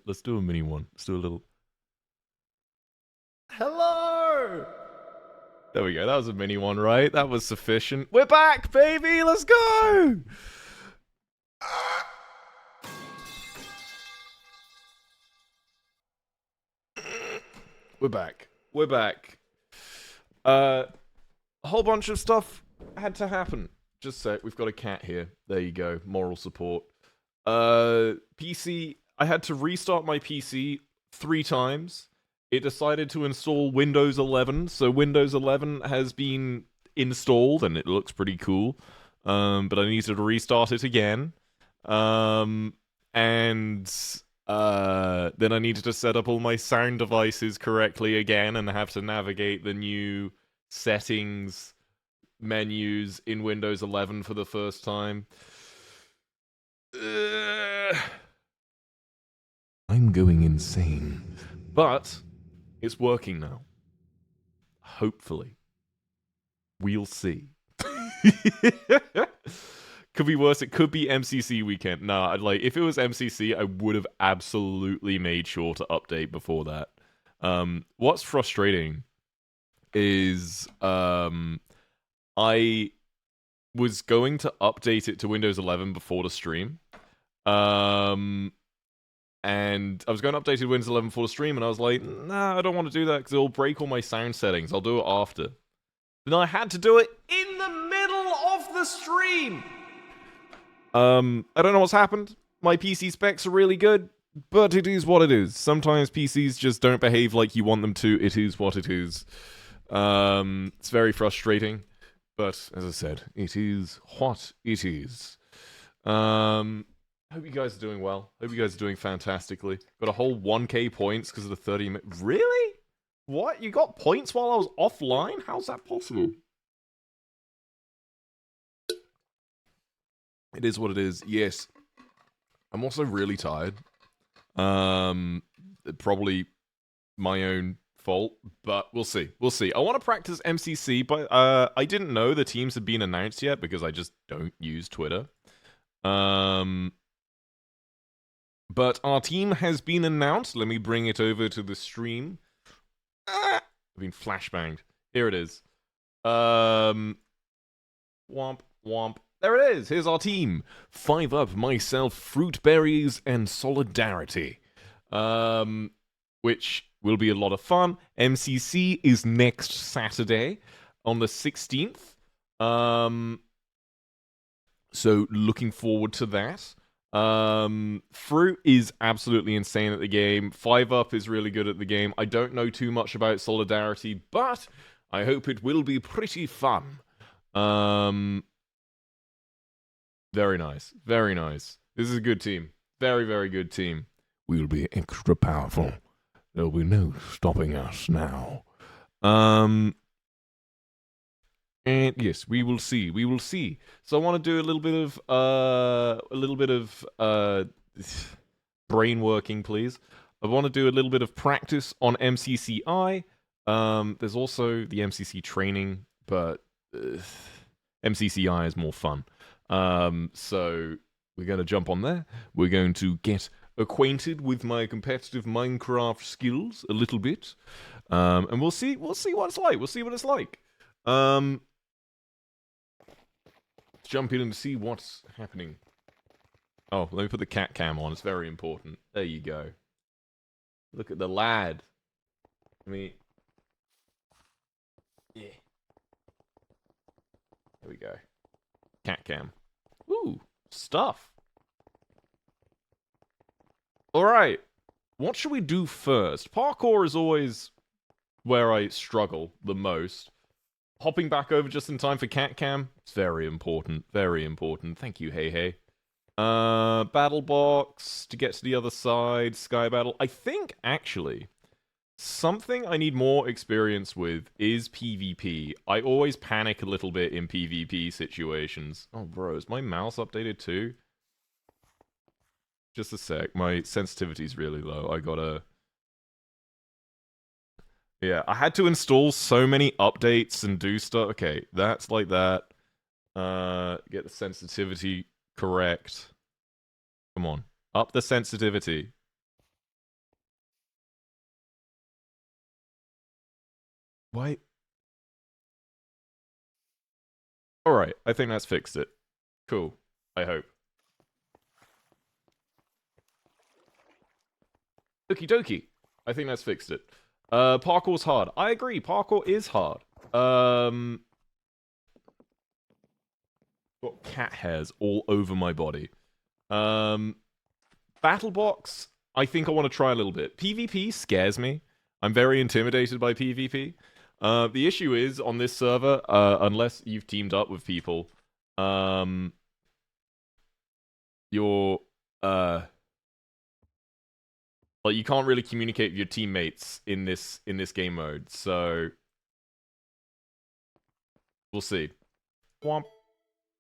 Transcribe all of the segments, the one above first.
Let's do a mini one. Let's do a little. Hello. There we go. That was a mini one, right? That was sufficient. We're back, baby. Let's go. We're back. We're back. A whole bunch of stuff had to happen. Just a sec. We've got a cat here. There you go. Moral support. PC. I had to restart my PC 3 times. It decided to install Windows 11, so Windows 11 has been installed, and it looks pretty cool. But I needed to restart it again. And then I needed to set up all my sound devices correctly again, and have to navigate the new settings menus in Windows 11 for the first time. I'm going insane. But it's working now. Hopefully. We'll see. Could be worse. It could be MCC weekend. Nah, like, if it was MCC, I would have absolutely made sure to update before that. What's frustrating is I was going to update it to Windows 11 before the stream. And I was going to update it to Windows 11 before the stream, and I was like, nah, I don't want to do that because it'll break all my sound settings. I'll do it after. Then I had to do it in the middle of the stream. I don't know what's happened. My PC specs are really good, but it is what it is. Sometimes PCs just don't behave like you want them to. It is what it is. It's very frustrating, but as I said, it is what it is. Hope you guys are doing well. Hope you guys are doing fantastically. Got a whole 1k points because of the 30 minutes. Really? What? You got points while I was offline? How's that possible? It is what it is. Yes. I'm also really tired. Probably my own fault, but we'll see. We'll see. I want to practice MCC, but I didn't know the teams had been announced yet because I just don't use Twitter. But our team has been announced. Let me bring it over to the stream. I've been flashbanged. Here it is. Womp, womp. There it is. Here's our team. 5UP, myself, Fruit Berries, and Solidarity. Which will be a lot of fun. MCC is next Saturday on the 16th. So looking forward to that. Fruit is absolutely insane at the game. 5UP is really good at the game. I don't know too much about Solidarity, but I hope it will be pretty fun. Very nice. Very nice. This is a good team. Very, very good team. We'll be extra powerful. There'll be no stopping us now. And yes, we will see. We will see. So I want to do a little bit of brain working, please. I want to do a little bit of practice on MCCI. There's also the MCC training, but MCCI is more fun. So we're going to jump on there. We're going to get acquainted with my competitive Minecraft skills a little bit. And we'll see what it's like. We'll see what it's like. Jump in and see what's happening. Oh, let me put the cat cam on. It's very important. There you go. Look at the lad. Yeah. There we go. Cat cam. Ooh, stuff. Alright. What should we do first? Parkour is always where I struggle the most. Hopping back over just in time for cat cam. It's very important. Very important. Thank you, hey. Battle box to get to the other side. Sky battle. I think, actually, something I need more experience with is PvP. I always panic a little bit in PvP situations. Oh, bro, is my mouse updated too? Just a sec. My sensitivity's really low. I gotta... Yeah, I had to install so many updates and do stuff. Okay, that's like that. Get the sensitivity correct. Come on. Up the sensitivity. Why? Alright, I think that's fixed it. Cool. I hope. Okie dokie. I think that's fixed it. Parkour's hard. I agree, parkour is hard. Got cat hairs all over my body. Battle box, I think I want to try a little bit. PvP scares me. I'm very intimidated by PvP. The issue is, on this server, unless you've teamed up with people, you're, like, you can't really communicate with your teammates in this game mode, so we'll see. Womp.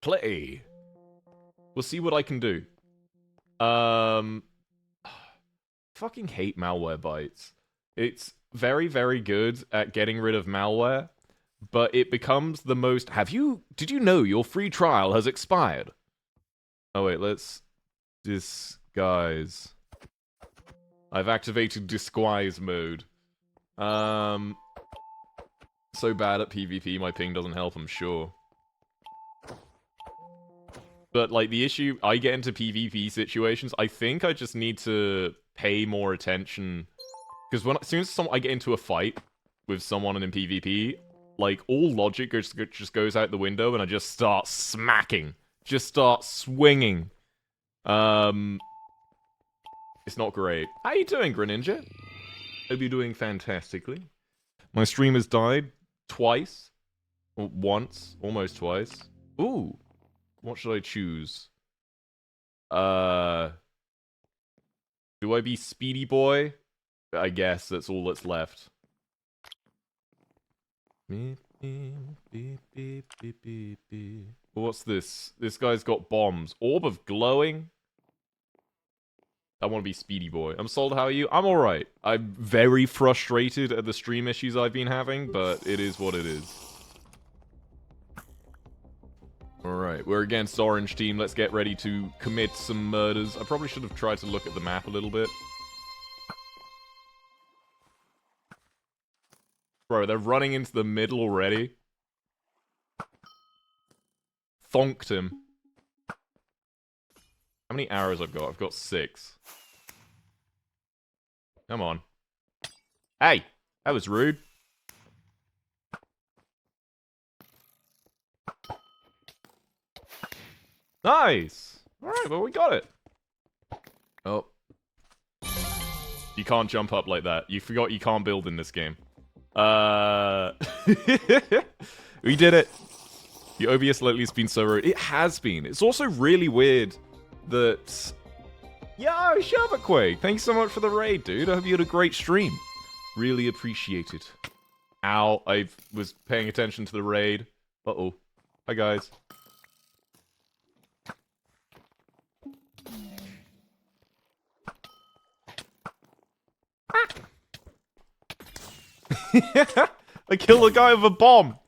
Play. We'll see what I can do. Fucking hate malware bites. It's very, very good at getting rid of malware, but it becomes the most... Did you know your free trial has expired? Oh wait, let's... Disguise. I've activated disguise mode. So bad at PvP, my ping doesn't help, I'm sure. But, like, the issue, I get into PvP situations, I think I just need to pay more attention. Because as soon as I get into a fight with someone in PvP, like, all logic just goes out the window and I just start smacking. Just start swinging. It's not great. How you doing, Greninja? Hope you're doing fantastically. My stream has died twice. Or once. Almost twice. Ooh. What should I choose? Do I be Speedy Boy? I guess that's all that's left. What's this? This guy's got bombs. Orb of glowing? I want to be Speedy Boy. I'm sold. How are you? I'm alright. I'm very frustrated at the stream issues I've been having, but it is what it is. Alright, we're against Orange Team. Let's get ready to commit some murders. I probably should have tried to look at the map a little bit. Bro, they're running into the middle already. Thonked him. How many arrows I've got? I've got 6. Come on. Hey! That was rude. Nice! Alright, well, we got it. Oh. You can't jump up like that. You forgot you can't build in this game. We did it. The OBS lately has been so rude. It has been. It's also really weird that... Yo, Sherberquake! Thanks so much for the raid, dude. I hope you had a great stream. Really appreciate it. Ow, I was paying attention to the raid. Uh-oh. Hi, guys. I killed a guy with a bomb!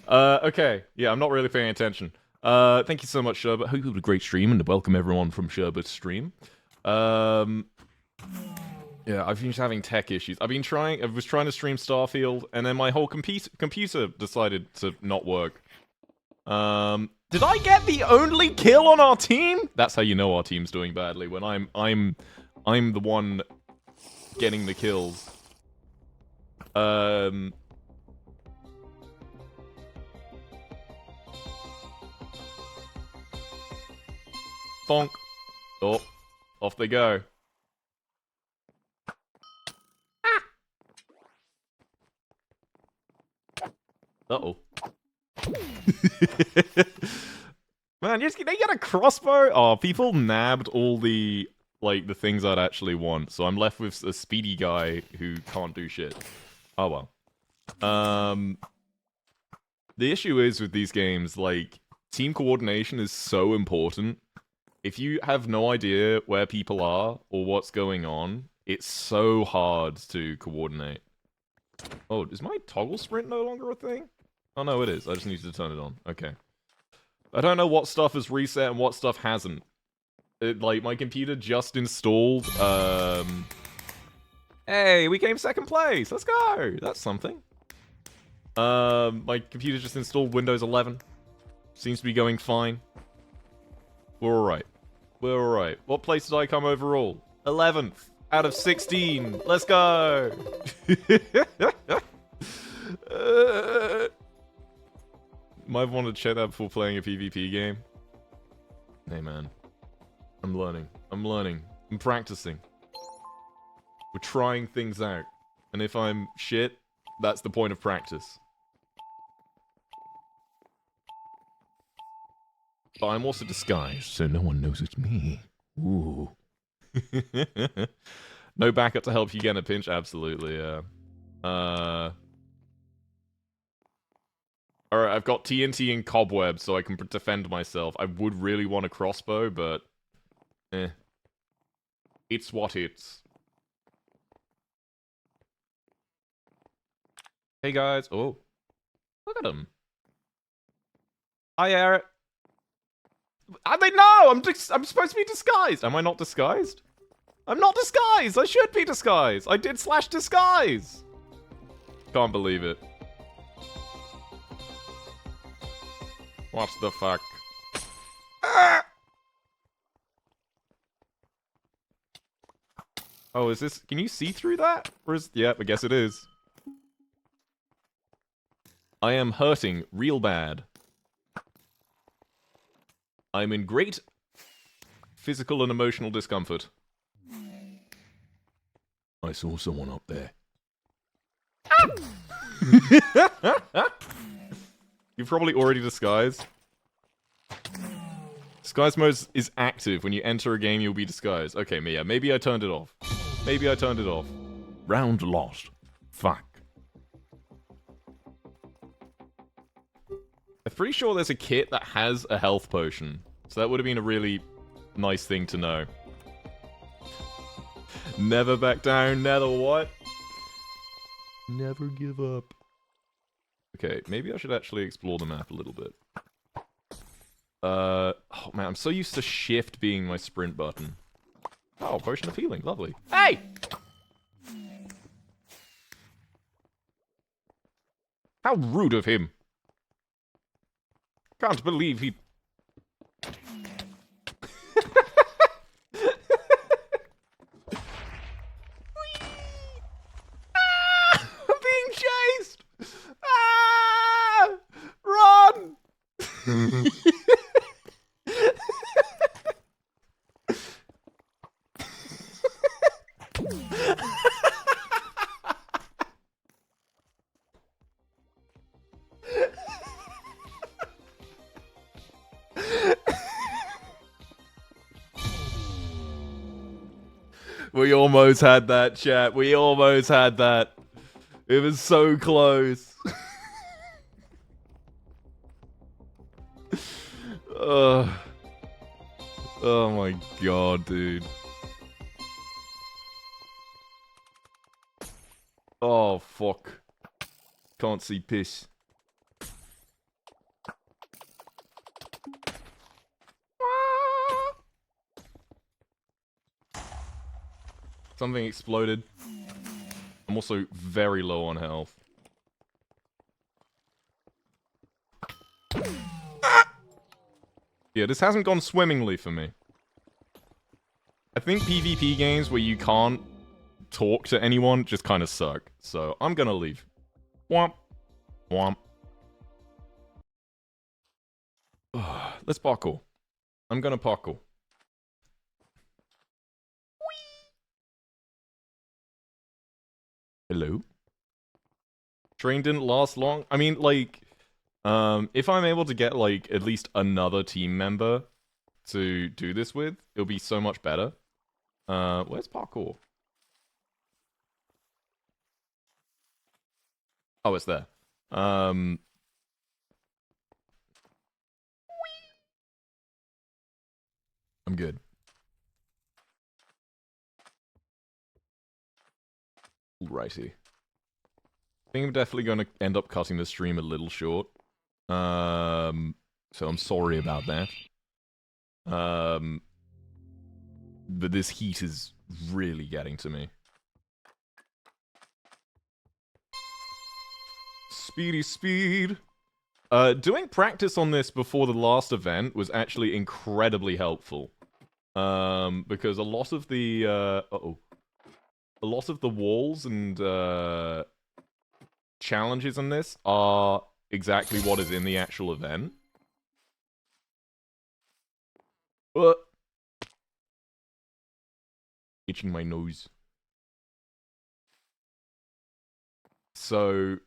Okay. Yeah, I'm not really paying attention. Thank you so much, Sherbet. Hope you had a great stream, and welcome everyone from Sherbet's stream. Yeah, I've been having tech issues. I was trying to stream Starfield, and then my whole computer decided to not work. Did I get the only kill on our team? That's how you know our team's doing badly, when I'm the one getting the kills. Thonk. Oh, off they go. Ah. Uh-oh. Man, they got a crossbow? Oh, people nabbed all the, like, the things I'd actually want, so I'm left with a speedy guy who can't do shit. Oh well. The issue is with these games, like, team coordination is so important. If you have no idea where people are or what's going on, it's so hard to coordinate. Oh, is my toggle sprint no longer a thing? Oh no, it is. I just need to turn it on. Okay. I don't know what stuff is reset and what stuff hasn't. Like, my computer just installed, Hey, we came second place! Let's go! That's something. My computer just installed Windows 11. Seems to be going fine. We're alright. We're alright. What place did I come overall? 11th out of 16. Let's go! Might want to check that before playing a PvP game. Hey man. I'm learning. I'm learning. I'm practicing. We're trying things out. And if I'm shit, that's the point of practice. But I'm also disguised, so no one knows it's me. Ooh. No backup to help you get in a pinch? Absolutely, yeah. Alright, I've got TNT and cobweb, so I can defend myself. I would really want a crossbow, but... It's what it's. Hey guys. Oh. Look at them. Hi, Eret. I'm supposed to be disguised. Am I not disguised? I'm not disguised. I should be disguised. I did /disguise. Can't believe it. What the fuck? Ah! Oh, is this... Can you see through that? Or is... Yep, I guess it is. I am hurting real bad. I'm in great physical and emotional discomfort. I saw someone up there. You've probably already disguised. Disguise mode is active. When you enter a game, you'll be disguised. Okay, Mia, maybe I turned it off. Maybe I turned it off. Round lost. Fuck. I'm pretty sure there's a kit that has a health potion. So that would have been a really nice thing to know. Never back down, never what? Never give up. Okay, maybe I should actually explore the map a little bit. Oh man, I'm so used to shift being my sprint button. Oh, potion of healing, lovely. Hey! How rude of him. Can't believe he... I'm being chased! Ah! Run! We almost had that, chat. We almost had that. It was so close. Oh my god, dude. Oh, fuck. Can't see piss. Something exploded. I'm also very low on health. Yeah, this hasn't gone swimmingly for me. I think PvP games where you can't talk to anyone just kind of suck. So, I'm gonna leave. Womp. Womp. Let's parkour. I'm gonna parkour. Hello? Train didn't last long. I mean, like, if I'm able to get, like, at least another team member to do this with, it'll be so much better. Where's parkour? Oh, it's there. I'm good. Righty. I think I'm definitely going to end up cutting the stream a little short. So I'm sorry about that. But this heat is really getting to me. Speedy speed. Doing practice on this before the last event was actually incredibly helpful. Because a lot of the, a lot of the walls and, challenges in this are exactly what is in the actual event. Itching my nose. So,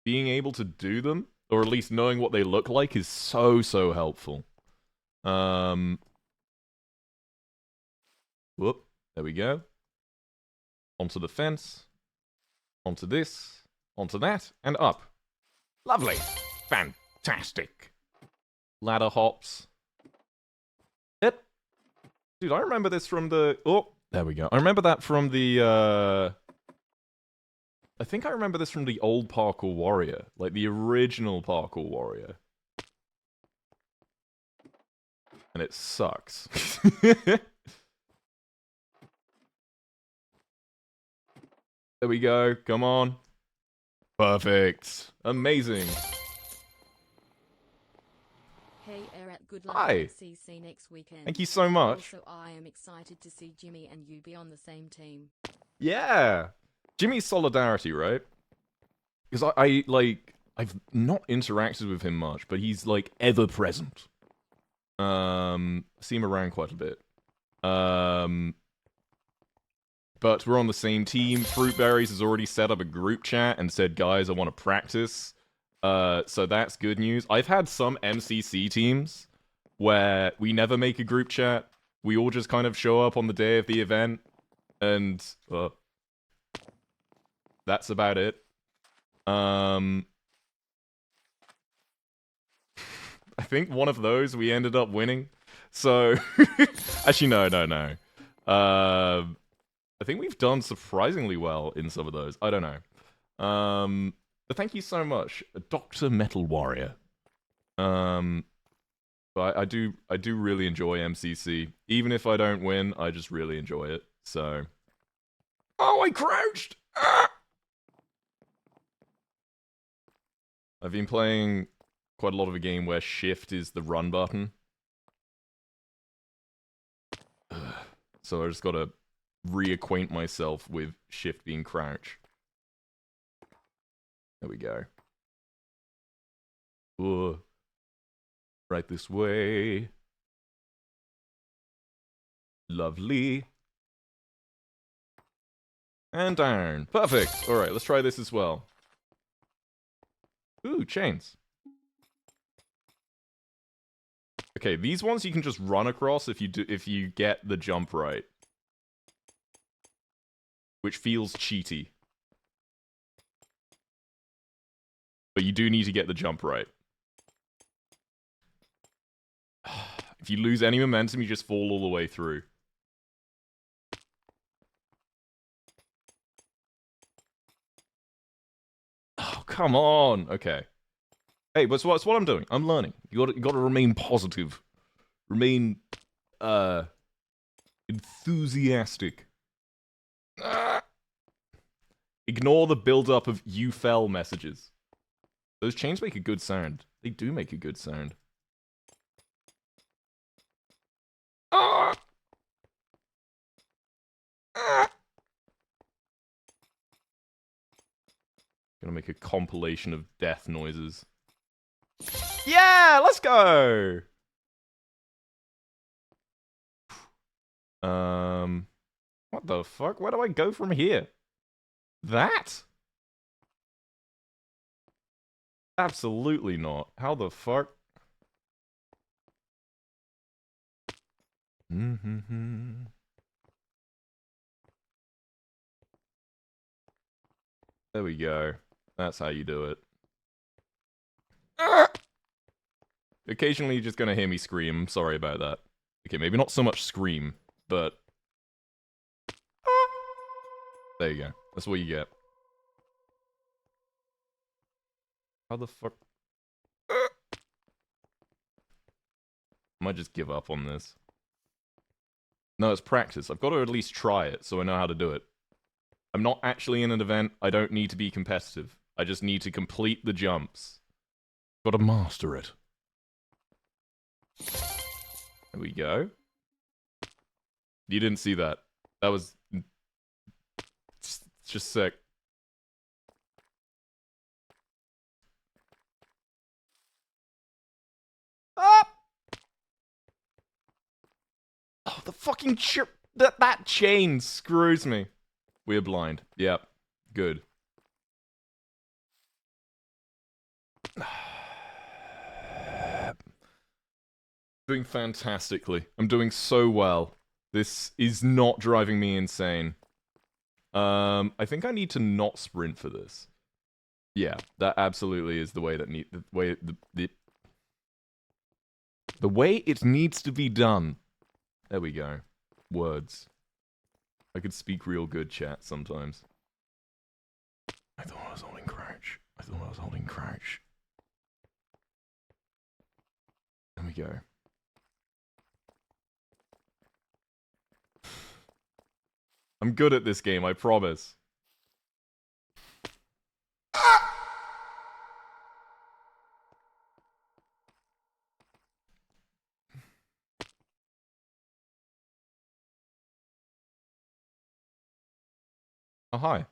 being able to do them, or at least knowing what they look like, is so helpful. Whoop, there we go. Onto the fence. Onto this. Onto that. And up. Lovely. Fantastic. Ladder hops. Yep. Dude, I remember this from the... Oh, there we go. I remember that from the, I think I remember this from the old Parkour Warrior. Like, the original Parkour Warrior. And it sucks. There we go. Come on. Perfect. Amazing. Hey Eret, good luck Hi. at MCC next weekend. Thank you so much. Also, I am excited to see Jimmy and you be on the same team. Yeah. Jimmy's solidarity, right? Because I've not interacted with him much, but he's, like, ever present. See him around quite a bit. But we're on the same team. Fruitberries has already set up a group chat and said, guys, I want to practice. So that's good news. I've had some MCC teams where we never make a group chat. We all just kind of show up on the day of the event. And that's about it. I think one of those we ended up winning. So, actually, no. I think we've done surprisingly well in some of those. I don't know. But thank you so much, Dr. Metal Warrior. But I do really enjoy MCC. Even if I don't win, I just really enjoy it. So, oh, I crouched. Ah! I've been playing quite a lot of a game where shift is the run button. So I just gotta reacquaint myself with shift being crouch. There we go. Ooh. Right this way. Lovely. And down. Perfect. Alright, let's try this as well. Ooh, chains. Okay, these ones you can just run across if you get the jump right. Which feels cheaty. But you do need to get the jump right. If you lose any momentum, you just fall all the way through. Oh, come on. Okay. Hey, but that's what I'm doing. I'm learning. You gotta remain positive. Remain, enthusiastic. Ignore the build-up of "you fell" messages. Those chains make a good sound. They do make a good sound. Gonna make a compilation of death noises. Yeah, let's go! What the fuck? Where do I go from here? That? Absolutely not. How the fuck? There we go. That's how you do it. Occasionally you're just gonna hear me scream. Sorry about that. Okay, maybe not so much scream, but... There you go. That's what you get. How the fuck... I might just give up on this. No, it's practice. I've got to at least try it, so I know how to do it. I'm not actually in an event. I don't need to be competitive. I just need to complete the jumps. Gotta master it. There we go. You didn't see that. That was just sick. Ah! Oh, the fucking that chain screws me. We're blind. Yep. Good. Doing fantastically. I'm doing so well. This is not driving me insane. I think I need to not sprint for this. Yeah, that absolutely is the way that the way it needs to be done. There we go. Words. I could speak real good, chat, sometimes. I thought I was holding crouch. I thought I was holding crouch. There we go. I'm good at this game, I promise. Oh, hi.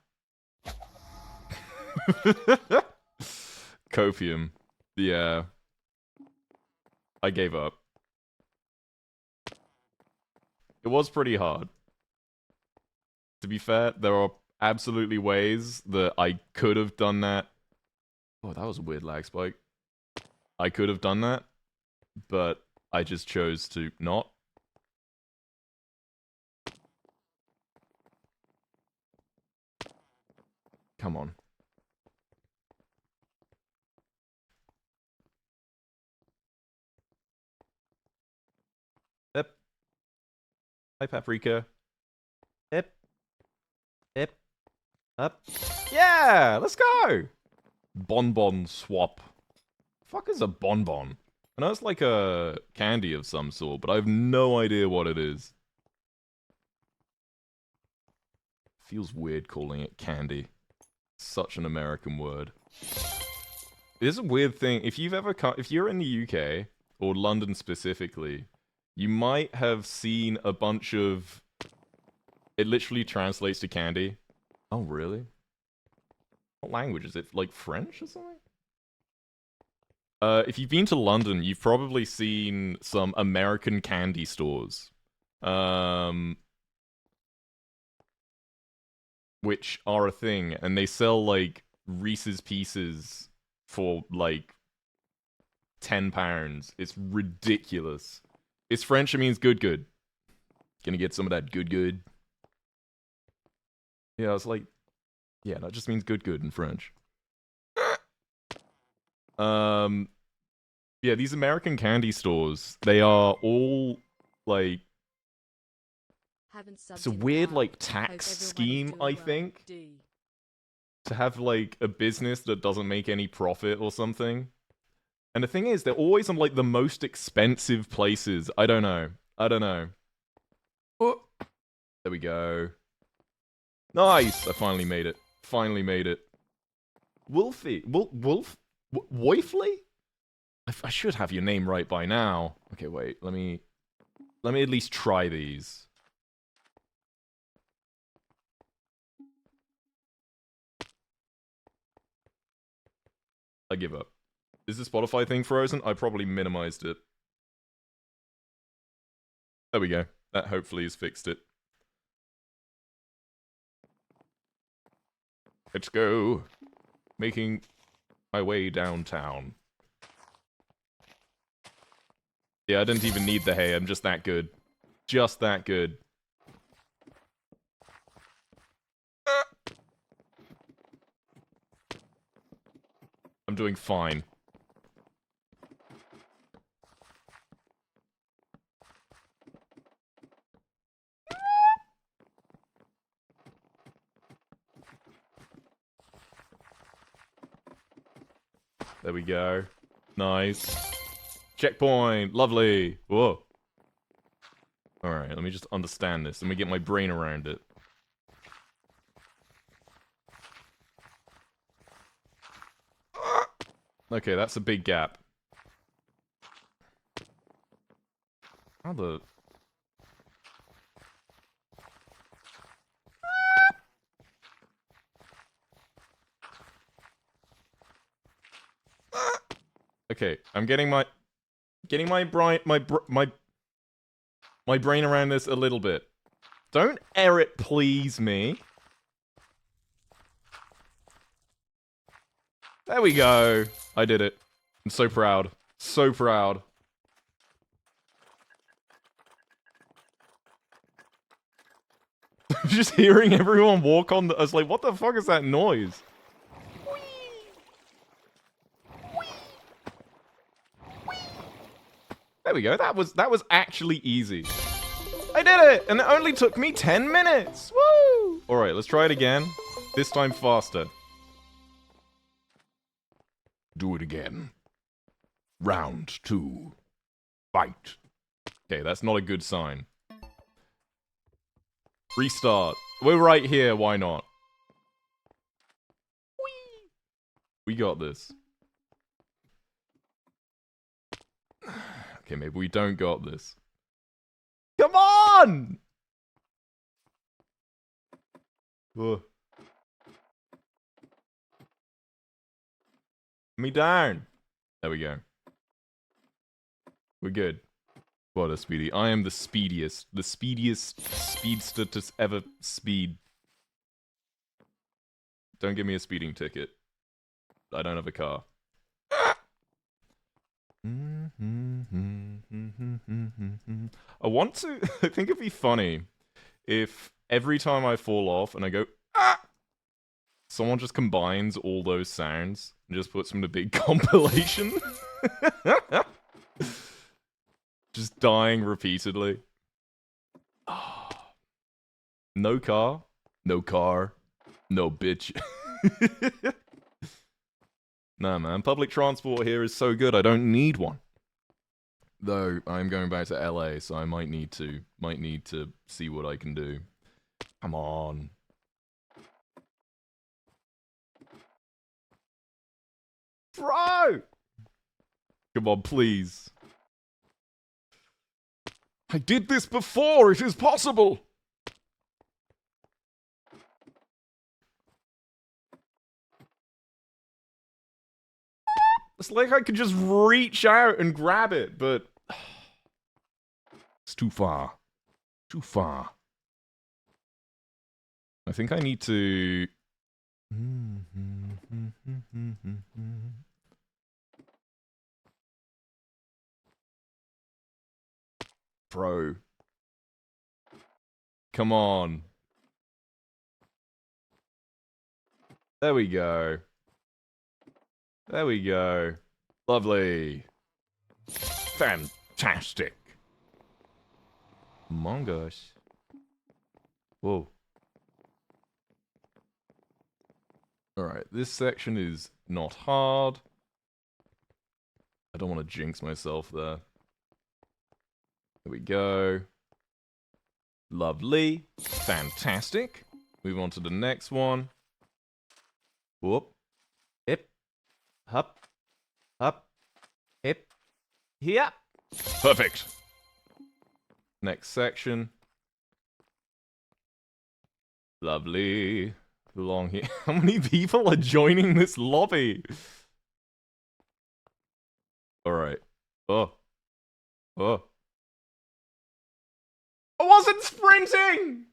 Copium. Yeah. I gave up. It was pretty hard. To be fair, there are absolutely ways that I could have done that. Oh, that was a weird lag spike. I could have done that, but I just chose to not. Come on. Yep. Hi, Paprika. Yep. Yep. Up. Yeah, let's go! Bonbon swap. Fuck is a bonbon? I know it's like a candy of some sort, but I have no idea what it is. Feels weird calling it candy. Such an American word. It is a weird thing. If you're in the UK, or London specifically, you might have seen a bunch of... It literally translates to candy. Oh, really? What language is it? Like French or something? If you've been to London, you've probably seen some American candy stores. Which are a thing, and they sell, like, Reese's Pieces for, like, £10. It's ridiculous. It's French, it means good. Gonna get some of that good. Yeah, I was like, yeah, that just means good in French. Yeah, these American candy stores, they are all, like... It's a weird, like, tax scheme, I think. To have, like, a business that doesn't make any profit or something. And the thing is, they're always on, like, the most expensive places. I don't know. Oh. There we go. Nice! I finally made it. Wolfie? Wolfley? I should have your name right by now. Okay, wait. Let me at least try these. I give up. Is the Spotify thing frozen? I probably minimized it. There we go. That hopefully has fixed it. Let's go. Making my way downtown. Yeah, I didn't even need the hay. I'm just that good. Just that good. I'm doing fine. There we go. Nice. Checkpoint. Lovely. Whoa. Alright, let me just understand this. Let me get my brain around it. Okay, that's a big gap. How the... Okay, I'm getting my brain around this a little bit. Don't Eret please me. There we go. I did it. I'm so proud. So proud. Just hearing everyone walk on the... I was like, what the fuck is that noise? There we go. That was actually easy. I did it! And it only took me 10 minutes! Woo! Alright, let's try it again. This time faster. Do it again. Round 2. Fight. Okay, that's not a good sign. Restart. We're right here, why not? Whee! We got this. Okay, maybe we don't got this. Come on! Ugh. Me down. There we go. We're good. What a speedy. I am the speediest. The speediest speedster to ever speed. Don't give me a speeding ticket. I don't have a car. I want to... I think it'd be funny if every time I fall off and I go, ah! Someone just combines all those sounds and just puts them in a big compilation. Just dying repeatedly. Oh. No car. No car. No bitch. Nah, man. Public transport here is so good, I don't need one. Though, I'm going back to LA, so I might need to see what I can do. Come on. Bro! Come on, please. I did this before! It is possible! It's like I could just reach out and grab it, but... It's too far. Too far. I think I need to... Bro. Come on. There we go. There we go. Lovely. Fantastic. Mongoose. Whoa. Alright, this section is not hard. I don't want to jinx myself there. There we go. Lovely. Fantastic. Move on to the next one. Whoop. Hip. Hup. Hup. Hip. Here. Perfect. Next section. Lovely. Belong here. How many people are joining this lobby? Alright. Oh. Oh. I wasn't sprinting!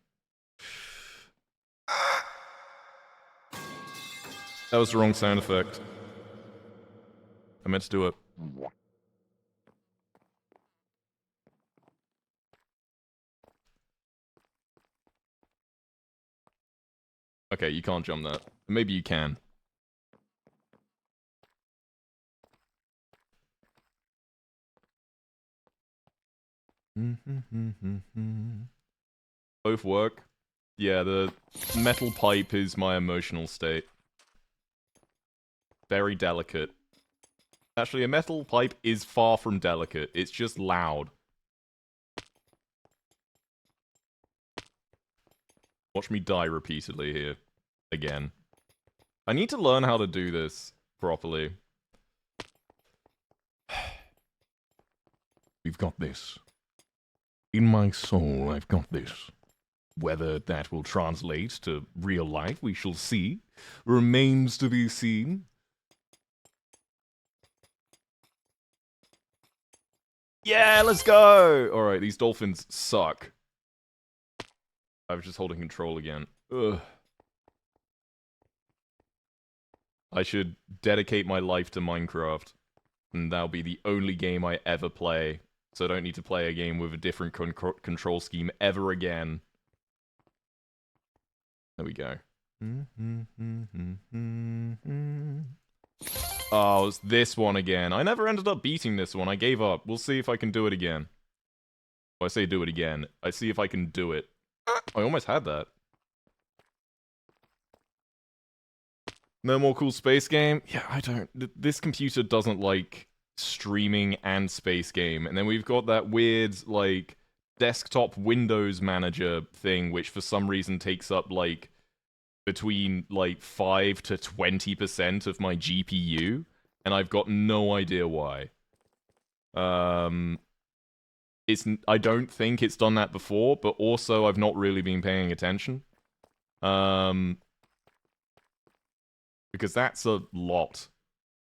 That was the wrong sound effect. I meant to do it. Okay, you can't jump that. Maybe you can. Both work. Yeah, the metal pipe is my emotional state. Very delicate. Actually, a metal pipe is far from delicate. It's just loud. Watch me die repeatedly here. Again. I need to learn how to do this properly. We've got this. In my soul, I've got this. Whether that will translate to real life, we shall see. Remains to be seen. Yeah, let's go! Alright, these dolphins suck. I was just holding control again. Ugh. I should dedicate my life to Minecraft. And that'll be the only game I ever play. So I don't need to play a game with a different control scheme ever again. There we go. Oh, it's this one again. I never ended up beating this one. I gave up. We'll see if I can do it again. Well, I say do it again. I see if I can do it. I almost had that. No more cool space game? Yeah, I don't. This computer doesn't like streaming and space game. And then we've got that weird, like, desktop Windows manager thing, which for some reason takes up, like, between, like, 5 to 20% of my GPU. And I've got no idea why. I don't think it's done that before, but also I've not really been paying attention. Because that's a lot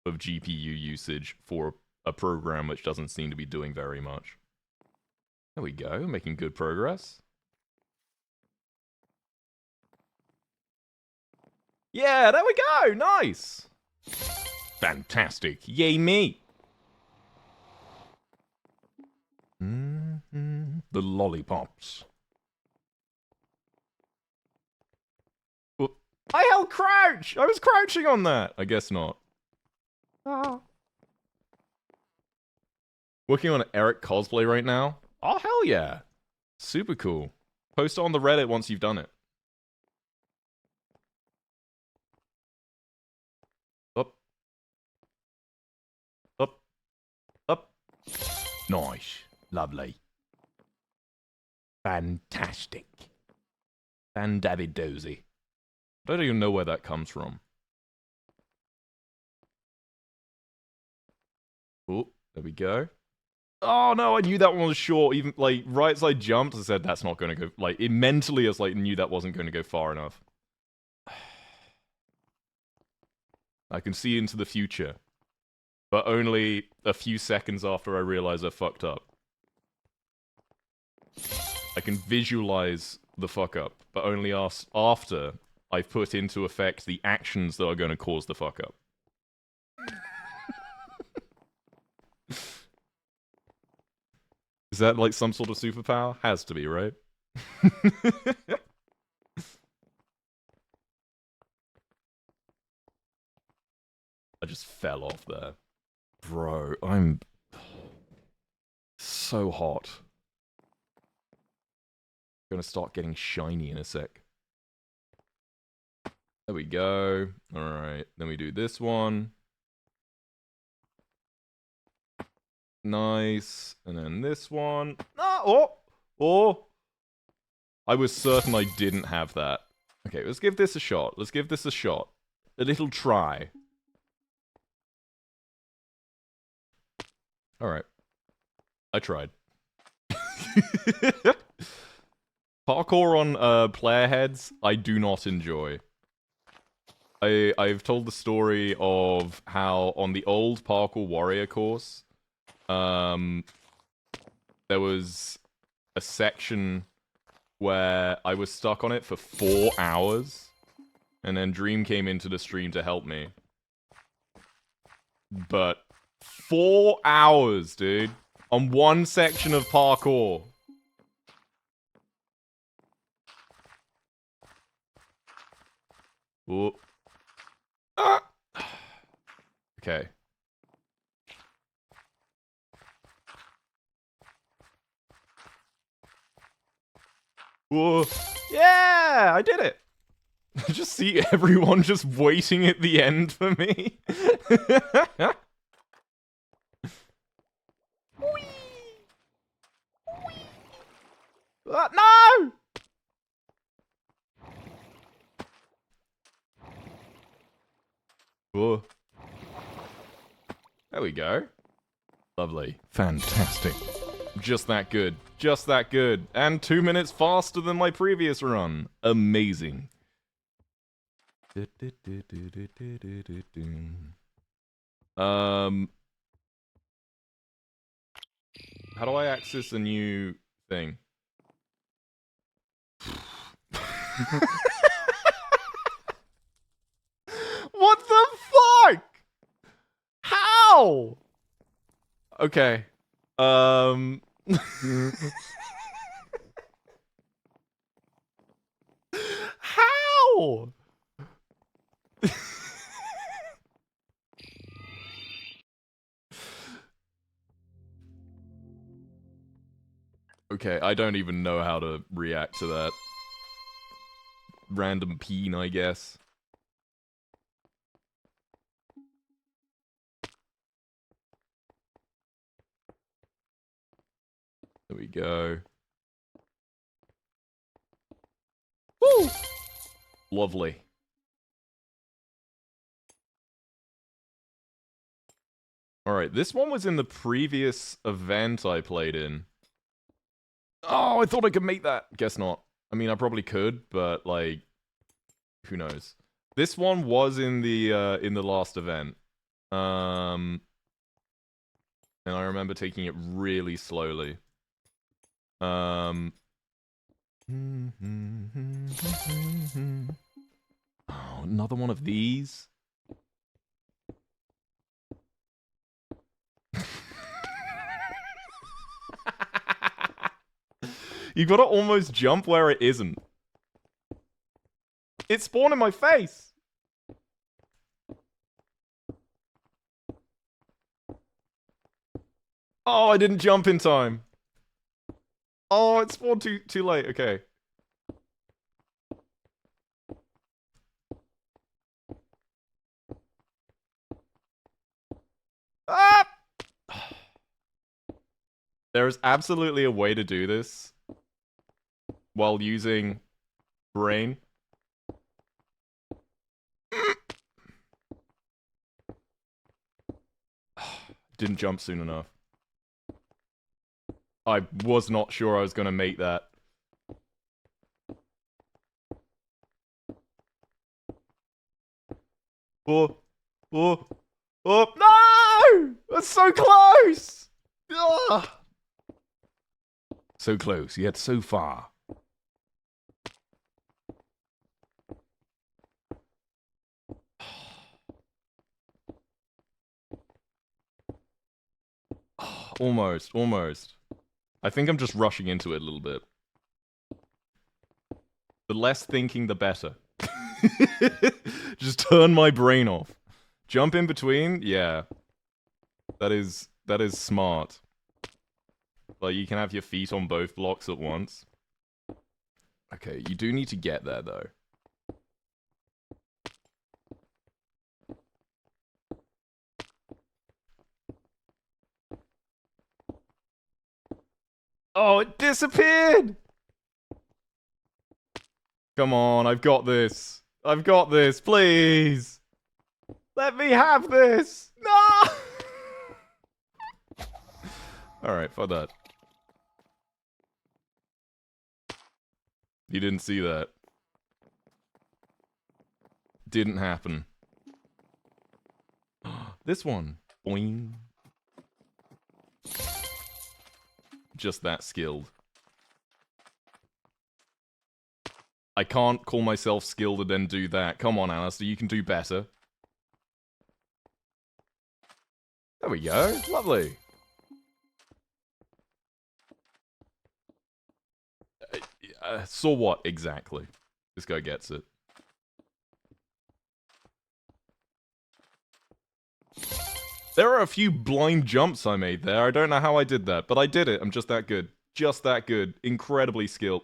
of GPU usage for a program which doesn't seem to be doing very much. There we go, making good progress. Yeah, there we go, nice! Fantastic, yay me! The lollipops. I held crouch! I was crouching on that! I guess not. Working on an Eret cosplay right now? Oh, hell yeah! Super cool. Post it on the Reddit once you've done it. Up. Up. Up. Nice. Lovely. Fantastic. Fan-David-Dozy. I don't even know where that comes from. Oh, there we go. Oh no, I knew that one was short. Even, like, right as I jumped, I said that's not going to go... Like, it mentally, I was like, knew that wasn't going to go far enough. I can see into the future. But only a few seconds after I realize I fucked up. I can visualize the fuck up, but only after I've put into effect the actions that are going to cause the fuck up. Is that like some sort of superpower? Has to be, right? I just fell off there. Bro, I'm so hot. Gonna start getting shiny in a sec. There we go. Alright, then we do this one. Nice. And then this one. Ah, oh! Oh! I was certain I didn't have that. Okay, let's give this a shot. Let's give this a shot. A little try. Alright. I tried. Parkour on player heads, I do not enjoy. I've told the story of how on the old Parkour Warrior course, there was a section where I was stuck on it for 4 hours, and then Dream came into the stream to help me. But 4 hours, dude, on one section of parkour. Ooh. Ah. Okay. Whoa. Yeah, I did it. Just see everyone just waiting at the end for me. No! Whoa. There we go. Lovely. Fantastic. Just that good. Just that good. And 2 minutes faster than my previous run. Amazing. How do I access a new thing? What the fuck? How? Okay. How? Okay, I don't even know how to react to that. Random peen, I guess. There we go. Woo! Lovely. Alright, this one was in the previous event I played in. Oh, I thought I could make that. Guess not. I mean, I probably could, but, like, who knows? This one was in the last event. And I remember taking it really slowly. Oh, another one of these? You gotta almost jump where it isn't. It spawned in my face! Oh, I didn't jump in time. Oh, it spawned too late. Okay. Ah! There is absolutely a way to do this while using brain. Didn't jump soon enough. I was not sure I was going to make that. Oh, oh, oh, no! That's so close! Ugh. So close, yet so far. Almost, almost. I think I'm just rushing into it a little bit. The less thinking, the better. Just turn my brain off. Jump in between? Yeah. That is smart. Like, you can have your feet on both blocks at once. Okay, you do need to get there, though. Oh, it disappeared! Come on, I've got this. I've got this, please! Let me have this! No! Alright, fuck that. You didn't see that. Didn't happen. This one. Boing. Just that skilled. I can't call myself skilled and then do that. Come on, Alistair, you can do better. There we go. Lovely. So what, exactly? This guy gets it. There are a few blind jumps I made there. I don't know how I did that, but I did it. I'm just that good. Just that good. Incredibly skilled.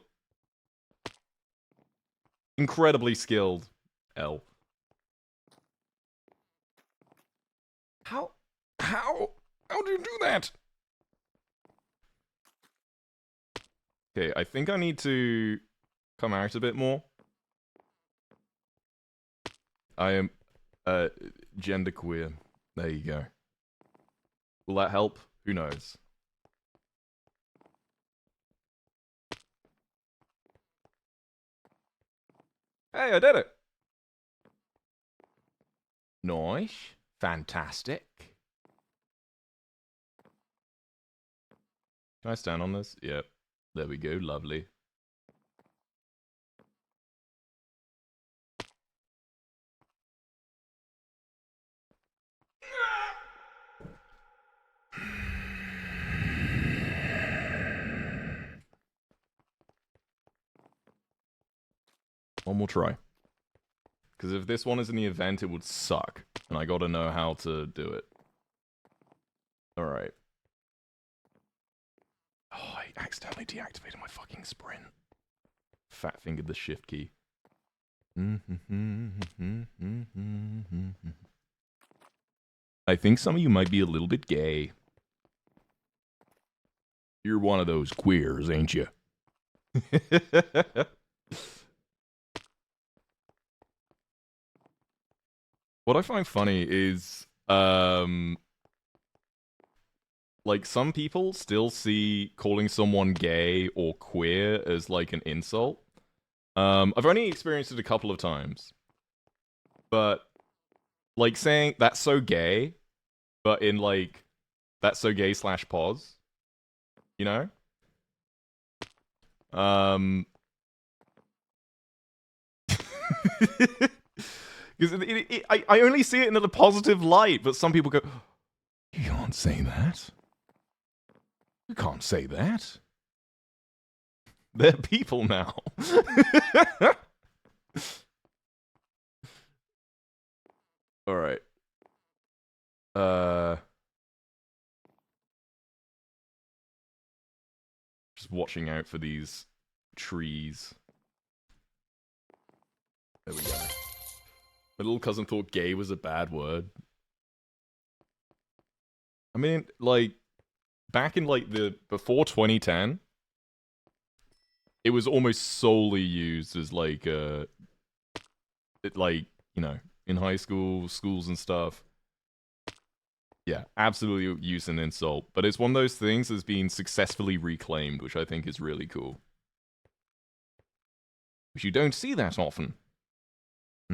Incredibly skilled. L. How do you do that? Okay, I think I need to come out a bit more. I am genderqueer. There you go. Will that help? Who knows? Hey, I did it. Nice. Fantastic. Can I stand on this? Yep. There we go. Lovely. One more try. Because if this one is in the event, it would suck. And I gotta know how to do it. Alright. Oh, I accidentally deactivated my fucking sprint. Fat fingered the shift key. I think some of you might be a little bit gay. You're one of those queers, ain't you? What I find funny is, like, some people still see calling someone gay or queer as, like, an insult. I've only experienced it a couple of times. But, like, saying, that's so gay, but in, like, that's so gay / pause. You know? Because I only see it in a positive light, but some people go, you can't say that. You can't say that. They're people now. Alright. Just watching out for these trees. There we go. My little cousin thought gay was a bad word. I mean, like, back in, like, before 2010, it was almost solely used as, like, you know, in high school, schools and stuff. Yeah, absolutely used an insult. But it's one of those things that's been successfully reclaimed, which I think is really cool. Which you don't see that often. He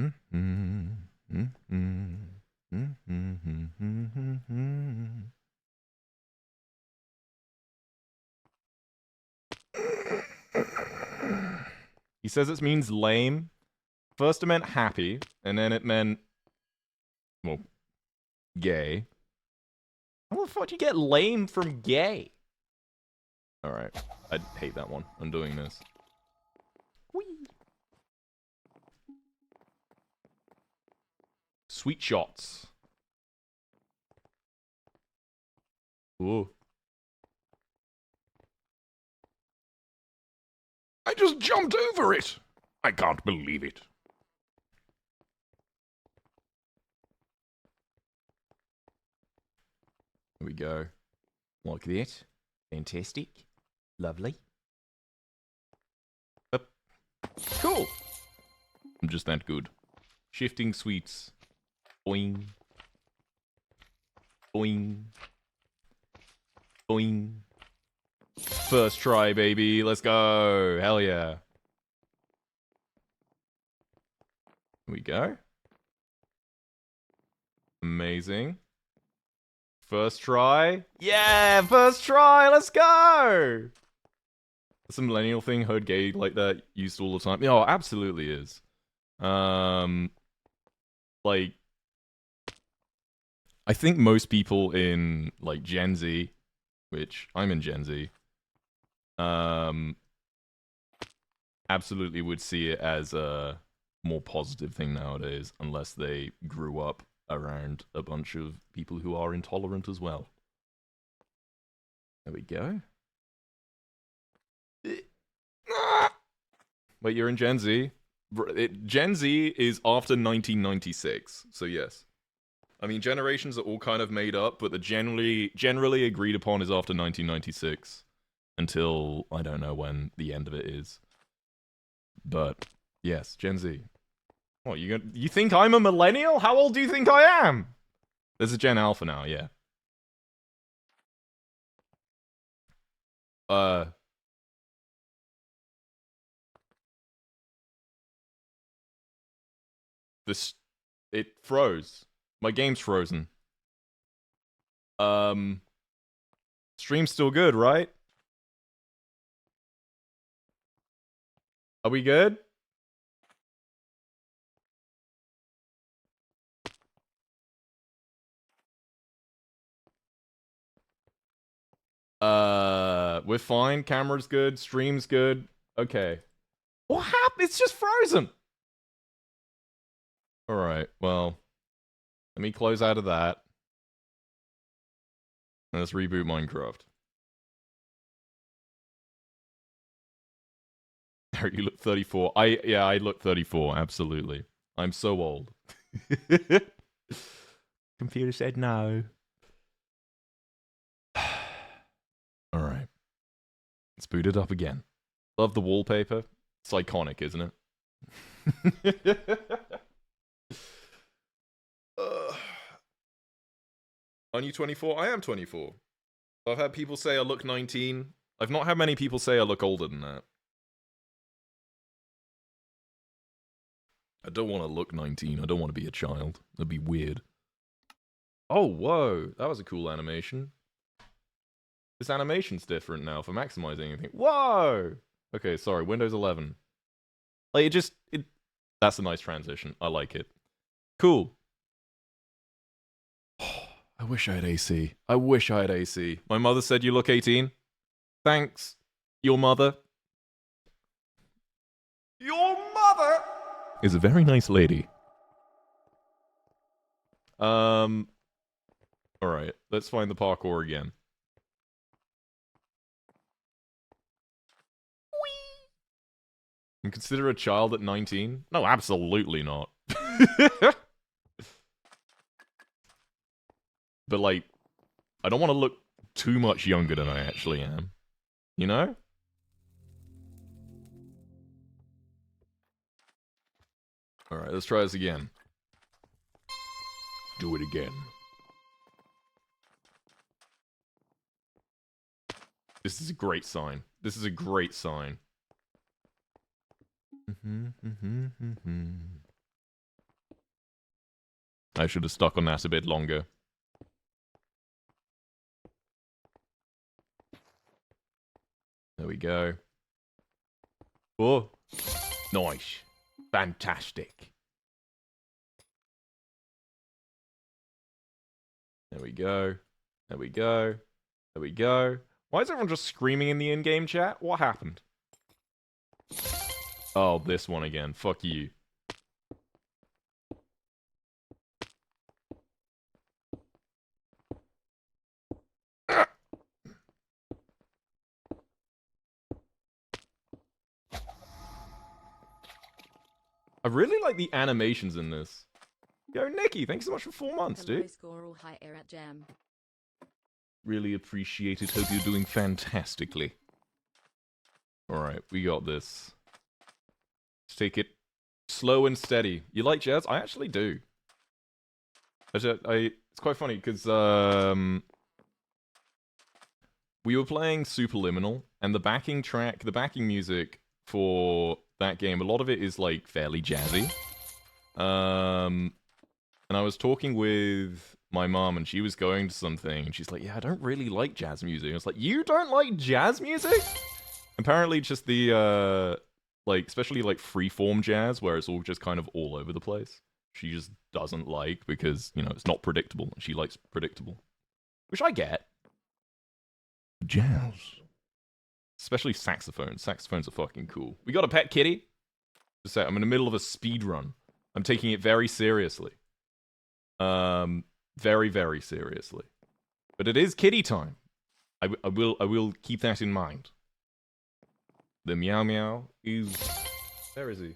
says it means lame. First it meant happy, and then it meant, well, gay. How the fuck do you get lame from gay? Alright, I hate that one. I'm doing this. Whee! Sweet shots. Ooh. I just jumped over it! I can't believe it. There we go. Like that. Fantastic. Lovely. Up. Cool. I'm just that good. Shifting sweets. Boing. Boing. Boing. First try, baby. Let's go. Hell yeah. Here we go. Amazing. First try. Yeah, first try. Let's go. That's a millennial thing. Heard gay like that used all the time. Oh, absolutely is. Like, I think most people in, like, Gen Z, which I'm in Gen Z, absolutely would see it as a more positive thing nowadays, unless they grew up around a bunch of people who are intolerant as well. There we go. Wait, you're in Gen Z? Gen Z is after 1996, so yes. I mean, generations are all kind of made up, but the generally agreed upon is after 1996. Until, I don't know when the end of it is. But, yes, Gen Z. What, you think I'm a millennial? How old do you think I am? There's a Gen Alpha now, yeah. This... It froze. My game's frozen. Stream's still good, right? Are we good? We're fine. Camera's good. Stream's good. Okay. What happened? It's just frozen. Alright, well. Let me close out of that. And let's reboot Minecraft. You look 34. Yeah, I look 34, absolutely. I'm so old. Computer said no. Alright. Let's boot it up again. Love the wallpaper. It's iconic, isn't it? Aren't you 24? I am 24. I've had people say I look 19. I've not had many people say I look older than that. I don't want to look 19. I don't want to be a child. That'd be weird. Oh, whoa. That was a cool animation. This animation's different now for maximizing anything. Whoa! Okay, sorry. Windows 11. Like, that's a nice transition. I like it. Cool. I wish I had AC. I wish I had AC. My mother said you look 18. Thanks. Your mother. Your mother is a very nice lady. Alright, let's find the parkour again. And consider a child at 19? No, absolutely not. But, like, I don't want to look too much younger than I actually am. You know? Alright, let's try this again. Do it again. This is a great sign. This is a great sign. I should have stuck on that a bit longer. There we go. Oh, nice. Fantastic. There we go. There we go. There we go. Why is everyone just screaming in the in-game chat? What happened? Oh, this one again. Fuck you. I really like the animations in this. Yo, Nikki, thanks so much for 4 months, Hello, dude. Squirrel. Hi, Eret Jam. Really appreciate it. Hope you're doing fantastically. Alright, we got this. Let's take it slow and steady. You like jazz? I actually do. It's quite funny, because, we were playing Superliminal, and the backing track, the backing music for that game, a lot of it is, like, fairly jazzy. And I was talking with my mom, and she was going to something, and she's like, yeah, I don't really like jazz music. I was like, you don't like jazz music? Apparently just the, like, especially, like, freeform jazz, where it's all just kind of all over the place. She just doesn't like, because, you know, it's not predictable. She likes predictable. Which I get. Jazz. Especially saxophones. Saxophones are fucking cool. We got a pet kitty. Just say, I'm in the middle of a speed run. I'm taking it very seriously. Very, very seriously. But it is kitty time. I will keep that in mind. The meow meow is... Where is he?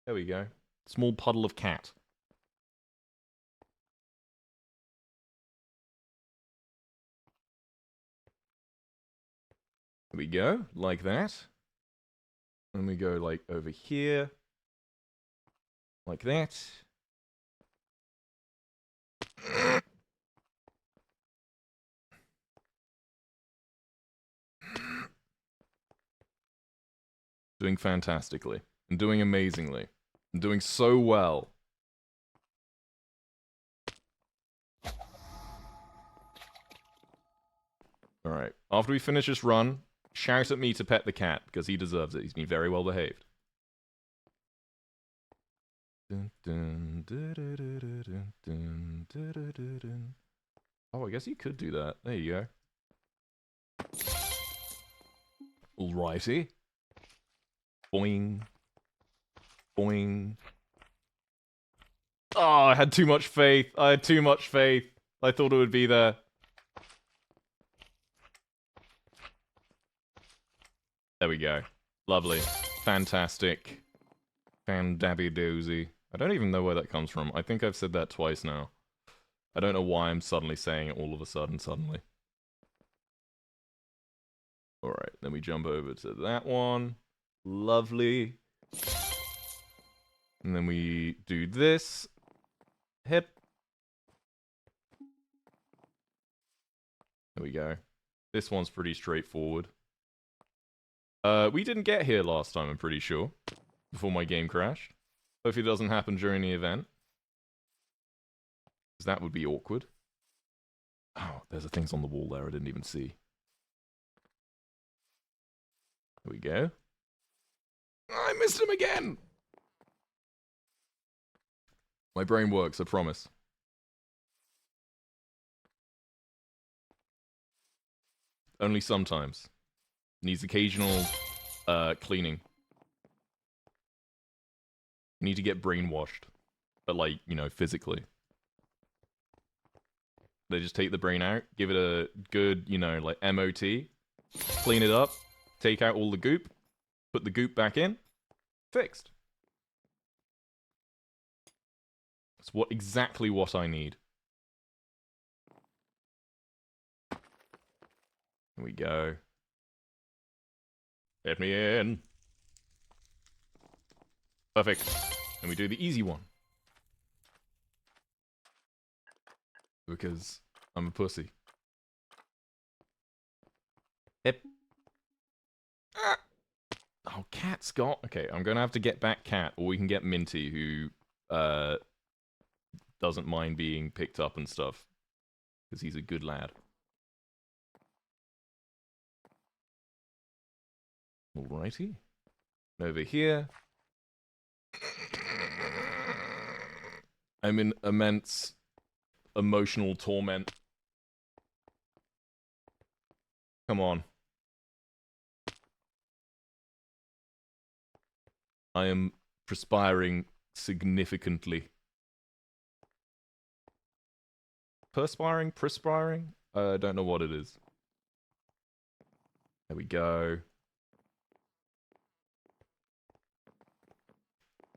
There we go. Small puddle of cat. There we go, like that. And we go, like, over here. Like that. Doing fantastically. And doing amazingly. I'm doing so well. Alright, after we finish this run, shout at me to pet the cat, because he deserves it. He's been very well behaved. Oh, I guess you could do that. There you go. Alrighty. Boing. Boing. Oh, I had too much faith. I had too much faith. I thought it would be there. There we go. Lovely. Fantastic. Fandabby-doozy. I don't even know where that comes from. I think I've said that twice now. I don't know why I'm suddenly saying it all of a sudden, suddenly. Alright, then we jump over to that one. Lovely. And then we do this. Hip. There we go. This one's pretty straightforward. We didn't get here last time, I'm pretty sure. Before my game crashed. Hopefully it doesn't happen during the event. Because that would be awkward. Oh, there's a things on the wall there I didn't even see. There we go. I missed him again! My brain works, I promise. Only sometimes. Needs occasional cleaning. You need to get brainwashed. But like, you know, physically. They just take the brain out, give it a good, you know, like MOT, clean it up, take out all the goop, put the goop back in, fixed. That's exactly what I need. Here we go. Let me in. Perfect. And we do the easy one. Because I'm a pussy. Hip. Ah. Oh, Cat's got... Okay, I'm gonna have to get back Cat, or we can get Minty, who doesn't mind being picked up and stuff. Because he's a good lad. Alrighty. Over here. I'm in immense emotional torment. Come on. I am perspiring significantly. Perspiring? Perspiring? I don't know what it is. There we go.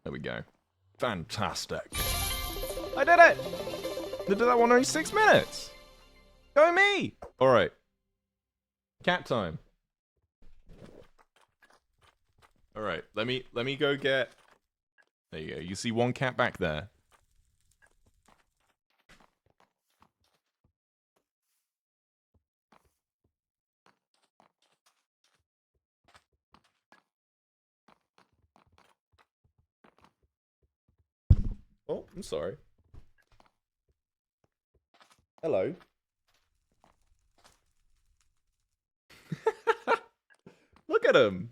There we go. Fantastic. I did it! I did that one in only 6 minutes! Go me! Alright. Cat time. Alright, let me go get... There you go. You see one cat back there. Oh, I'm sorry. Hello. Look at him.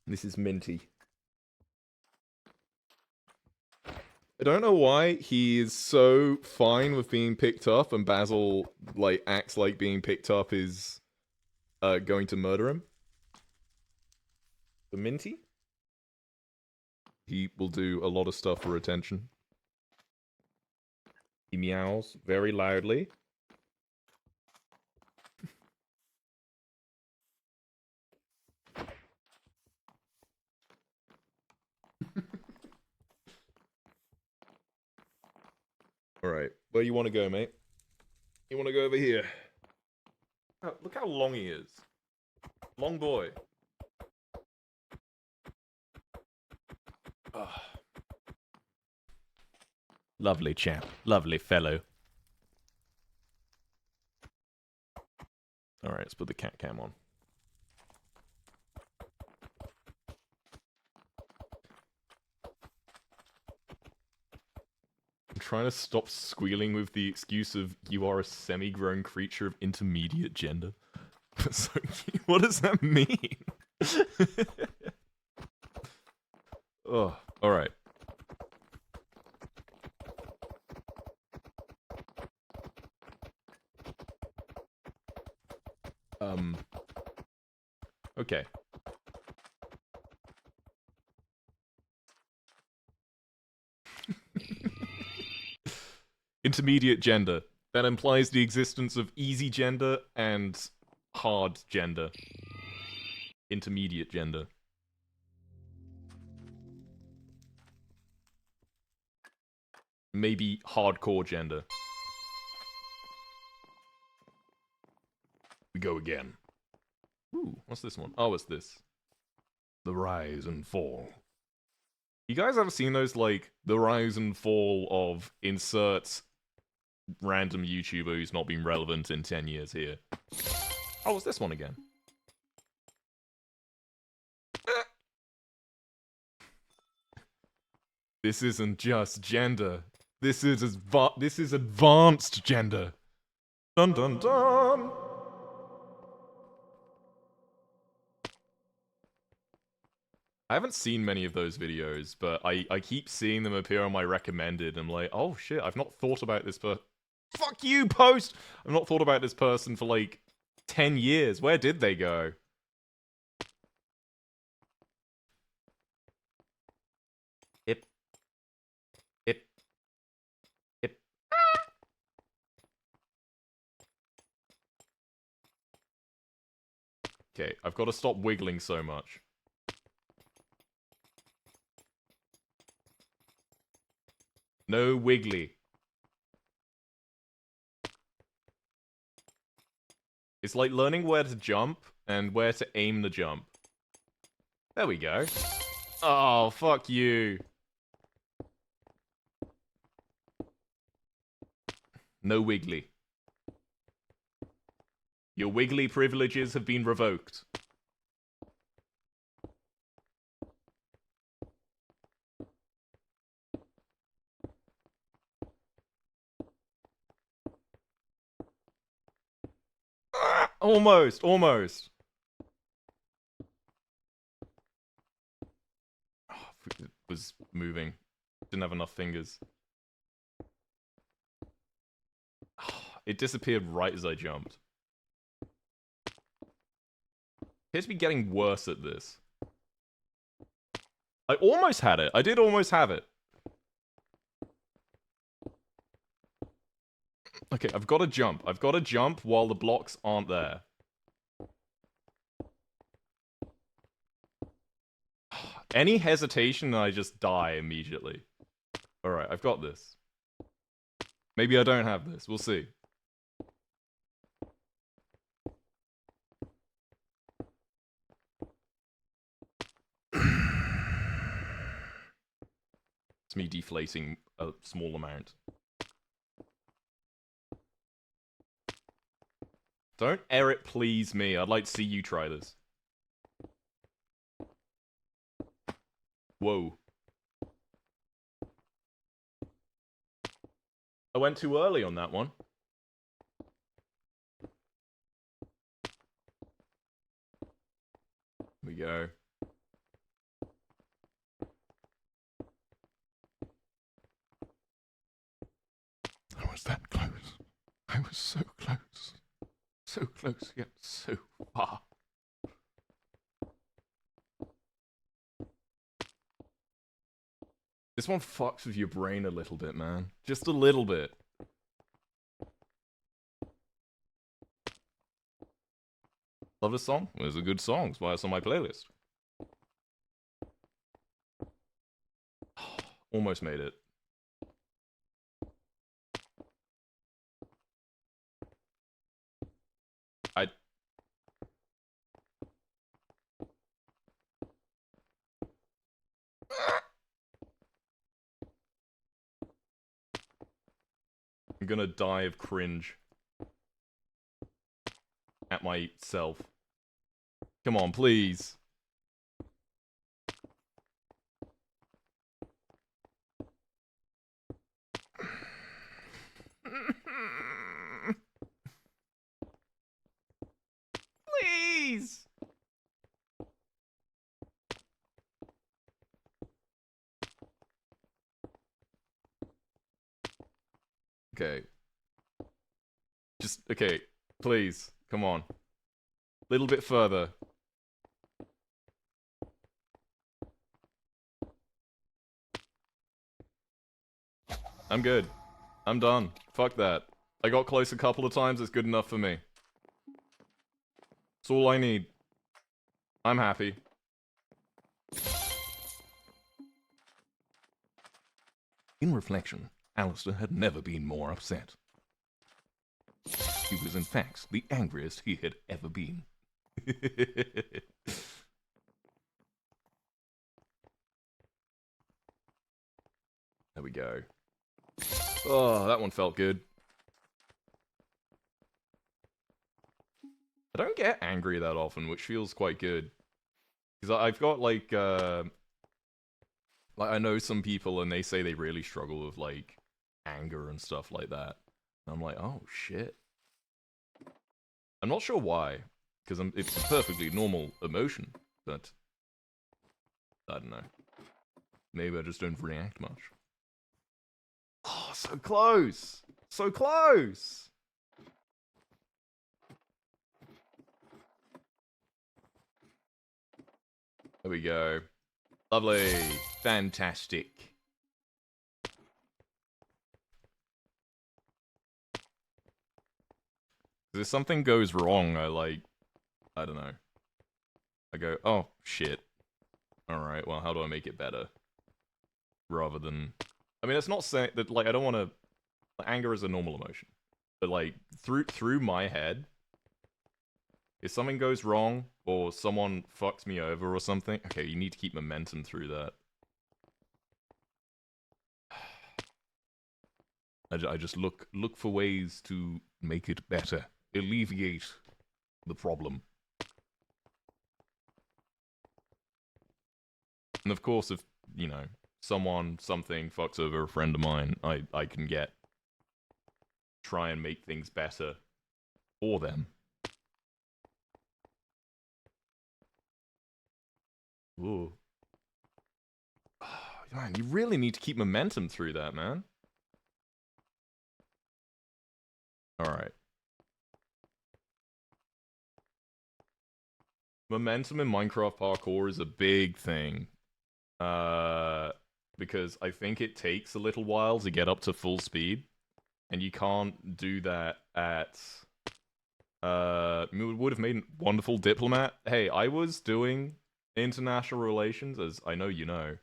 This is Minty. I don't know why he is so fine with being picked up and Basil, like, acts like being picked up is going to murder him. The Minty? He will do a lot of stuff for attention. He meows very loudly. Alright, where you want to go, mate? You want to go over here? Oh, look how long he is. Long boy. Oh. Lovely chap. Lovely fellow. Alright, let's put the cat cam on. I'm trying to stop squealing with the excuse of you are a semi-grown creature of intermediate gender. So, what does that mean? Oh, alright. Okay. Intermediate gender. That implies the existence of easy gender and hard gender. Intermediate gender. Maybe hardcore gender. We go again. Ooh, what's this one? Oh, it's this. The rise and fall. You guys ever seen those, like, the rise and fall of insert random YouTuber who's not been relevant in 10 years here? Oh, it's this one again. This isn't just gender. This is advanced gender. Dun dun dun! I haven't seen many of those videos, but I keep seeing them appear on my recommended, and I'm like, oh shit, I've not thought about this Fuck you, post! I've not thought about this person for like 10 years. Where did they go? Ip. Ip. Ip. Okay, I've got to stop wiggling so much. No wiggly. It's like learning where to jump and where to aim the jump. There we go. Oh, fuck you. No wiggly. Your wiggly privileges have been revoked. Almost, almost. Oh, it was moving. Didn't have enough fingers. It disappeared right as I jumped. Appears to be getting worse at this. I almost had it. I did almost have it. Okay, I've got to jump. I've got to jump while the blocks aren't there. Any hesitation and I just die immediately. Alright, I've got this. Maybe I don't have this. We'll see. It's me deflating a small amount. Don't Eret please me. I'd like to see you try this. Whoa. I went too early on that one. Here we go. I was that close. I was so close. So close, yet so far. This one fucks with your brain a little bit, man. Just a little bit. Love this song? Well, it's a good song. That's why it's on my playlist. Almost made it. I'm gonna die of cringe. at myself. Come on, please. Please. Okay. Just, okay. Please. Come on. Little bit further. I'm good. I'm done. Fuck that. I got close a couple of times, it's good enough for me. It's all I need. I'm happy. In reflection, Alistair had never been more upset. He was in fact the angriest he had ever been. There we go. Oh, that one felt good. I don't get angry that often, which feels quite good. Because I've got, like, I know some people and they say they really struggle with, like, anger and stuff like that. And I'm like, oh, shit. I'm not sure why. Because it's a perfectly normal emotion, but I don't know. Maybe I just don't react much. Oh, so close! So close! There we go. Lovely. Fantastic. If something goes wrong, I don't know. I go, oh, shit. Alright, well, how do I make it better? Rather than... I mean, it's not saying that, like, I don't want to... Anger is a normal emotion. But, like, through my head, if something goes wrong, or someone fucks me over or something... Okay, you need to keep momentum through that. I just look for ways to make it better. Alleviate the problem. And of course, if, you know, something fucks over a friend of mine, I can try and make things better for them. Ooh. Oh, man, you really need to keep momentum through that, man. Alright. Momentum in Minecraft parkour is a big thing. Because I think it takes a little while to get up to full speed. And you can't do that at... would have made a wonderful diplomat. Hey, I was doing international relations, as I know you know.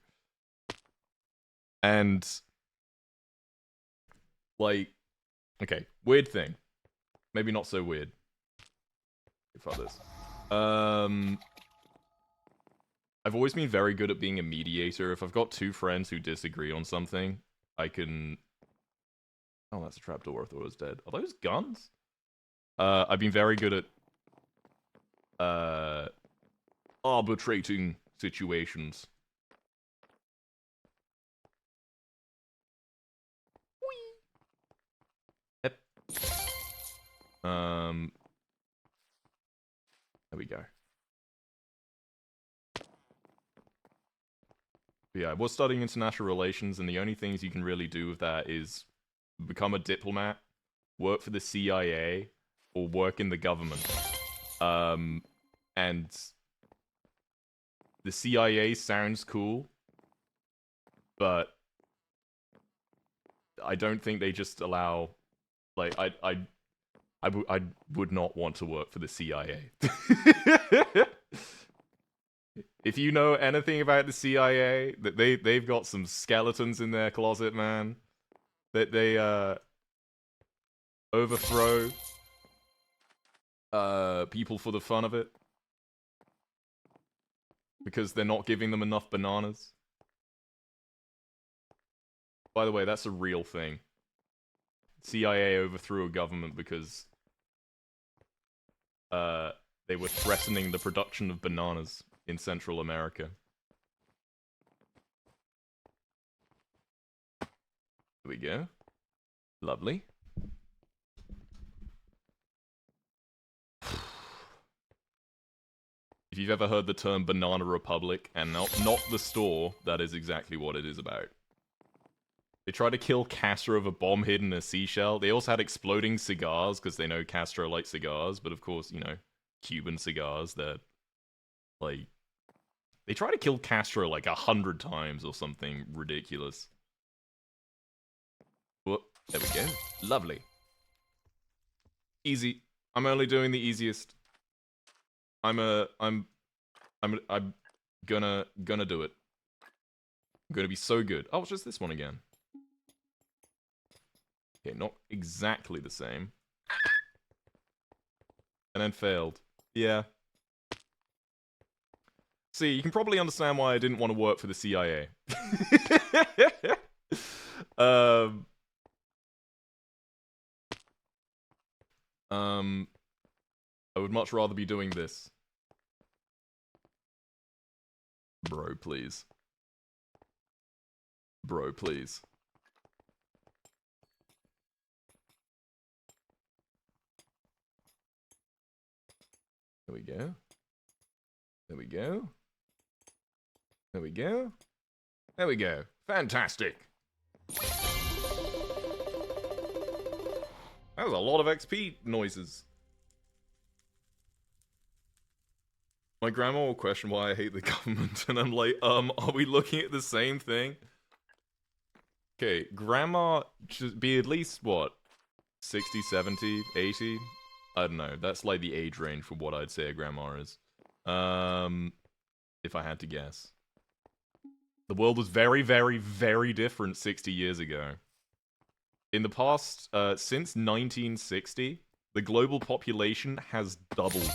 And... like... Okay, weird thing. Maybe not so weird. Fuck this. I've always been very good at being a mediator. If I've got two friends who disagree on something, I can... Oh, that's a trapdoor. I thought it was dead. Are those guns? I've been very good at... arbitrating situations. Whee! Yep. There we go. But yeah, I was studying international relations, and the only things you can really do with that is become a diplomat, work for the CIA, or work in the government. And the CIA sounds cool, but I don't think they just allow... Like, I would not want to work for the CIA. If you know anything about the CIA, that they've got some skeletons in their closet, man. That they overthrow people for the fun of it. Because they're not giving them enough bananas. By the way, that's a real thing. CIA overthrew a government because they were threatening the production of bananas in Central America. Here we go. Lovely. If you've ever heard the term Banana Republic, and not the store, that is exactly what it is about. They tried to kill Castro with a bomb hidden in a seashell. They also had exploding cigars, because they know Castro likes cigars, but of course, you know, Cuban cigars, they're, like... They tried to kill Castro like 100 times or something ridiculous. Whoop, there we go. Lovely. Easy. I'm only doing the easiest. I'm gonna do it. I'm gonna be so good. Oh, it's just this one again. Okay, not exactly the same. And then failed. Yeah. See, you can probably understand why I didn't want to work for the CIA. I would much rather be doing this. Bro, please. Bro, please. There we go. There we go. There we go. There we go. Fantastic. That was a lot of XP noises. My grandma will question why I hate the government, and I'm like, are we looking at the same thing? Okay, grandma should be at least, what, 60, 70, 80? I don't know, that's like the age range for what I'd say a grandma is. If I had to guess. The world was very, very, very different 60 years ago. In the past, since 1960, the global population has doubled.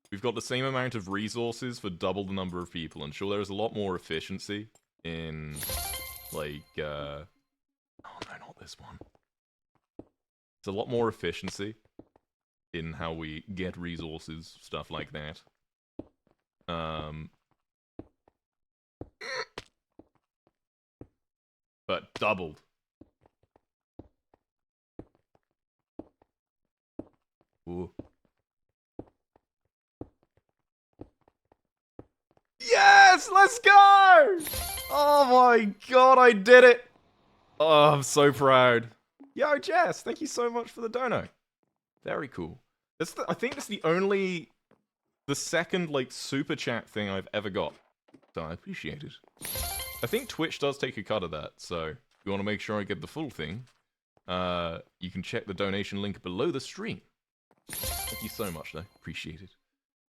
We've got the same amount of resources for double the number of people, and sure, there is a lot more efficiency in, like, oh no, not this one. It's a lot more efficiency in how we get resources, stuff like that. But doubled. Ooh. Yes! Let's go! Oh my god, I did it! Oh, I'm so proud. Yo, Jess, thank you so much for the dono. Very cool. I think that's the second, like, super chat thing I've ever got. So I appreciate it. I think Twitch does take a cut of that, so if you want to make sure I get the full thing, you can check the donation link below the stream. Thank you so much, though. Appreciate it.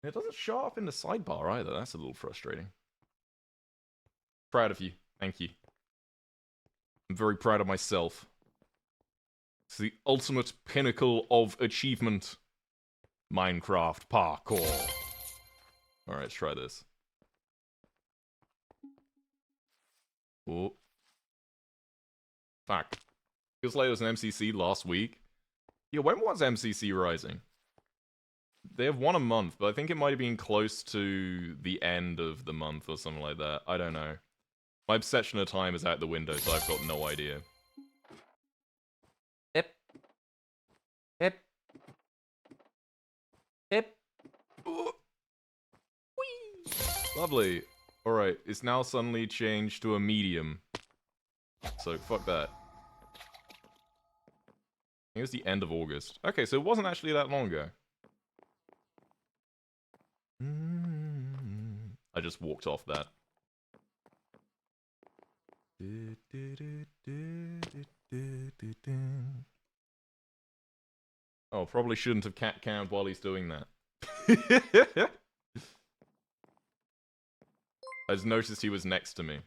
And it doesn't show up in the sidebar either. That's a little frustrating. Proud of you. Thank you. I'm very proud of myself. It's the ultimate pinnacle of achievement. Minecraft parkour. Alright, let's try this. Oh. Fuck. Feels like it was an MCC last week. Yeah, when was MCC Rising? They have one a month, but I think it might have been close to the end of the month or something like that. I don't know. My perception of time is out the window, so I've got no idea. Hip. Hip. Hip. Whee! Lovely. Alright, it's now suddenly changed to a medium. So, fuck that. I think it was the end of August. Okay, so it wasn't actually that long ago. I just walked off that. Oh, probably shouldn't have cat count while he's doing that. I just noticed he was next to me.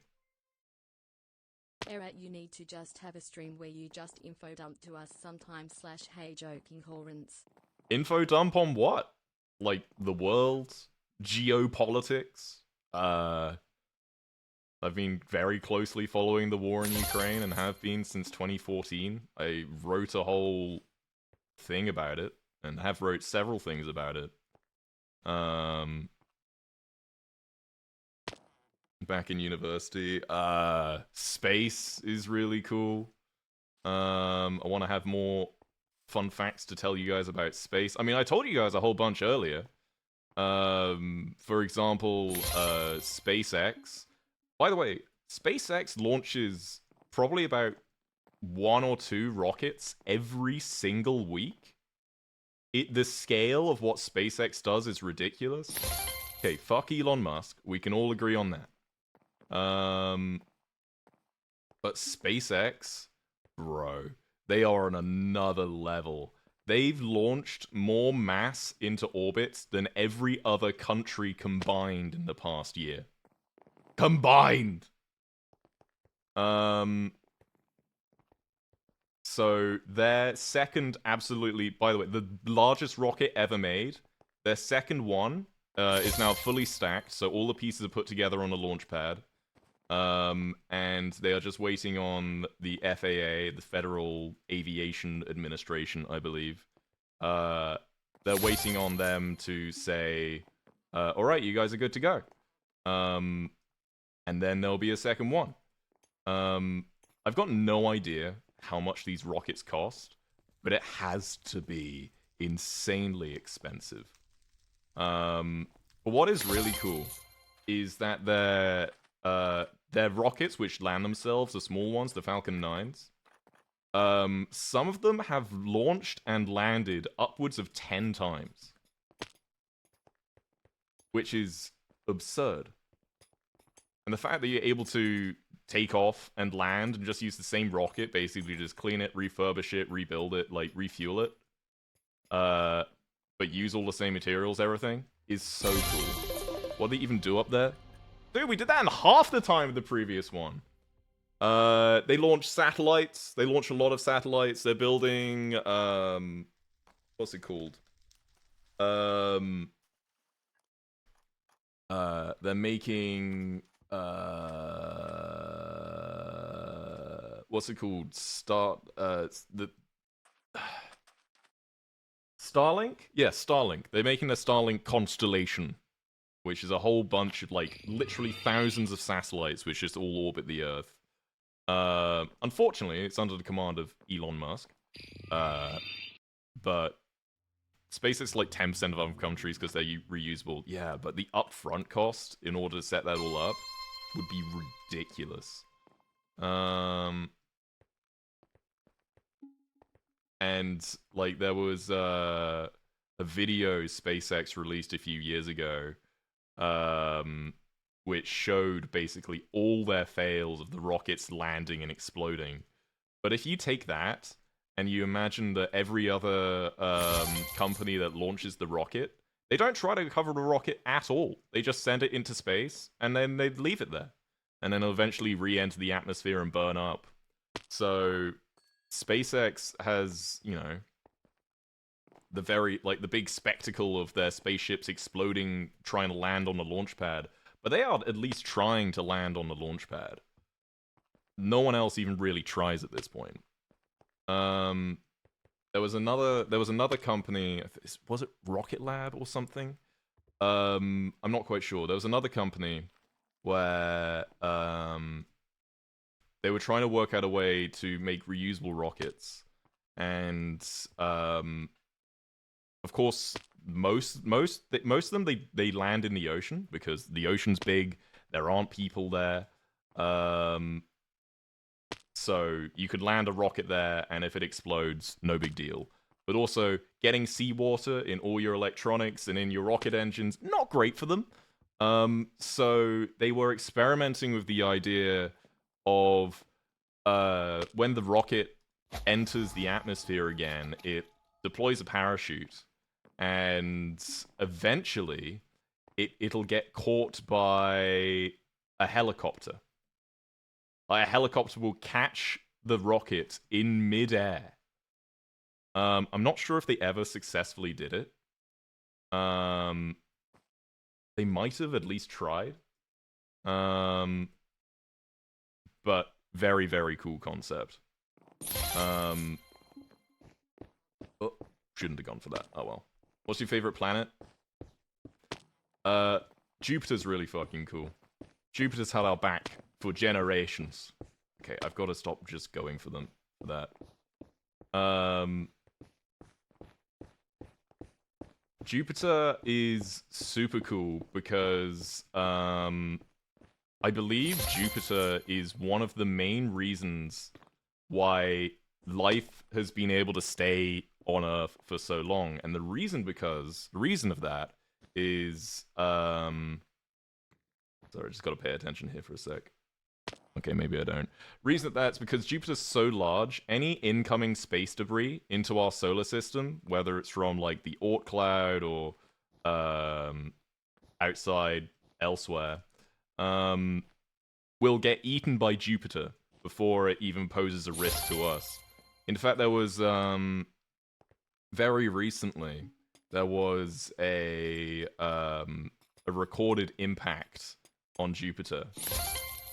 Eret, you need to just have a stream where you just info dump to us sometimes / hey joking horrence. Info dump on what? Like, the world? Geopolitics? I've been very closely following the war in Ukraine and have been since 2014. I wrote a whole thing about it and have wrote several things about it. Back in university. Space is really cool. I want to have more fun facts to tell you guys about space. I mean, I told you guys a whole bunch earlier. For example, SpaceX. By the way, SpaceX launches probably about 1 or 2 rockets every single week. The scale of what SpaceX does is ridiculous. Okay, fuck Elon Musk. We can all agree on that. But SpaceX, bro, they are on another level. They've launched more mass into orbit than every other country combined in the past year. Combined! So their second, absolutely, by the way, the largest rocket ever made, their second one is now fully stacked, so all the pieces are put together on a launch pad. And they are just waiting on the FAA, the Federal Aviation Administration, I believe. They're waiting on them to say, all right, you guys are good to go. And then there'll be a second one. I've got no idea how much these rockets cost, but it has to be insanely expensive. But what is really cool is that their rockets, which land themselves, the small ones, the Falcon 9s, some of them have launched and landed upwards of 10 times. Which is absurd. And the fact that you're able to take off and land and just use the same rocket, basically just clean it, refurbish it, rebuild it, like refuel it, but use all the same materials, everything, is so cool. What do they even do up there? Dude, we did that in half the time of the previous one. They launched satellites. They launched a lot of satellites. They're building, what's it called? They're making, what's it called? Starlink? Yeah, Starlink. They're making a Starlink constellation, which is a whole bunch of, like, literally thousands of satellites which just all orbit the Earth. Unfortunately, it's under the command of Elon Musk. But SpaceX like 10% of other countries because they're reusable. Yeah, but the upfront cost in order to set that all up would be ridiculous. And like there was a video SpaceX released a few years ago, which showed basically all their fails of the rockets landing and exploding. But if you take that and you imagine that every other company that launches the rocket, they don't try to cover the rocket at all. They just send it into space, and then they leave it there. And then it'll eventually re-enter the atmosphere and burn up. So, SpaceX has, you know, the big spectacle of their spaceships exploding, trying to land on the launch pad. But they are at least trying to land on the launch pad. No one else even really tries at this point. There was another company, was it Rocket Lab or something? I'm not quite sure. There was another company where they were trying to work out a way to make reusable rockets, and of course most of them they land in the ocean because the ocean's big. There aren't people there. So you could land a rocket there, and if it explodes, no big deal. But also, getting seawater in all your electronics and in your rocket engines, not great for them. So they were experimenting with the idea of when the rocket enters the atmosphere again, it deploys a parachute, and eventually it'll get caught by a helicopter. Like a helicopter will catch the rocket in midair. I'm not sure if they ever successfully did it. They might have at least tried. But very, very cool concept. Oh, Shouldn't have gone for that. Oh well. What's your favorite planet? Jupiter's really fucking cool. Jupiter's had our back for generations. Okay, I've got to stop just going for them for that. Jupiter is super cool because I believe Jupiter is one of the main reasons why life has been able to stay on Earth for so long, and the reason of that is sorry, I just got to pay attention here for a sec. Okay, maybe I don't. Reason that's because Jupiter's so large, any incoming space debris into our solar system, whether it's from like the Oort cloud or outside elsewhere, will get eaten by Jupiter before it even poses a risk to us. In fact, there was very recently there was a recorded impact on Jupiter.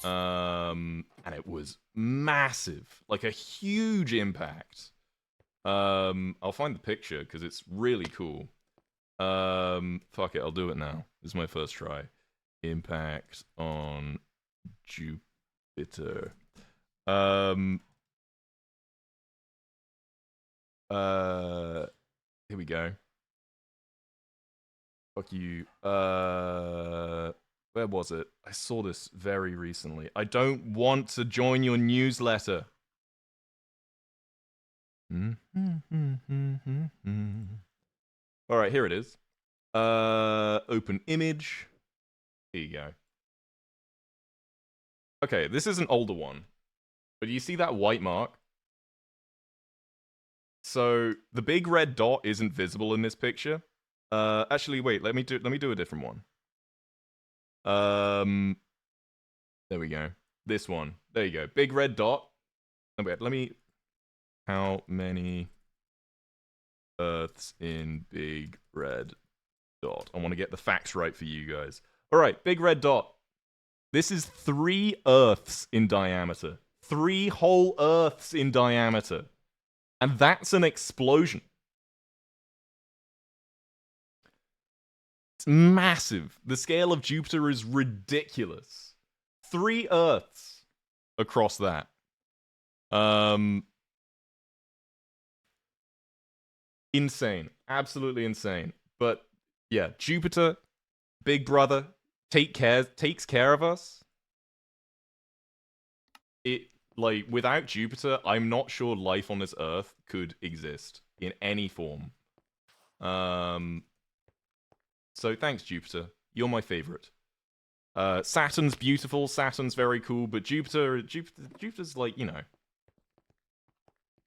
And it was massive, like a huge impact. I'll find the picture because it's really cool. Fuck it, I'll do it now. This is my first try. Impact on Jupiter. Here we go. Fuck you. Where was it? I saw this very recently. I don't want to join your newsletter. Alright, here it is. Open image. Here you go. Okay, this is an older one. But you see that white mark? So, the big red dot isn't visible in this picture. Actually, wait, let me do a different one. There we go. This one. There you go. Big red dot. Oh, wait, let me... How many Earths in big red dot? I want to get the facts right for you guys. Alright, big red dot. This is 3 Earths in diameter. 3 whole Earths in diameter. And that's an explosion. It's massive. The scale of Jupiter is ridiculous. 3 Earths across that. Insane. Absolutely insane. But yeah, Jupiter, big brother, takes care of us. Like, without Jupiter, I'm not sure life on this Earth could exist in any form. So thanks, Jupiter. You're my favorite. Saturn's beautiful. Saturn's very cool, but Jupiter's like, you know.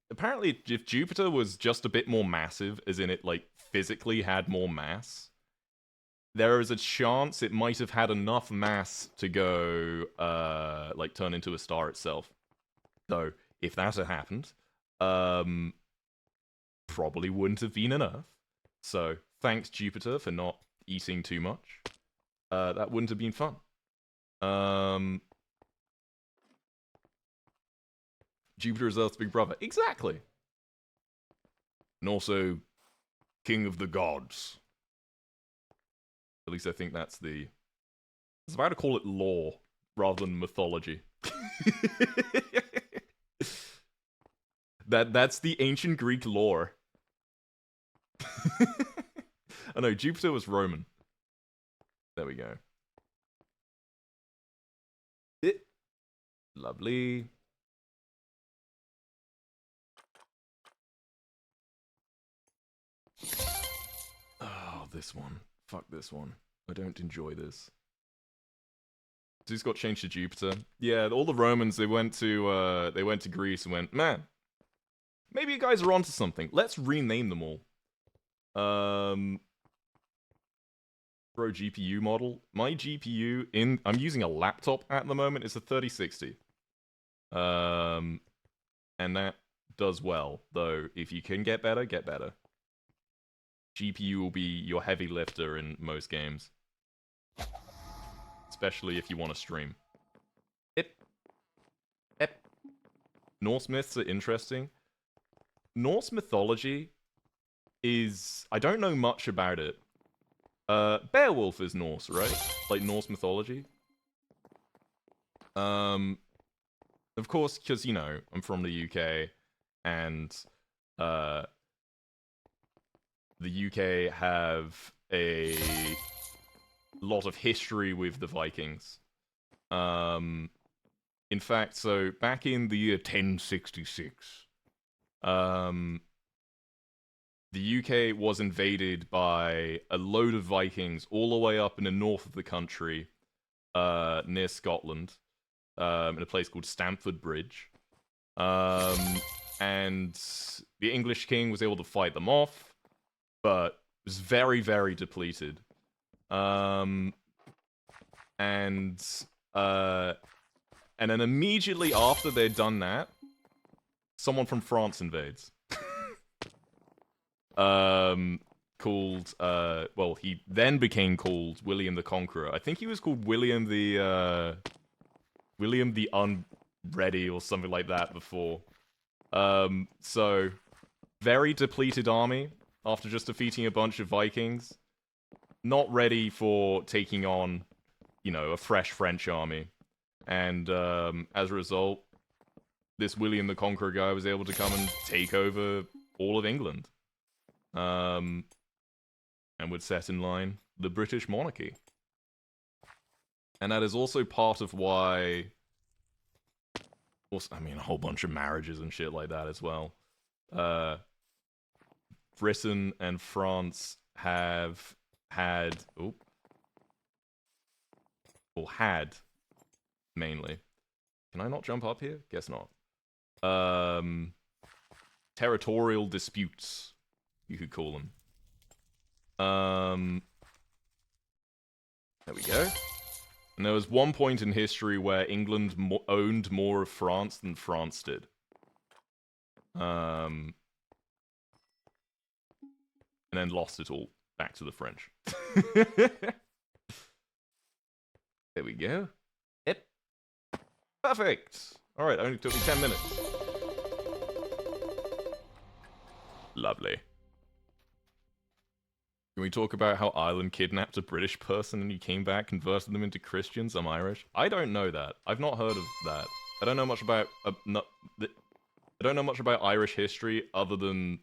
Apparently, if Jupiter was just a bit more massive, as in it, like, physically had more mass, there is a chance it might have had enough mass to go, like, turn into a star itself. So, if that had happened, probably wouldn't have been an Earth. So, thanks, Jupiter, for not eating too much. That wouldn't have been fun. Jupiter is Earth's big brother. Exactly. And also, king of the gods. At least I think that's the... I was about to call it lore, rather than mythology. That's the ancient Greek lore. I know, Jupiter was Roman. There we go. Lovely. Oh, this one. Fuck this one. I don't enjoy this. Who's got changed to Jupiter? Yeah, all the Romans, they went to Greece and went, man, maybe you guys are onto something. Let's rename them all. Pro GPU model. My GPU I'm using a laptop at the moment. It's a 3060. And that does well, though. If you can get better, get better. GPU will be your heavy lifter in most games. Especially if you want to stream. Norse myths are interesting. Norse mythology is... I don't know much about it. Beowulf is Norse, right? Like Norse mythology. Of course, because, you know, I'm from the UK, and, the UK have a lot of history with the Vikings. In fact, so back in the year 1066, the UK was invaded by a load of Vikings all the way up in the north of the country, near Scotland, in a place called Stamford Bridge. And the English king was able to fight them off, but was very, very depleted. And then immediately after they'd done that, someone from France invades. Called, well, he then became called William the Conqueror. I think he was called William the Unready or something like that before. So, very depleted army after just defeating a bunch of Vikings. Not ready for taking on, you know, a fresh French army. And, as a result, this William the Conqueror guy was able to come and take over all of England. And would set in line the British monarchy. And that is also part of why... Also, I mean, a whole bunch of marriages and shit like that as well. Britain and France have had... Oh. Or had, mainly. Can I not jump up here? Guess not. Territorial disputes, you could call them. There we go. And there was one point in history where England owned more of France than France did. And then lost it all back to the French. There we go. Yep. Perfect. Alright, only took me 10 minutes. Lovely. Can we talk about how Ireland kidnapped a British person and he came back, converted them into Christians? I'm Irish. I don't know that. I've not heard of that. I don't know much about I don't know much about Irish history other than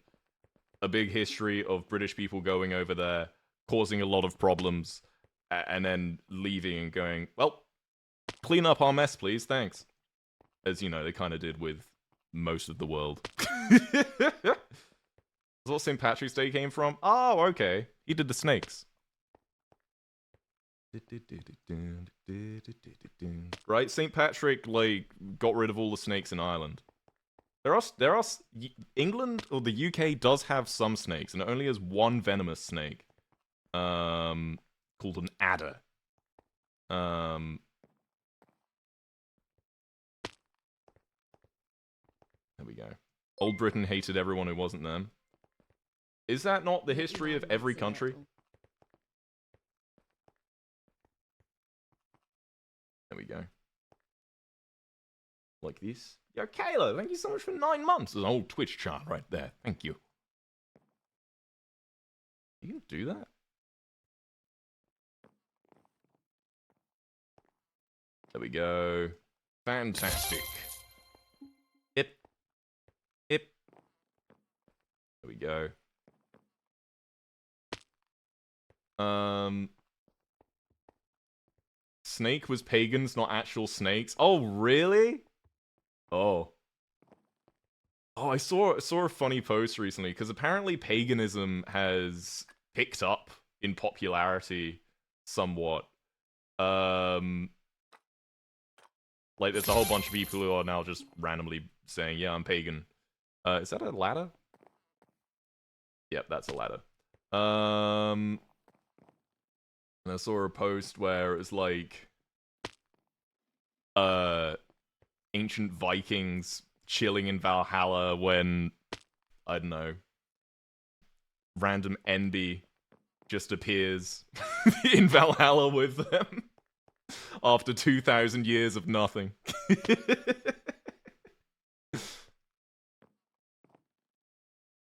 a big history of British people going over there, causing a lot of problems, and then leaving and going, well, clean up our mess, please, thanks. As, you know, they kind of did with most of the world. That's what St. Patrick's Day came from? Oh, okay. He did the snakes. Right? St. Patrick, like, got rid of all the snakes in Ireland. England, or the UK, does have some snakes, and it only has one venomous snake. Called an adder. There we go. Old Britain hated everyone who wasn't them. Is that not the history of every country? There we go. Like this. Yo, Kayla, thank you so much for 9 months. There's an old Twitch chart right there. Thank you. You can do that? There we go. Fantastic. Hip. Hip. There we go. Snake was pagans, not actual snakes. Oh, really? Oh. Oh, I saw a funny post recently, because apparently paganism has picked up in popularity somewhat. Like, there's a whole bunch of people who are now just randomly saying, yeah, I'm pagan. Is that a ladder? Yep, that's a ladder. And I saw a post where it was like, ancient Vikings chilling in Valhalla when, I don't know, random NB just appears in Valhalla with them after 2,000 years of nothing.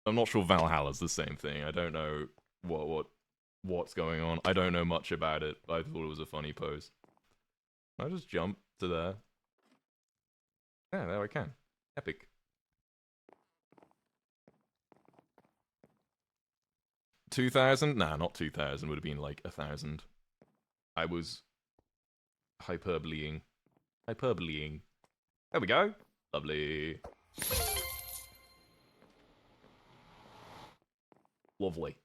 I'm not sure Valhalla's the same thing. I don't know what's going on. I don't know much about it. I thought it was a funny pose. I just jump to there. Yeah, there I can. Epic. 2,000? Nah, not 2,000. Would have been like 1,000. I was hyperboleing. Hyperboleing. There we go. Lovely. Lovely.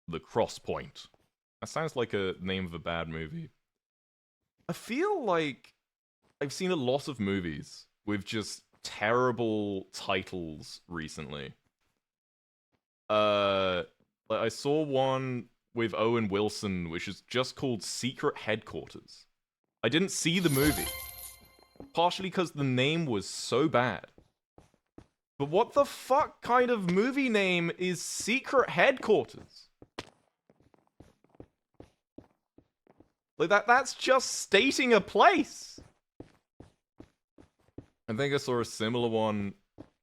The Cross Point. That sounds like a name of a bad movie. I feel like I've seen a lot of movies with just terrible titles recently. Like I saw one with Owen Wilson, which is just called Secret Headquarters. I didn't see the movie, partially because the name was so bad. But what the fuck kind of movie name is Secret Headquarters? Like that's just stating a place. I think I saw a similar one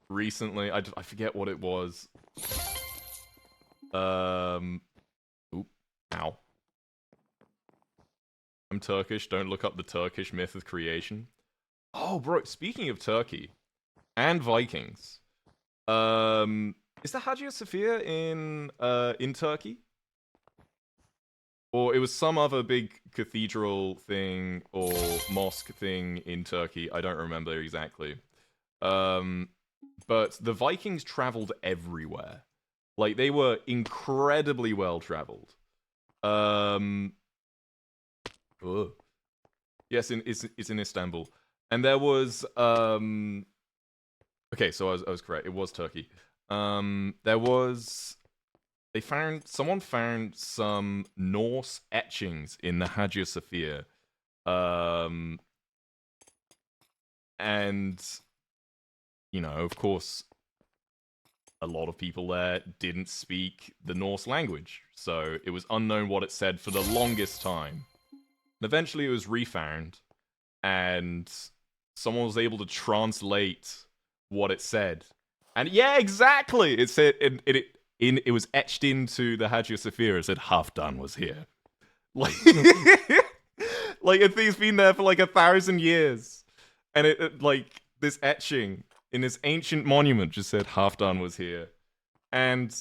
recently. I forget what it was. Oop. Ow. I'm Turkish. Don't look up the Turkish myth of creation. Oh, bro. Speaking of Turkey and Vikings, is the Hagia Sophia in Turkey? Or it was some other big cathedral thing or mosque thing in Turkey. I don't remember exactly. But the Vikings traveled everywhere. Like, they were incredibly well-traveled. Yes, it's in Istanbul. And there was... Okay, so I was correct. It was Turkey. There was... Someone found some Norse etchings in the Hagia Sophia. And, you know, of course, a lot of people there didn't speak the Norse language. So it was unknown what it said for the longest time. And eventually it was refound, and someone was able to translate what it said. And yeah, exactly! It said... It was etched into the Hagia Sophia. It said Halfdan was here. Like, like I think it's been there for like 1,000 years, and it like this etching in this ancient monument just said Halfdan was here, and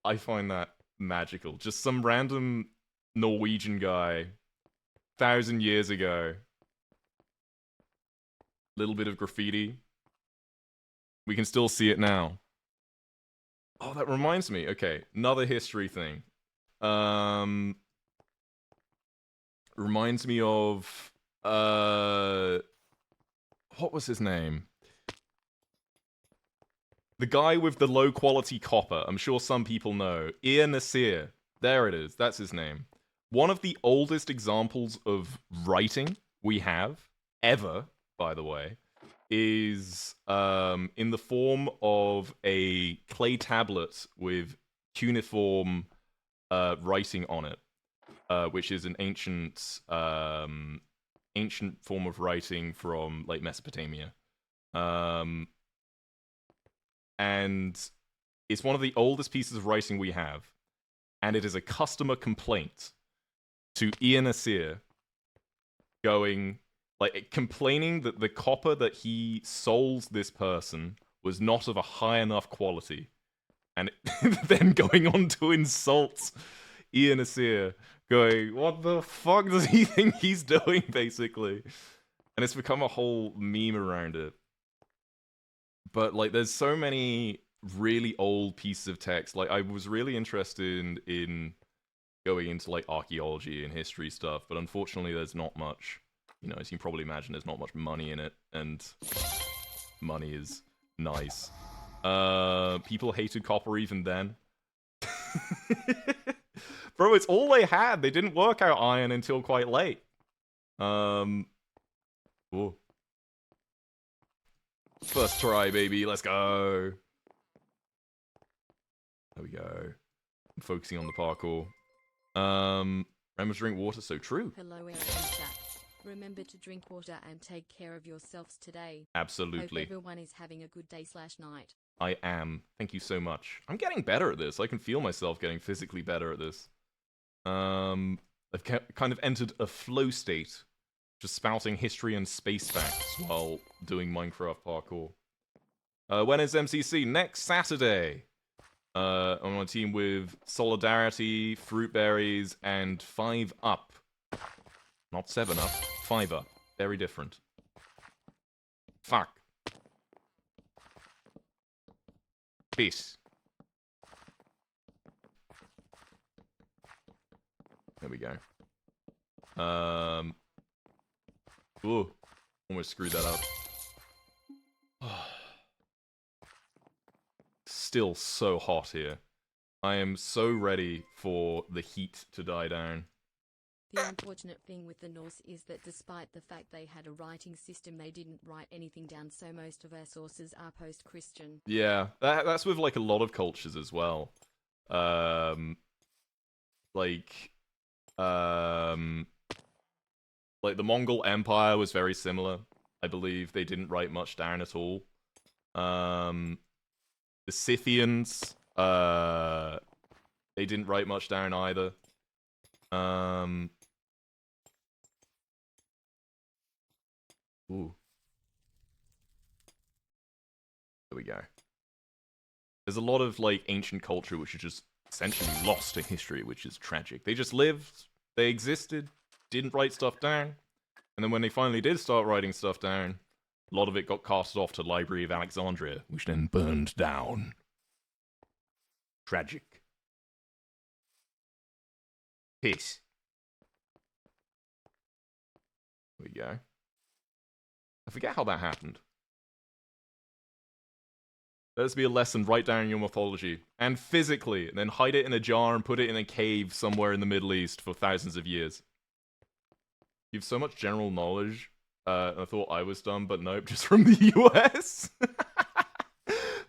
I find that magical. Just some random Norwegian guy, 1,000 years ago. Little bit of graffiti. We can still see it now. Oh, that reminds me. Okay, another history thing. Reminds me of what was his name? The guy with the low quality copper. I'm sure some people know. Eir Nasir. There it is. That's his name. One of the oldest examples of writing we have ever, by the way, is in the form of a clay tablet with cuneiform writing on it, which is an ancient form of writing from like Mesopotamia, and it's one of the oldest pieces of writing we have, and it is a customer complaint to Eir Nasir, going. Like, complaining that the copper that he sold this person was not of a high enough quality. And then going on to insult Eir Nasir, going, what the fuck does he think he's doing, basically? And it's become a whole meme around it. But, like, there's so many really old pieces of text. Like, I was really interested in going into, like, archaeology and history stuff, but unfortunately there's not much. You know, as you can probably imagine, there's not much money in it, and money is nice. People hated copper even then. Bro, it's all they had. They didn't work out iron until quite late. Ooh. First try, baby. Let's go. There we go. I'm focusing on the parkour. Remember to drink water, so true. Hello, Eret in chat. Remember to drink water and take care of yourselves today. Absolutely. Hope everyone is having a good day/night. I am. Thank you so much. I'm getting better at this. I can feel myself getting physically better at this. I've kind of entered a flow state, just spouting history and space facts while doing Minecraft parkour. When is MCC? Next Saturday. I'm on a team with Solidarity, Fruitberries, and 5 Up. Not 7 Up, 5 Up. Very different. Fuck. Peace. There we go. Ooh. Almost screwed that up. Still so hot here. I am so ready for the heat to die down. The unfortunate thing with the Norse is that despite the fact they had a writing system, they didn't write anything down, so most of our sources are post-Christian. Yeah, that's with like a lot of cultures as well. Like the Mongol Empire was very similar. I believe they didn't write much down at all. The Scythians, they didn't write much down either. Ooh. There we go. There's a lot of, like, ancient culture which is just essentially lost in history, which is tragic. They just lived, they existed, didn't write stuff down, and then when they finally did start writing stuff down, a lot of it got casted off to the Library of Alexandria, which then burned down. Tragic. Peace. There we go. I forget how that happened. Let this be a lesson. Write down your mythology. And physically. And then hide it in a jar and put it in a cave somewhere in the Middle East for thousands of years. You have so much general knowledge. I thought I was dumb, but nope. Just from the US.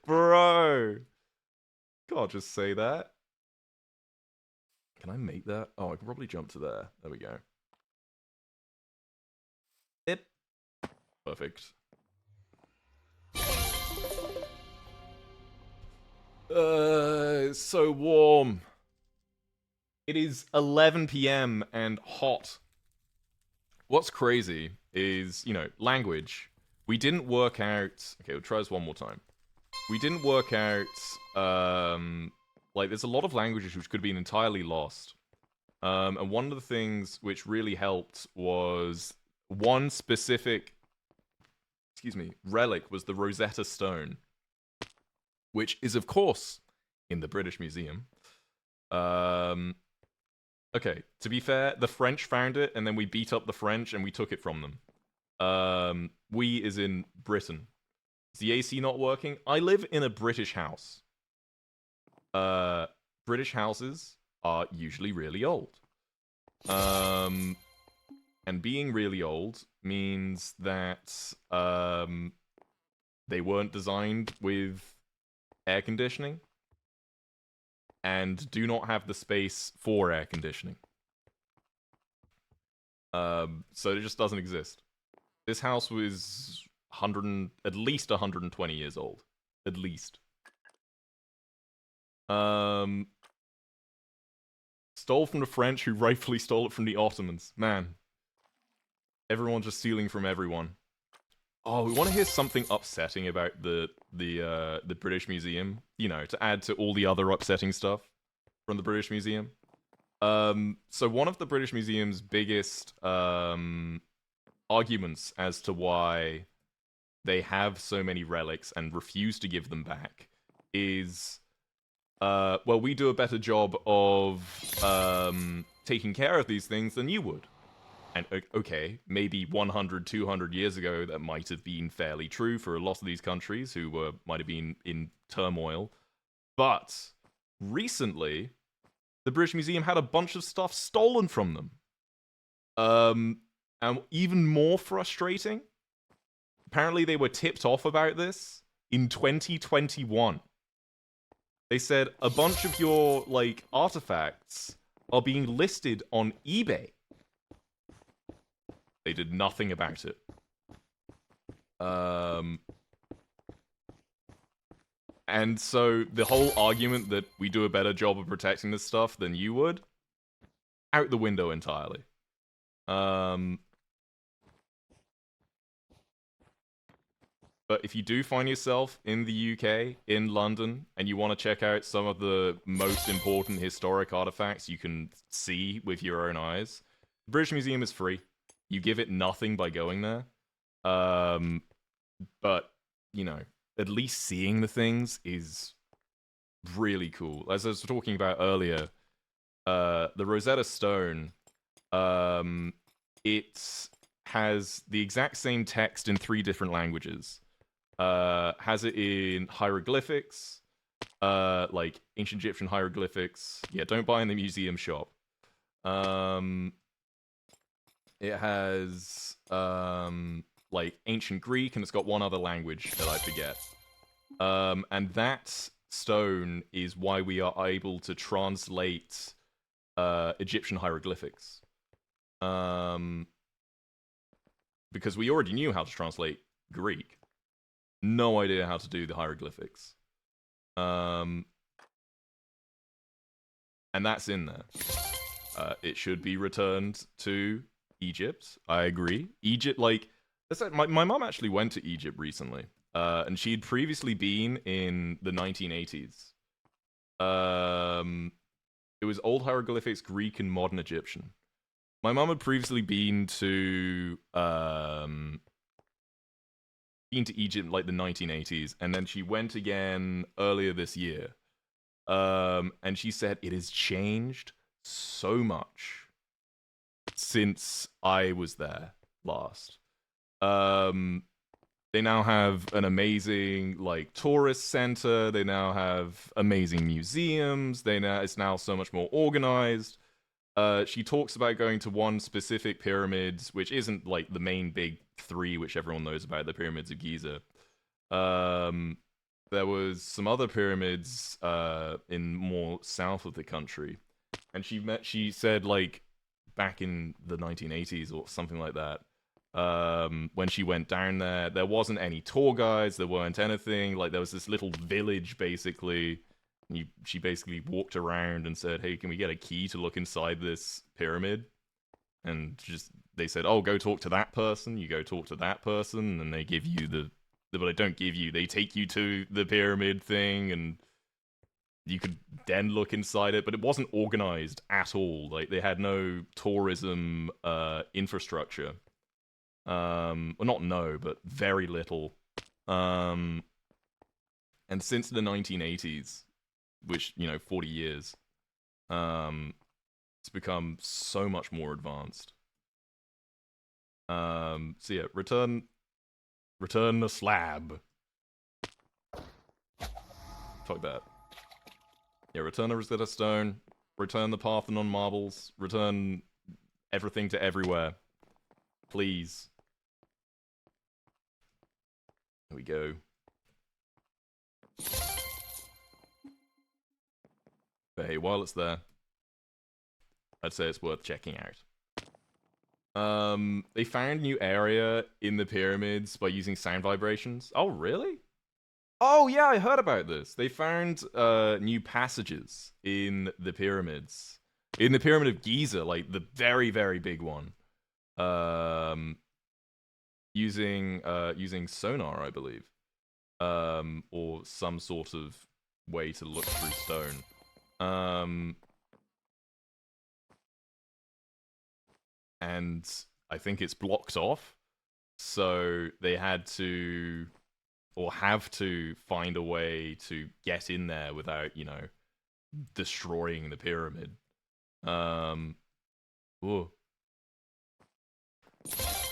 Bro. Can't just say that. Can I make that? Oh, I can probably jump to there. There we go. Yep. Perfect. It's so warm. It is 11 PM and hot. What's crazy is, you know, language. We didn't work out... Okay, we'll try this one more time. We didn't work out... like, there's a lot of languages which could have been entirely lost. And one of the things which really helped was one specific... Excuse me, relic was the Rosetta Stone. Which is, of course, in the British Museum. Okay, to be fair, the French found it, and then we beat up the French, and we took it from them. We is in Britain. Is the AC not working? I live in a British house. British houses are usually really old. And being really old means that they weren't designed with air conditioning and do not have the space for air conditioning. So it just doesn't exist. This house was at least 120 years old. At least. Stole from the French, who rightfully stole it from the Ottomans. Man. Everyone's just stealing from everyone. Oh, we want to hear something upsetting about the British Museum. You know, to add to all the other upsetting stuff from the British Museum. So one of the British Museum's biggest arguments as to why they have so many relics and refuse to give them back is, well, we do a better job of taking care of these things than you would. And, okay, maybe 100, 200 years ago, that might have been fairly true for a lot of these countries who might have been in turmoil. But recently, the British Museum had a bunch of stuff stolen from them. And even more frustrating, apparently they were tipped off about this in 2021. They said a bunch of your, like, artifacts are being listed on eBay. They did nothing about it. And so the whole argument that we do a better job of protecting this stuff than you would, out the window entirely. But if you do find yourself in the UK, in London, and you want to check out some of the most important historic artifacts you can see with your own eyes, the British Museum is free. You give it nothing by going there. But, you know, at least seeing the things is really cool. As I was talking about earlier, the Rosetta Stone, it has the exact same text in 3 different languages. Has it in hieroglyphics, like ancient Egyptian hieroglyphics. Yeah, don't buy in the museum shop. It has like ancient Greek, and it's got one other language that I forget. And that stone is why we are able to translate Egyptian hieroglyphics. Because we already knew how to translate Greek. No idea how to do the hieroglyphics. And that's in there. It should be returned to Egypt. I agree. Egypt, like, my mom actually went to Egypt recently. And she'd previously been in the 1980s. It was old hieroglyphics, Greek, and modern Egyptian. My mom had previously been to Egypt in like the 1980s, and then she went again earlier this year. And she said it has changed so much since I was there last. They now have an amazing like tourist center. They now have amazing museums. It's now so much more organized. She talks about going to one specific pyramid, which isn't like the main big 3, which everyone knows about, the pyramids of Giza. There was some other pyramids in more south of the country, and she said like back in the 1980s or something like that. When she went down there wasn't any tour guides, there weren't anything. Like, there was this little village, basically. She basically walked around and said, hey, can we get a key to look inside this pyramid? And they said, oh, go talk to that person. You go talk to that person, and they give you but they don't give you, they take you to the pyramid thing, and you could then look inside it, but it wasn't organized at all. Like, they had no tourism infrastructure. Well, not no, but very little. And since the 1980s, which, 40 years, it's become so much more advanced. So yeah, return the slab. Fuck that. Yeah, return the Rosetta Stone, return the Parthenon marbles, return everything to everywhere. Please. There we go. But hey, while it's there, I'd say it's worth checking out. They found new area in the pyramids by using sound vibrations. Oh, really? Oh, yeah, I heard about this. They found new passages in the pyramids. In the Pyramid of Giza, like the very, very big one. Using sonar, I believe. Or some sort of way to look through stone. And I think it's blocked off. So they had to, or have to, find a way to get in there without, destroying the pyramid. Ooh.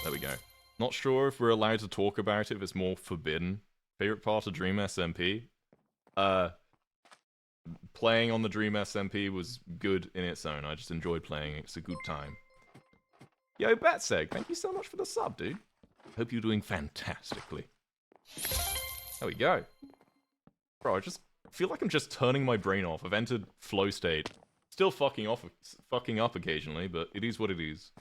There we go. Not sure if we're allowed to talk about it, if it's more forbidden. Favorite part of Dream SMP? Playing on the Dream SMP was good in its own. I just enjoyed playing it. It's a good time. Yo, Batseg, thank you so much for the sub, dude. Hope you're doing fantastically. There we go. Bro, I just feel like I'm just turning my brain off. I've entered flow state. Still fucking up occasionally, but it is what it is.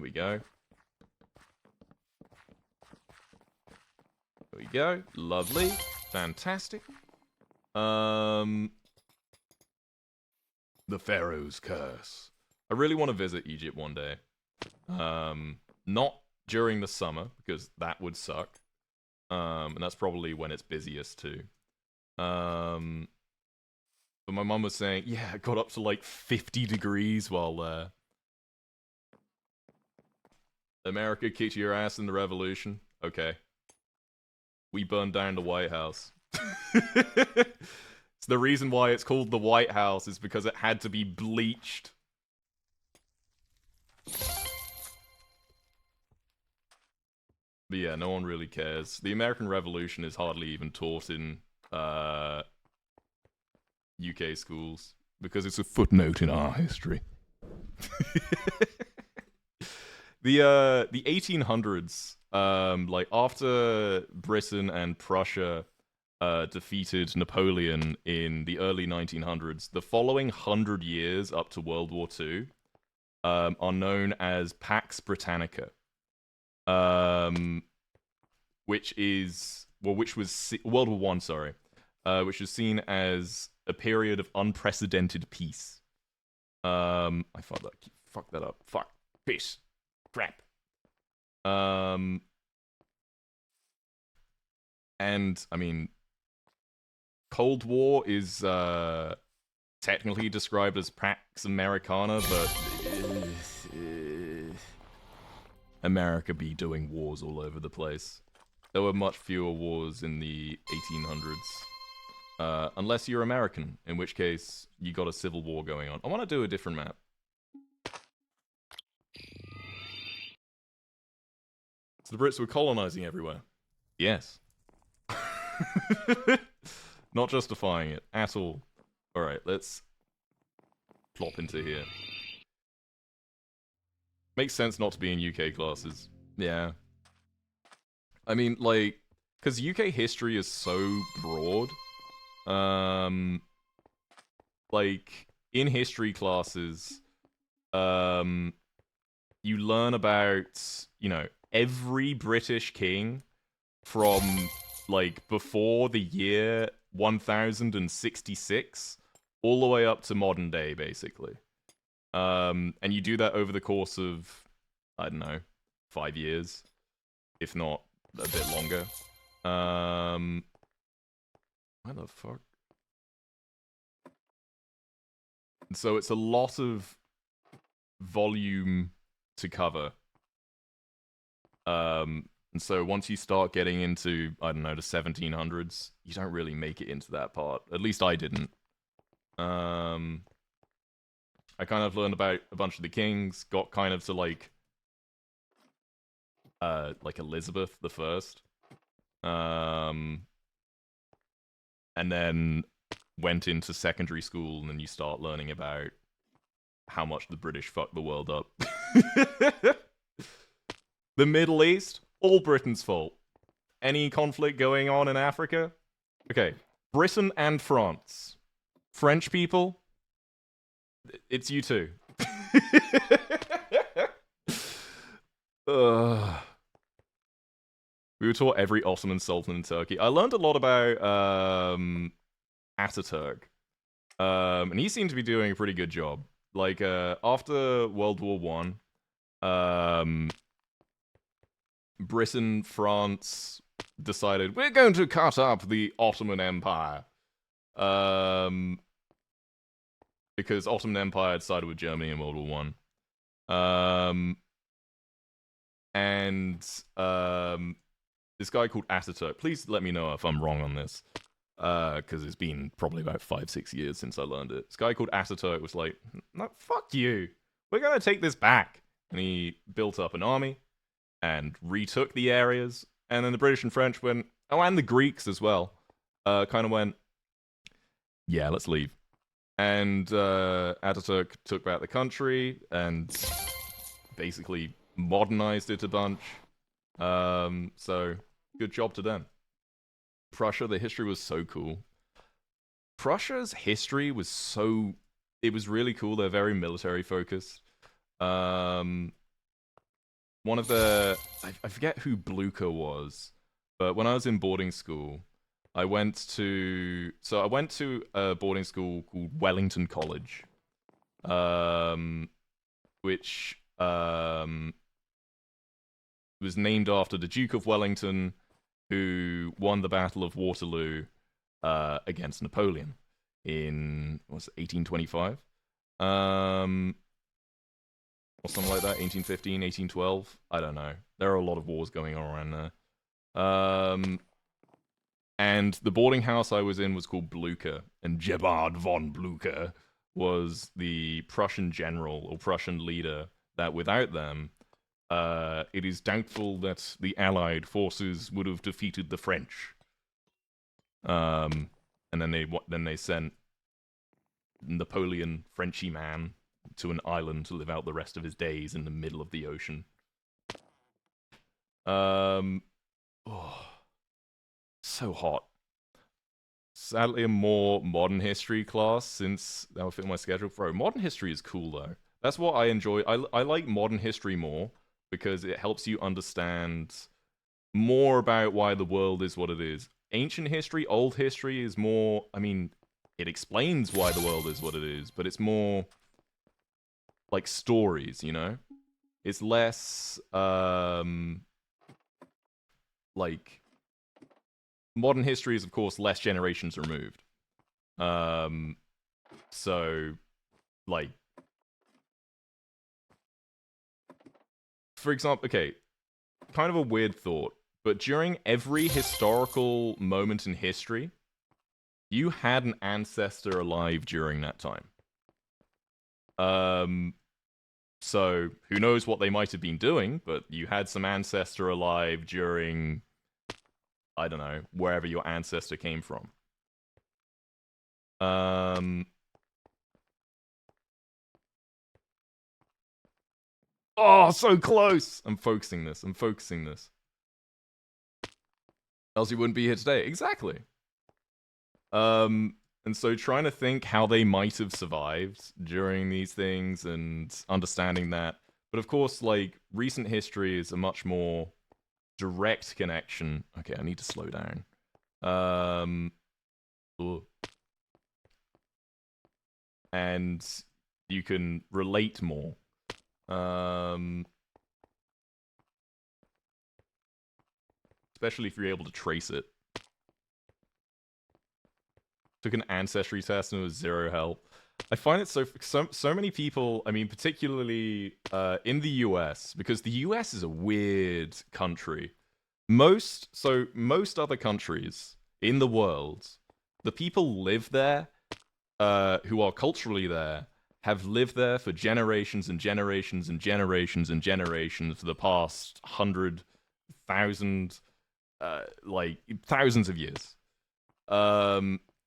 we go. There we go. Lovely. Fantastic. The Pharaoh's Curse. I really want to visit Egypt one day. Not during the summer, because that would suck. And that's probably when it's busiest too. But my mum was saying, yeah, it got up to like 50 degrees while there. America kicked your ass in the revolution. Okay. We burned down the White House. It's the reason why it's called the White House is because it had to be bleached. But yeah, no one really cares. The American Revolution is hardly even taught in UK schools because it's a footnote in our history. The 1800s, like after Britain and Prussia defeated Napoleon in the early 1900s, the following 100 years up to World War II are known as Pax Britannica. Which was World War One, sorry, which was seen as a period of unprecedented peace. I fucked that up. Fuck. Peace. Crap. And I mean, Cold War is technically described as Pax Americana, but America be doing wars all over the place. There were much fewer wars in the 1800s. Unless you're American, in which case you got a civil war going on. I want to do a different map. So the Brits were colonizing everywhere. Yes. Not justifying it at all. Alright, let's plop into here. Makes sense not to be in UK classes. Yeah. I mean, like, because UK history is so broad. Like, in history classes, you learn about, you know, every British king from, like, before the year 1066 all the way up to modern day, basically. And you do that over the course of, I don't know, 5 years, if not a bit longer. What the fuck? So it's a lot of volume to cover. And so once you start getting into, I don't know, the 1700s, you don't really make it into that part. At least I didn't. I kind of learned about a bunch of the kings, got kind of to like Elizabeth the First. And then went into secondary school, and then you start learning about how much the British fucked the world up. The Middle East, all Britain's fault. Any conflict going on in Africa? Okay, Britain and France. French people, it's you too. We were taught every Ottoman Sultan in Turkey. I learned a lot about Ataturk. And he seemed to be doing a pretty good job. Like, after World War One, Britain, France decided, we're going to cut up the Ottoman Empire. Because Ottoman Empire had sided with Germany in World War One. This guy called Ataturk, please let me know if I'm wrong on this, because it's been probably about 5-6 years since I learned it. This guy called Ataturk was like, no, fuck you, we're gonna take this back. And he built up an army and retook the areas, and then the British and French went, oh, and the Greeks as well, kind of went, yeah, let's leave. And Ataturk took back the country and basically modernized it a bunch. So good job to them. Prussia, the history was so cool. Prussia's history was it was really cool. They're very military focused. one of the I forget who Blucher was, but when I was in boarding school, I went to a boarding school called Wellington College, which was named after the Duke of Wellington, who won the Battle of Waterloo against Napoleon in 1825, or something like that, 1815, 1812. I don't know. There are a lot of wars going on around there. And the boarding house I was in was called Blucher, and Gebhard von Blucher was the Prussian general or Prussian leader that without them, it is doubtful that the Allied forces would have defeated the French. And then they sent Napoleon, Frenchy man, to an island to live out the rest of his days in the middle of the ocean. So hot. Sadly, a more modern history class, since that would fit my schedule. Bro, modern history is cool, though. That's what I enjoy. I like modern history more, because it helps you understand more about why the world is what it is. Ancient history, old history is more... I mean, it explains why the world is what it is, but it's more... like stories, you know? It's less, like... modern history is, of course, less generations removed. So, like... for example, okay, kind of a weird thought, but during every historical moment in history, you had an ancestor alive during that time. So, who knows what they might have been doing, but you had some ancestor alive during, I don't know, wherever your ancestor came from. Oh, so close! I'm focusing this. Else you wouldn't be here today. Exactly. And so trying to think how they might have survived during these things and understanding that. But of course, like, recent history is a much more direct connection. Okay, I need to slow down. And you can relate more. Especially if you're able to trace it. Took an ancestry test and it was 0 help. I find it so many people, I mean, particularly in the US, because the US is a weird country. Most other countries in the world, the people live there, who are culturally there, have lived there for generations and generations and generations and generations for the past 100,000, like, thousands of years.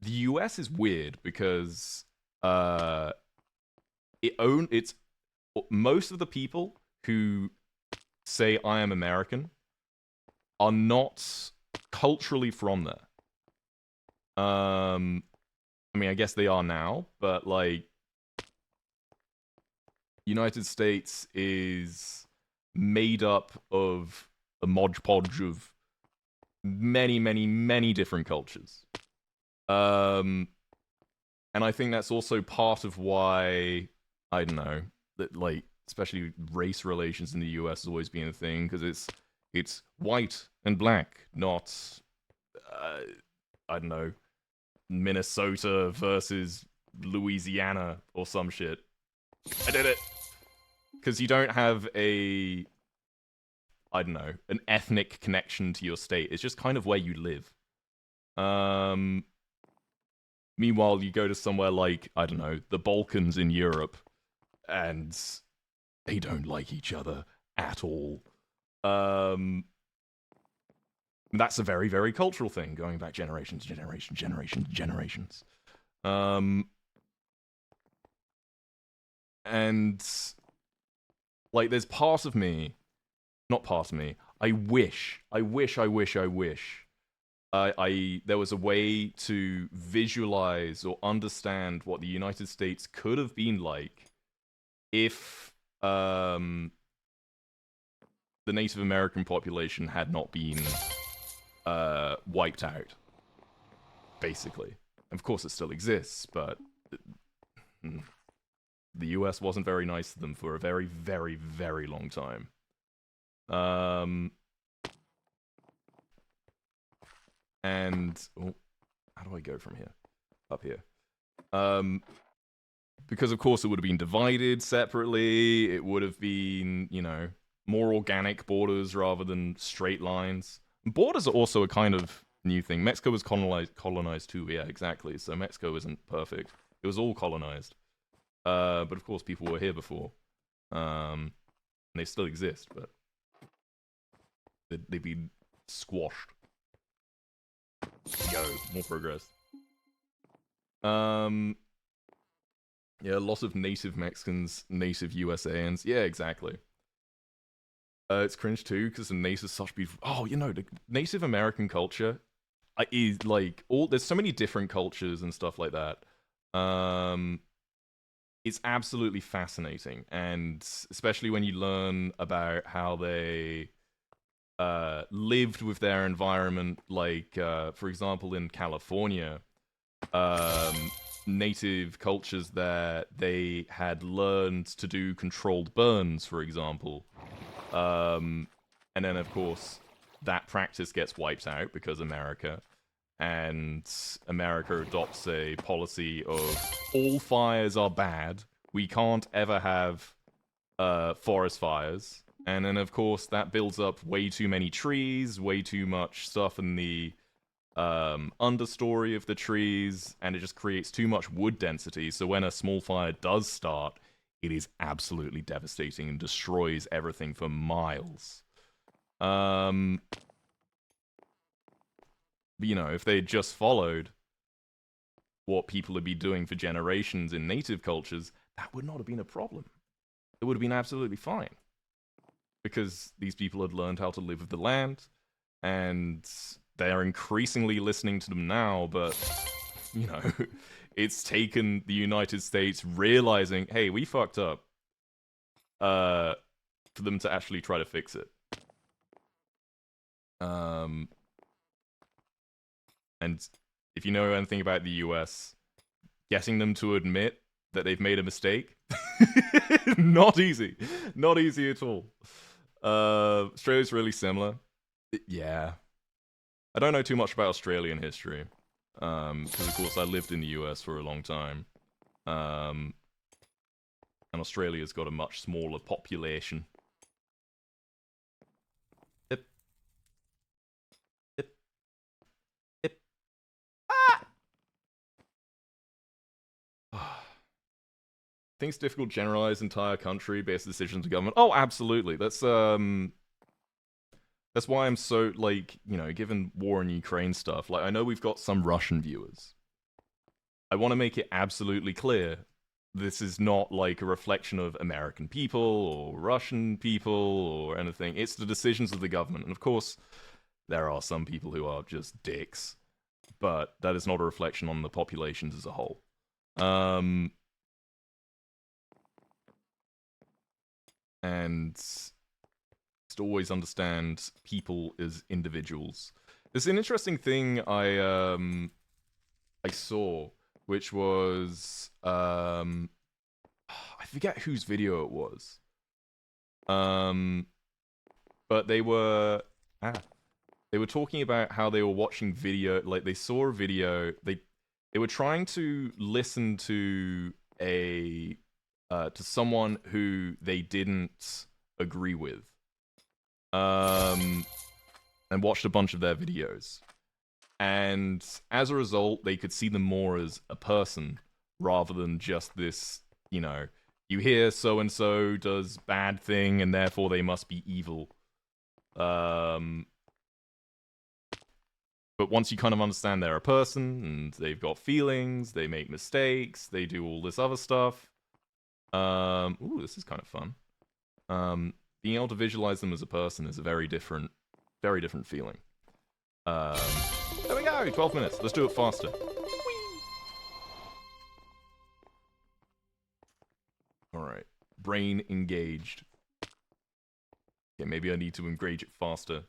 The US is weird because it's most of the people who say I am American are not culturally from there. I mean, I guess they are now, but like, United States is made up of a modge podge of many, many, many different cultures. And I think that's also part of why, I don't know, that, like, especially race relations in the US has always been a thing, because it's white and black, not, I don't know, Minnesota versus Louisiana or some shit. I did it! Because you don't have I don't know, an ethnic connection to your state. It's just kind of where you live. Meanwhile, you go to somewhere like, I don't know, the Balkans in Europe, and they don't like each other at all. That's a very, very cultural thing, going back generations. And, like, there's part of me, not part of me, I wish there was a way to visualize or understand what the United States could have been like if the Native American population had not been wiped out, basically. Of course, it still exists, but the US wasn't very nice to them for a very, very, very long time. And how do I go from here? Up here. Because of course it would have been divided separately. It would have been, you know, more organic borders rather than straight lines. Borders are also a kind of new thing. Mexico was colonized too. Yeah, exactly. So Mexico isn't perfect. It was all colonized. But of course people were here before. And they still exist, but they've been squashed. Yo, more progress. Yeah, lots of native Mexicans, native USAns. Yeah, exactly. It's cringe too, because the native such beautiful. Oh, you know, the Native American culture is like there's so many different cultures and stuff like that. It's absolutely fascinating, and especially when you learn about how they lived with their environment. Like, for example, in California, native cultures there, they had learned to do controlled burns, for example. And then, of course, that practice gets wiped out because America. And America adopts a policy of all fires are bad. We can't ever have forest fires. And then, of course, that builds up way too many trees, way too much stuff in the understory of the trees, and it just creates too much wood density. So when a small fire does start, it is absolutely devastating and destroys everything for miles. You know, if they just followed what people had been doing for generations in native cultures, that would not have been a problem. It would have been absolutely fine. Because these people had learned how to live with the land, and they are increasingly listening to them now, but, you know, it's taken the United States realizing, hey, we fucked up, for them to actually try to fix it. And if you know anything about the US, getting them to admit that they've made a mistake, not easy. Not easy at all. Australia's really similar. Yeah. I don't know too much about Australian history. Because of course I lived in the US for a long time. And Australia's got a much smaller population. I think it's difficult to generalize entire country based decisions of government. Oh, absolutely. That's why I'm so, like, you know, given war in Ukraine stuff, like, I know we've got some Russian viewers. I want to make it absolutely clear this is not, like, a reflection of American people or Russian people or anything. It's the decisions of the government. And of course, there are some people who are just dicks, but that is not a reflection on the populations as a whole. And to always understand people as individuals. There's an interesting thing I saw, which was I forget whose video it was. But they were talking about how they were watching video, like they saw a video, they were trying to listen to to someone who they didn't agree with. And watched a bunch of their videos. And as a result, they could see them more as a person rather than just this, you know, you hear so-and-so does bad thing and therefore they must be evil. But once you kind of understand they're a person and they've got feelings, they make mistakes, they do all this other stuff. Ooh, this is kind of fun. Being able to visualize them as a person is a very different feeling. There we go, 12 minutes. Let's do it faster. Alright. Brain engaged. Okay, maybe I need to engage it faster.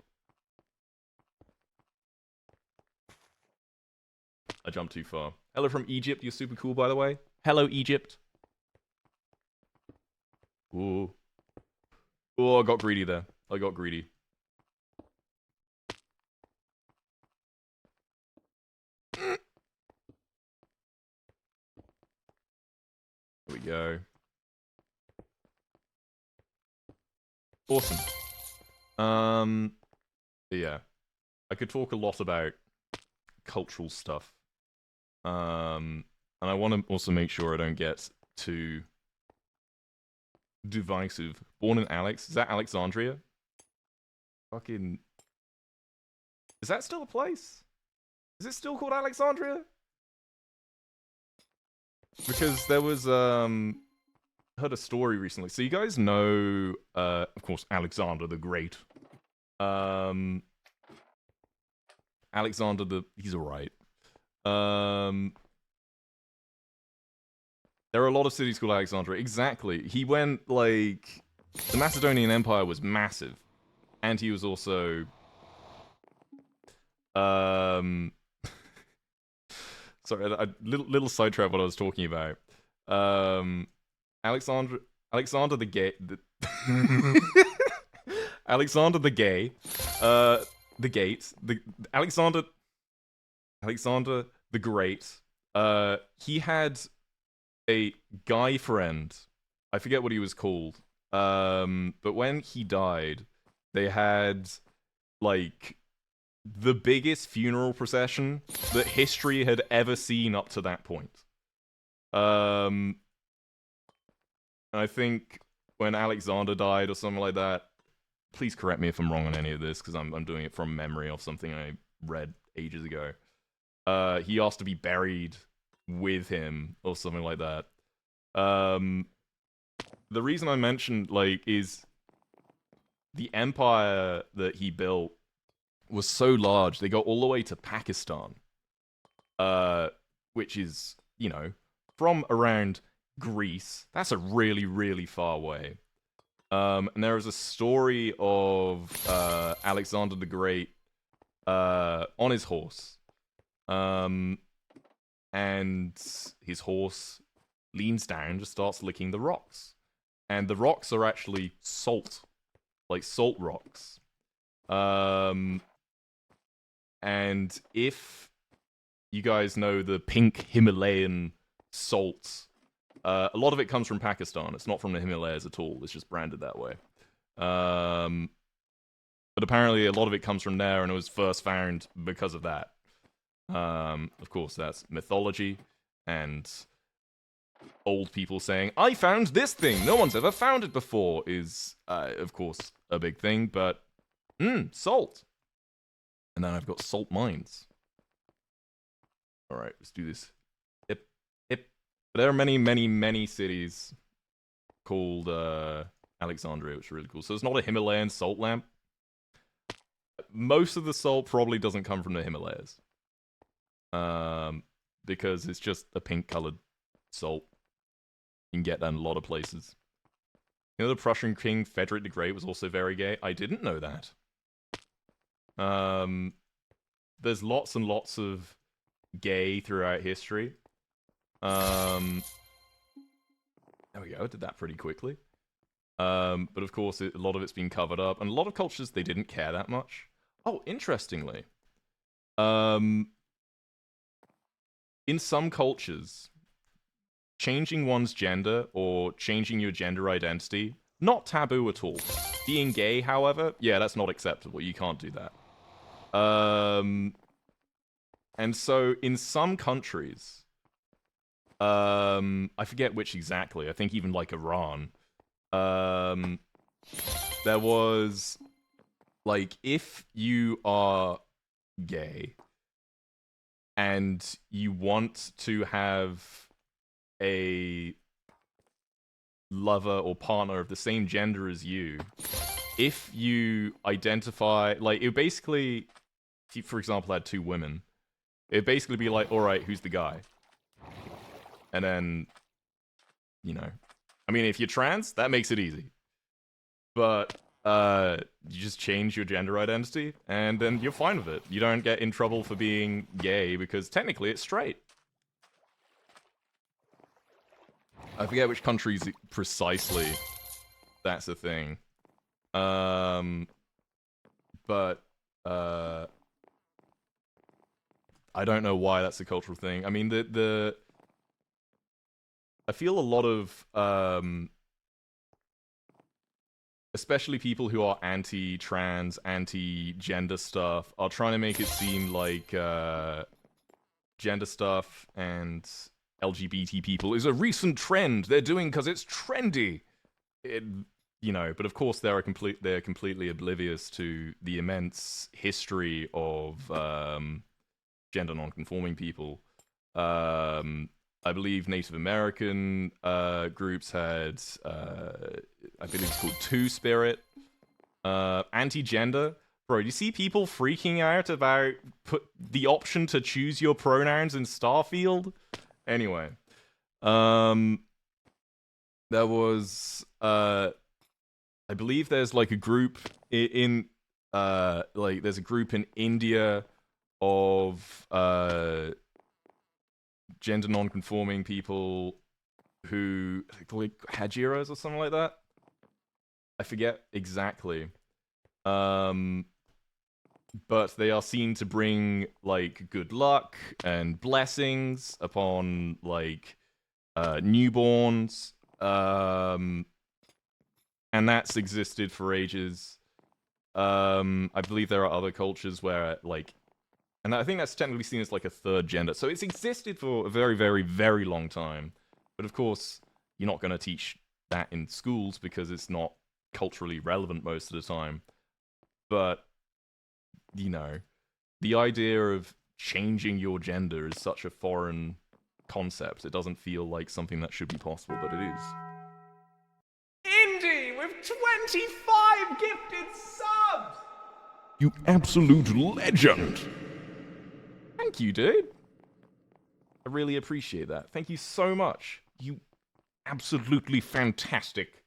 I jumped too far. Hello from Egypt. You're super cool, by the way. Hello, Egypt. Ooh. Oh, I got greedy there. I got greedy. There we go. Awesome. Yeah. I could talk a lot about cultural stuff. And I want to also make sure I don't get too divisive. Born in Alex? Is that Alexandria? Fucking... Is that still a place? Is it still called Alexandria? Because there was, heard a story recently. So you guys know, of course, Alexander the Great. Alexander the... He's alright. There are a lot of cities called Alexandria. Exactly. He went, like... The Macedonian Empire was massive. And he was also... Sorry, little sidetrack what I was talking about. Alexander the Gay... Alexander the Gay. The Gate. Alexander the Great. He had a guy friend. I forget what he was called. But when he died, they had like the biggest funeral procession that history had ever seen up to that point. I think when Alexander died or something like that, please correct me if I'm wrong on any of this, because I'm doing it from memory of something I read ages ago. He asked to be buried with him or something like that. The reason I mentioned, like, is the empire that he built was so large, they got all the way to Pakistan. Which is, you know, from around Greece. That's a really, really far way. And there is a story of Alexander the Great on his horse. And his horse leans down, just starts licking the rocks. And the rocks are actually salt. Like salt rocks. And if you guys know the pink Himalayan salt, a lot of it comes from Pakistan. It's not from the Himalayas at all. It's just branded that way. But apparently a lot of it comes from there, and it was first found because of that. Of course, that's mythology, and old people saying, I found this thing! No one's ever found it before! Is, of course, a big thing, but... salt! And then I've got salt mines. Alright, let's do this. There are many, many, many cities called Alexandria, which is really cool. So it's not a Himalayan salt lamp. Most of the salt probably doesn't come from the Himalayas. Because it's just a pink-colored salt. You can get that in a lot of places. You know the Prussian king, Frederick the Great, was also very gay? I didn't know that. There's lots and lots of gay throughout history. There we go, I did that pretty quickly. But of course, a lot of it's been covered up, and a lot of cultures, they didn't care that much. Oh, interestingly, in some cultures, changing one's gender or changing your gender identity, not taboo at all. Being gay, however, yeah, that's not acceptable. You can't do that. And so, in some countries, I forget which exactly, I think even like Iran, there was, like, if you are gay, and you want to have a lover or partner of the same gender as you, if you identify, like, it basically, if you, for example, had two women, it'd basically be like, alright, who's the guy? And then, you know, I mean, if you're trans, that makes it easy. But you just change your gender identity, and then you're fine with it. You don't get in trouble for being gay, because technically it's straight. I forget which countries precisely that's a thing. But, I don't know why that's a cultural thing. I mean, I feel a lot of, especially people who are anti-trans, anti-gender stuff, are trying to make it seem like gender stuff and LGBT people is a recent trend they're doing because it's trendy. But of course they're completely oblivious to the immense history of gender non-conforming people. I believe Native American groups had, I believe it's called Two-Spirit. Anti-gender. Bro, you see people freaking out about the option to choose your pronouns in Starfield? Anyway. There was, I believe there's like a group there's a group in India of, gender non-conforming people who like Hajiras or something like that. I forget exactly. But they are seen to bring like good luck and blessings upon like newborns. And that's existed for ages. I believe there are other cultures where like, and I think that's technically seen as like a third gender. So it's existed for a very, very, very long time. But of course, you're not going to teach that in schools because it's not culturally relevant most of the time. But, the idea of changing your gender is such a foreign concept. It doesn't feel like something that should be possible, but it is. Indy with 25 gifted subs! You absolute legend! Thank you, dude. I really appreciate that. Thank you so much. You absolutely fantastic.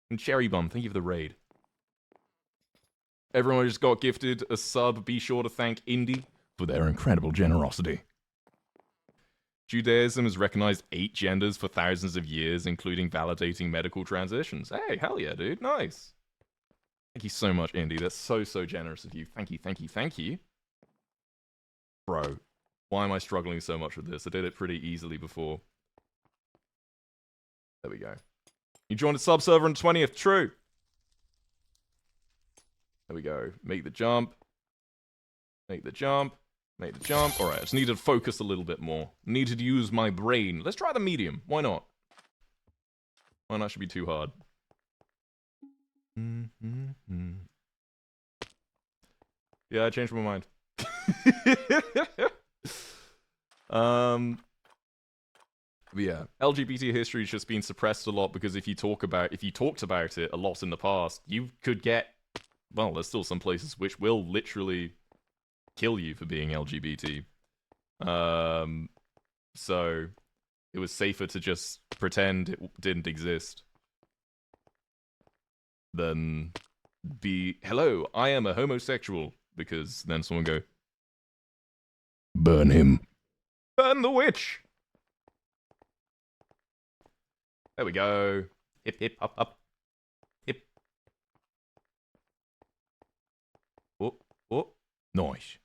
And Cherry Bum, thank you for the raid. Everyone who just got gifted a sub, be sure to thank Indy for their incredible generosity. Judaism has recognized 8 genders for thousands of years, including validating medical transitions. Hey, hell yeah, dude. Nice. Thank you so much, Indy. That's so, so generous of you. Thank you, thank you, thank you. Bro, why am I struggling so much with this? I did it pretty easily before. There we go. You joined a sub server on 20th. True. There we go. Make the jump. Make the jump. Make the jump. Alright, I just need to focus a little bit more. Needed to use my brain. Let's try the medium. Why not? Why not? Should be too hard. Yeah, I changed my mind. But yeah, LGBT history has just been suppressed a lot because if you talked about it a lot in the past, you could get, well, there's still some places which will literally kill you for being LGBT. So it was safer to just pretend it didn't exist than be, hello, I am a homosexual, because then someone go, burn him. Burn the witch! There we go. Hip, hip, up, up. Hip. Oh, oh. Nice.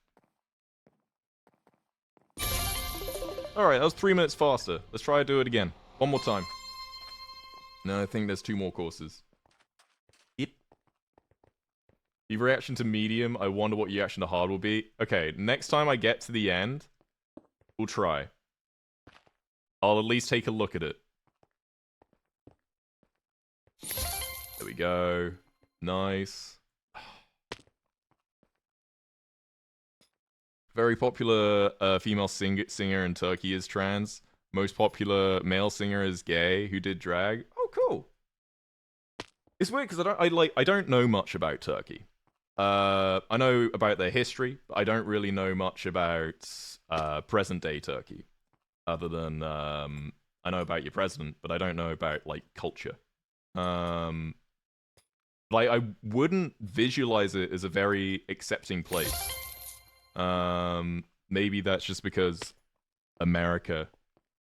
Alright, that was 3 minutes faster. Let's try to do it again. One more time. No, I think there's 2 more courses. Hip. Your reaction to medium, I wonder what your reaction to hard will be. Okay, next time I get to the end, we'll try. I'll at least take a look at it. There we go. Nice. Very popular female singer in Turkey is trans. Most popular male singer is gay who did drag. Oh, cool. It's weird because I don't know much about Turkey. I know about their history, but I don't really know much about present day Turkey. Other than I know about your president, but I don't know about like culture. Like, I wouldn't visualize it as a very accepting place. Maybe that's just because America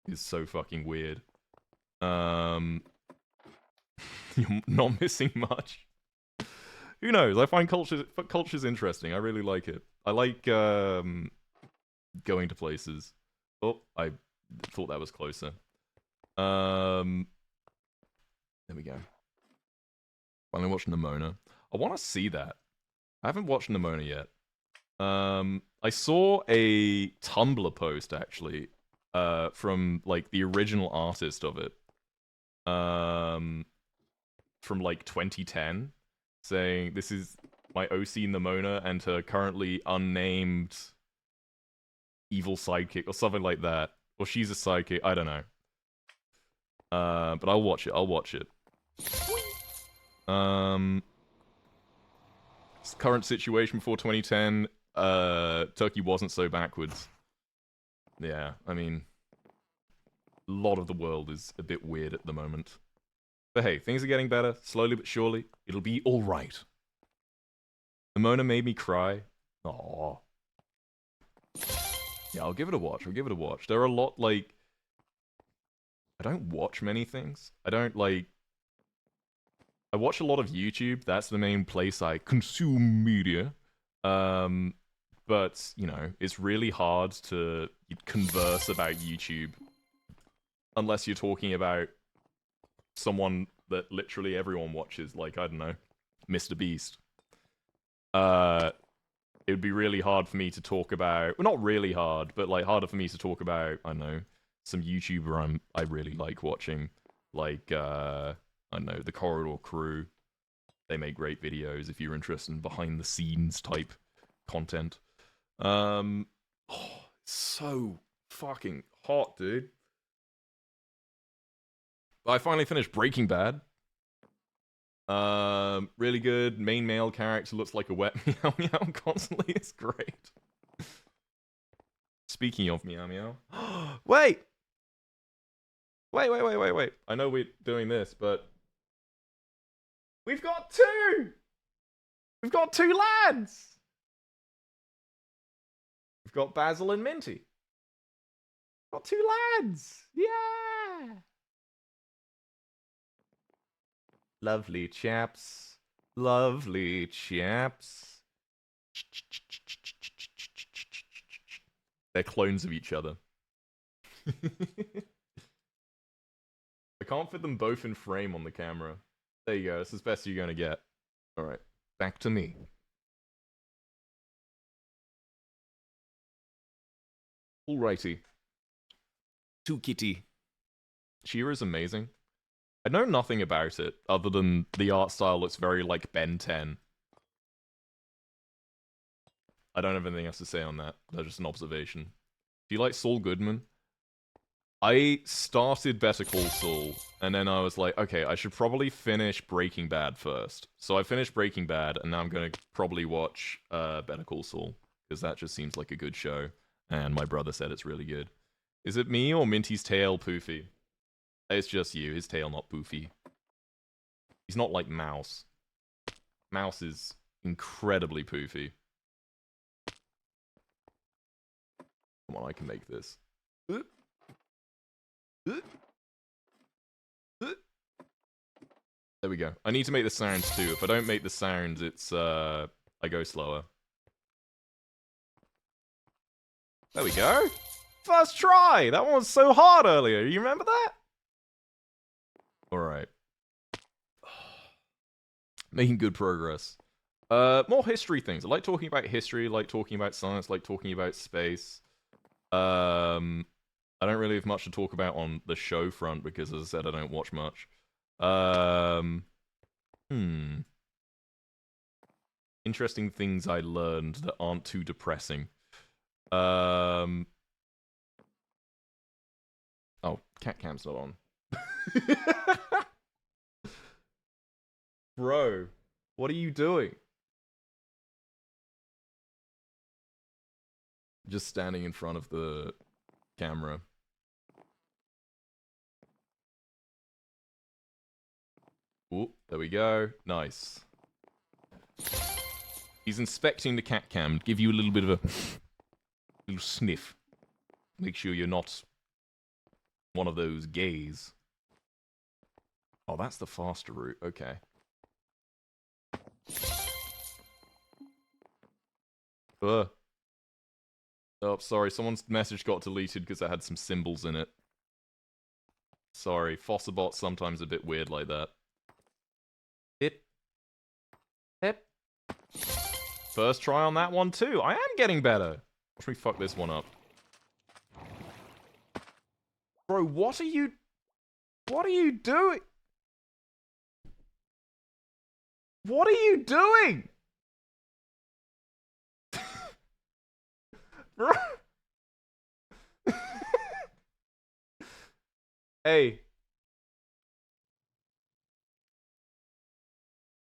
is so fucking weird. You're not missing much. Who knows? I find culture's interesting. I really like it. I like going to places. Oh, I thought that was closer. There we go. Finally watched Nimona. I want to see that. I haven't watched Nimona yet. I saw a Tumblr post actually, from like the original artist of it, from like 2010, saying this is my OC Nimona and her currently unnamed evil sidekick or something like that, or she's a sidekick. I don't know. But I'll watch it. I'll watch it. Current situation before 2010. Turkey wasn't so backwards. Yeah, I mean, a lot of the world is a bit weird at the moment. But hey, things are getting better, slowly but surely. It'll be alright. Nimona made me cry. Aww. Yeah, I'll give it a watch. I'll give it a watch. There are a lot, like... I don't watch many things. I don't, like... I watch a lot of YouTube. That's the main place I consume media. But, you know, it's really hard to converse about YouTube unless you're talking about someone that literally everyone watches, like, I don't know, Mr. Beast. It would be really hard for me to talk about... Well, not really hard, but, like, harder for me to talk about, I don't know, some YouTuber I really like watching. Like, I don't know, the Corridor Crew. They make great videos if you're interested in behind-the-scenes type content. Oh, so fucking hot, dude. I finally finished Breaking Bad. Really good. Main male character looks like a wet meow meow constantly. It's great. Speaking of meow meow. Wait! Wait. I know we're doing this, but... We've got two! We've got two lads! We've got Basil and Minty. We've got two lads! Yeah! Lovely chaps. Lovely chaps. They're clones of each other. I can't fit them both in frame on the camera. There you go. That's as best you're gonna get. Alright. Back to me. Alrighty. To Kitty. She-Ra's amazing. I know nothing about it, other than the art style looks very like Ben 10. I don't have anything else to say on that. That's just an observation. Do you like Saul Goodman? I started Better Call Saul, and then I was like, okay, I should probably finish Breaking Bad first. So I finished Breaking Bad, and now I'm going to probably watch Better Call Saul, because that just seems like a good show, and my brother said it's really good. Is it me or Minty's tail poofy? It's just you. His tail not poofy. He's not like Mouse. Mouse is incredibly poofy. Come on, I can make this. There we go. I need to make the sounds too. If I don't make the sounds, it's I go slower. There we go. First try! That one was so hard earlier. You remember that? Alright. Making good progress. More history things. I like talking about history, I like talking about science, I like talking about space. I don't really have much to talk about on the show front because, as I said, I don't watch much. Interesting things I learned that aren't too depressing. Oh, cat cam's not on. Bro, what are you doing? Just standing in front of the camera. Ooh, there we go. Nice. He's inspecting the cat cam. Give you a little bit of a little sniff. Make sure you're not one of those gays. Oh, that's the faster route. Okay. Oh, sorry. Someone's message got deleted because it had some symbols in it. Sorry. Fossabot's sometimes a bit weird like that. Hit. Hit. First try on that one, too. I am getting better. Watch me fuck this one up. Bro, what are you... What are you doing? What are you doing? Bro. Hey.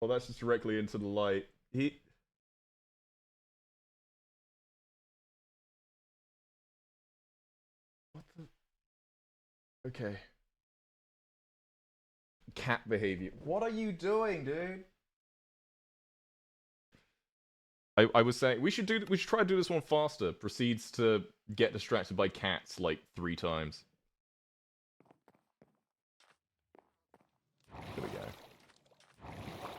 Well, that's just directly into the light. What the... Okay. Cat behavior. What are you doing, dude? I was saying we should try to do this one faster. Proceeds to get distracted by cats like 3 times. There we go.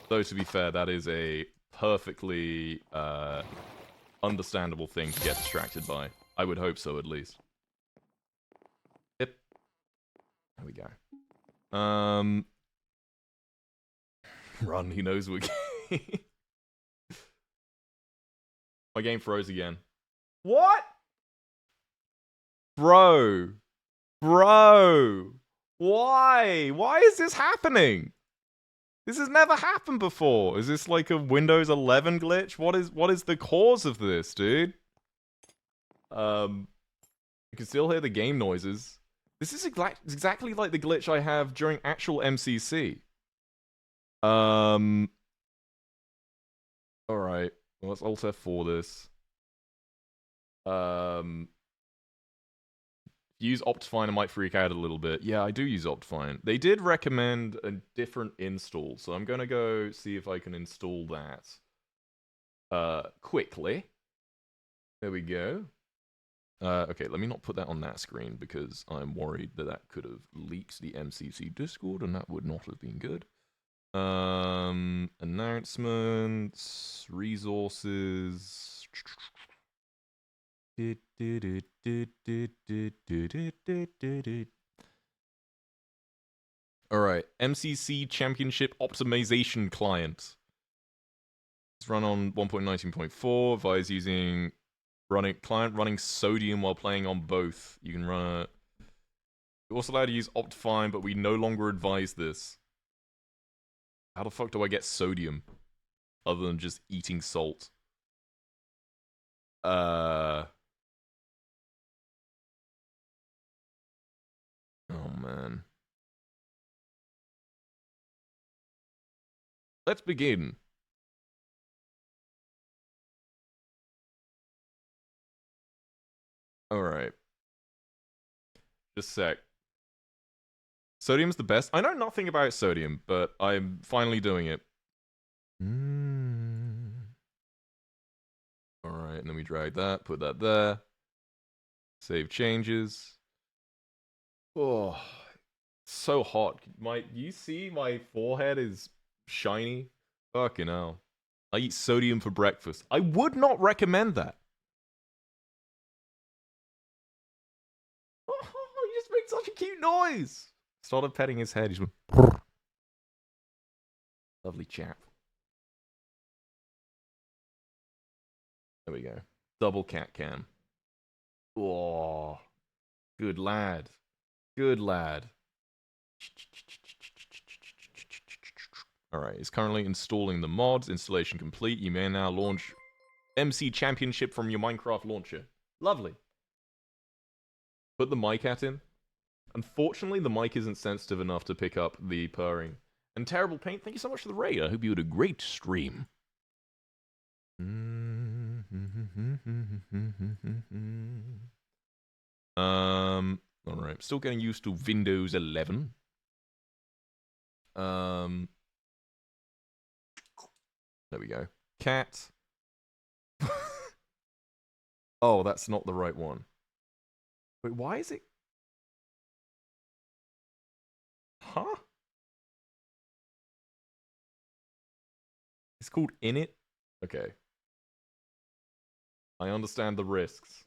Though to be fair, that is a perfectly understandable thing to get distracted by. I would hope so, at least. Yep. There we go. Run, he knows we're gay. My game froze again. What? Bro. Bro. Why? Why is this happening? This has never happened before. Is this like a Windows 11 glitch? What is the cause of this, dude? You can still hear the game noises. This is exactly like the glitch I have during actual MCC. Alright. Well, let's Alt F4 this. Use Optifine, I might freak out a little bit. Yeah, I do use Optifine. They did recommend a different install, so I'm gonna go see if I can install that quickly. There we go. Okay, let me not put that on that screen because I'm worried that that could have leaked the MCC Discord, and that would not have been good. Announcements, resources. Alright, MCC Championship Optimization Client. It's run on 1.19.4. VODs using client running Sodium while playing on both. You can run a... You're also allowed to use Optifine, but we no longer advise this. How the fuck do I get Sodium? Other than just eating salt. Oh man. Let's begin. Alright. Just a sec. Sodium's the best. I know nothing about Sodium, but I'm finally doing it. Alright, and then we drag that, put that there. Save changes. Oh, so hot. You see my forehead is shiny? Fucking hell. I eat sodium for breakfast. I would not recommend that. Oh, you just make such a cute noise. Started petting his head. He's went, brrr. Lovely chap. There we go. Double cat cam. Oh, good lad. Good lad. Alright, it's currently installing the mods. Installation complete. You may now launch MC Championship from your Minecraft launcher. Lovely. Put the mic at him. Unfortunately, the mic isn't sensitive enough to pick up the purring. And Terrible Paint, thank you so much for the raid. I hope you had a great stream. Alright, still getting used to Windows 11. There we go. cat. Oh, that's not the right one. Wait, why is it? Huh? It's called Init? Okay. I understand the risks.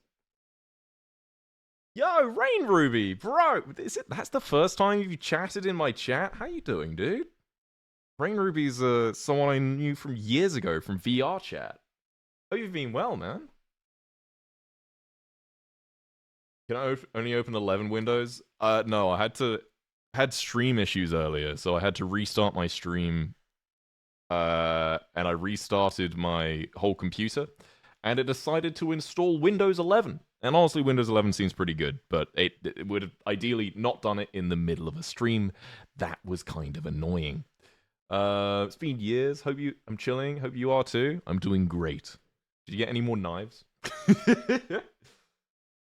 Yo, Rain Ruby, bro! That's the first time you've chatted in my chat? How you doing, dude? Rain Ruby's someone I knew from years ago from VR chat. Hope you've been well, man. Can I only open 11 windows? No, I had stream issues earlier, so I had to restart my stream. And I restarted my whole computer, and it decided to install Windows 11. And honestly, Windows 11 seems pretty good, but it would have ideally not done it in the middle of a stream. That was kind of annoying. It's been years. I'm chilling. Hope you are too. I'm doing great. Did you get any more knives?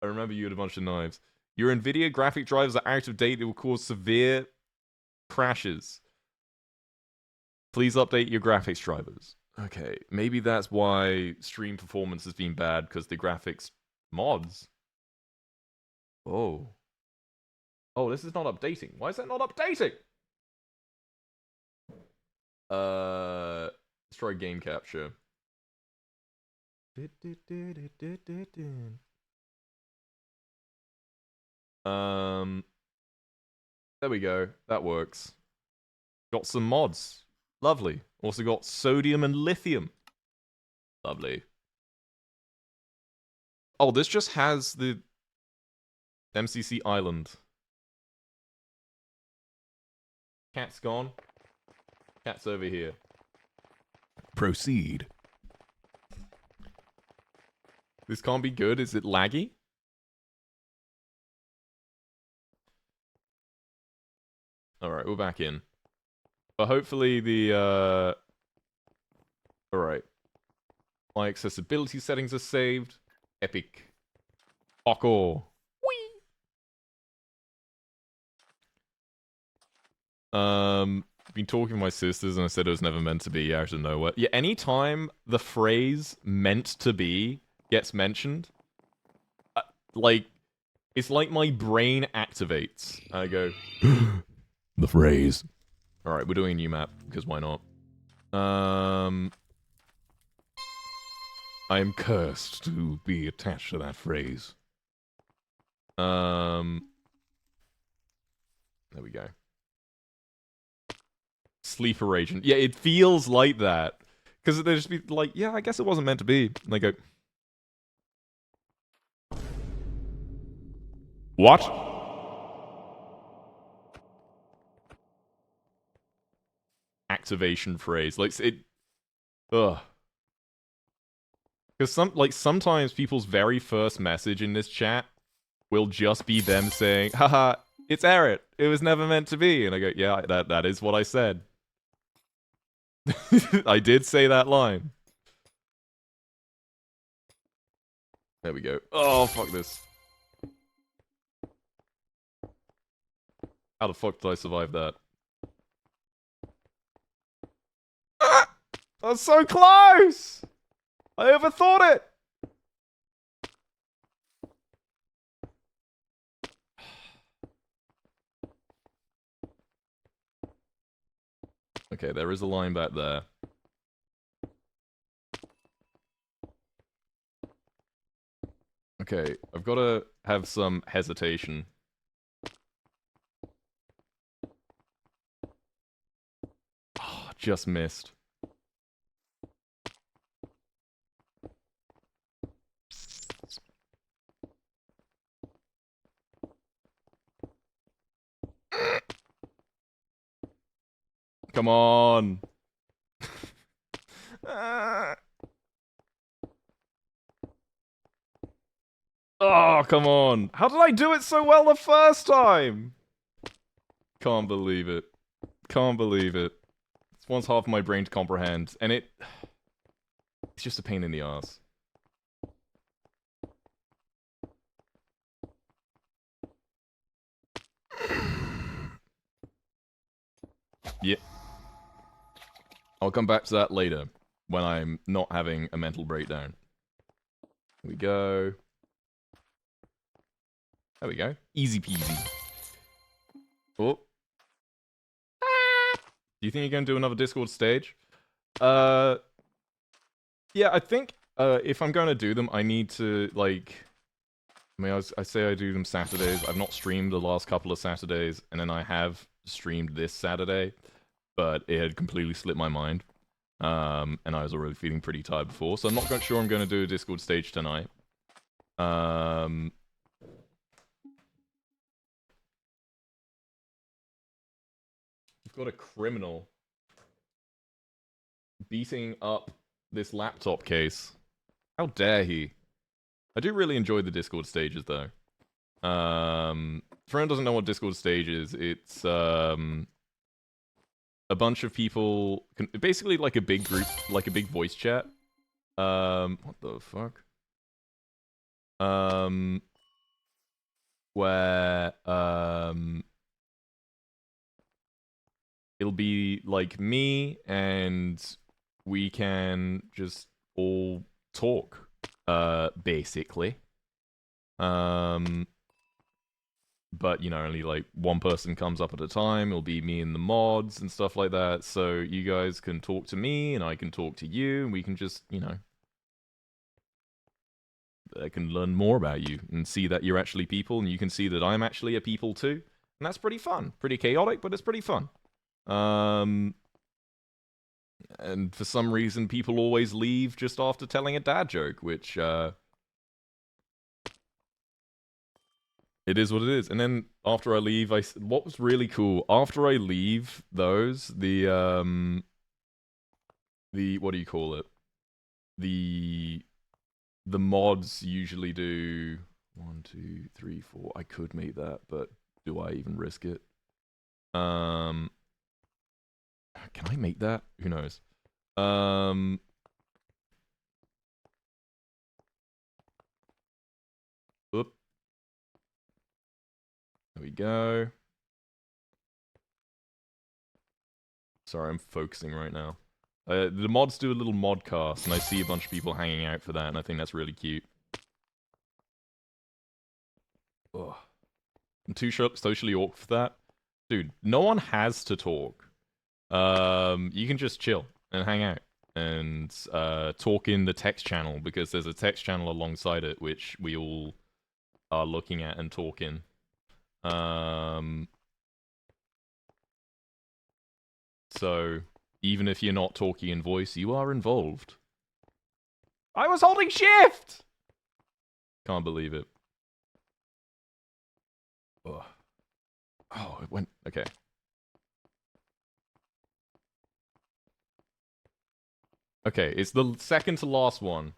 I remember you had a bunch of knives. Your NVIDIA graphic drivers are out of date. They will cause severe crashes. Please update your graphics drivers. Okay, maybe that's why stream performance has been bad, because the graphics mods. Oh. Oh, this is not updating. Why is that not updating? Let's try game capture. There we go. That works. Got some mods. Lovely. Also got sodium and lithium. Lovely. Oh, this just has the MCC island. Cat's gone. Cat's over here. Proceed. This can't be good. Is it laggy? Alright, we're back in. But hopefully the, Alright. My accessibility settings are saved. Epic. Parkour. Whee! Been talking to my sisters and I said it was never meant to be out of nowhere. Yeah, anytime the phrase meant to be gets mentioned, like, it's like my brain activates. I go, the phrase. Alright, we're doing a new map, because why not? I am cursed to be attached to that phrase. There we go. Sleeper agent. Yeah, it feels like that. Because they just be like, yeah, I guess it wasn't meant to be. And they go, what? Activation phrase. Like, it... Ugh. Because sometimes people's very first message in this chat will just be them saying, haha, it's Eret. It was never meant to be. And I go, yeah, that is what I said. I did say that line. There we go. Oh, fuck this. How the fuck did I survive that? Ah! I was so close! I overthought it! Okay, there is a line back there. Okay, I've got to have some hesitation. Oh, just missed. Come on. Oh, come on. How did I do it so well the first time? Can't believe it. Can't believe it. It's once half of my brain to comprehend, and it's just a pain in the ass. Yeah. I'll come back to that later. when I'm not having a mental breakdown. Here we go. There we go. Easy peasy. Oh. Do you think you're going to do another Discord stage? Yeah, I think if I'm going to do them, I need to, like... I mean, I say I do them Saturdays. I've not streamed the last couple of Saturdays, and then I have streamed this Saturday, but it had completely slipped my mind. And I was already feeling pretty tired before, so I'm not quite sure I'm going to do a Discord stage tonight. We've got a criminal beating up this laptop case. How dare he? I do really enjoy the Discord stages, though. For anyone who doesn't know what Discord stage is, it's a bunch of people, basically like a big group, like a big voice chat. What the fuck? Where it'll be like me, and we can just all talk. Basically. But, you know, only like one person comes up at a time. It'll be me and the mods and stuff like that. So you guys can talk to me and I can talk to you, and we can just, you know, I can learn more about you and see that you're actually people, and you can see that I'm actually a people too. And that's pretty fun. Pretty chaotic, but it's pretty fun. And for some reason, people always leave just after telling a dad joke, which, it is what it is. And then after I leave, what was really cool, after I leave those, the what do you call it? The mods usually do 1, 2, 3, 4. I could make that, but do I even risk it? Can I make that? Who knows? Oop. There we go. Sorry, I'm focusing right now. The mods do a little modcast, and I see a bunch of people hanging out for that, and I think that's really cute. Ugh. I'm too socially awkward for that. Dude, no one has to talk. You can just chill and hang out and talk in the text channel, because there's a text channel alongside it which we all are looking at and talk in. So even if you're not talking in voice, you are involved. I was holding shift! Can't believe it. Ugh. Oh, it went... Okay. Okay, it's the second to last one.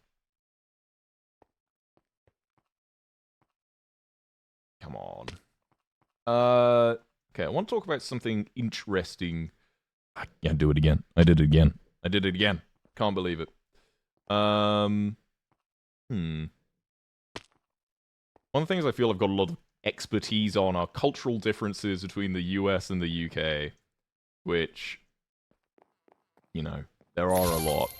Come on. Okay, I want to talk about something interesting. Yeah, do it again. I did it again. I did it again. Can't believe it. One of the things I feel I've got a lot of expertise on are cultural differences between the US and the UK, which, you know, there are a lot.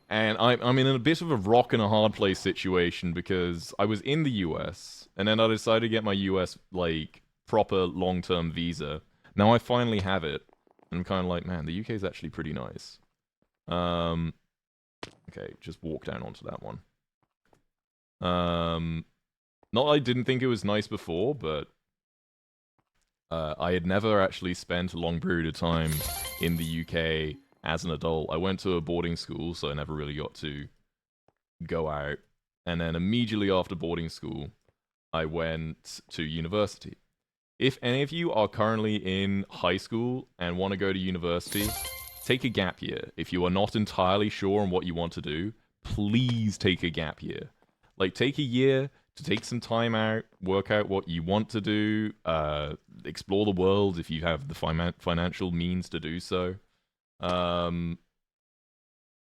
And I'm in a bit of a rock and a hard place situation, because I was in the US, and then I decided to get my US, like, proper long-term visa. Now I finally have it, and I'm kind of like, man, the UK is actually pretty nice. Okay, just walk down onto that one. Not that I didn't think it was nice before, but I had never actually spent a long period of time in the UK as an adult. I went to a boarding school, so I never really got to go out. And then immediately after boarding school, I went to university. If any of you are currently in high school and want to go to university, take a gap year. If you are not entirely sure on what you want to do, please take a gap year. Like, take a year to take some time out, work out what you want to do, explore the world if you have the financial means to do so.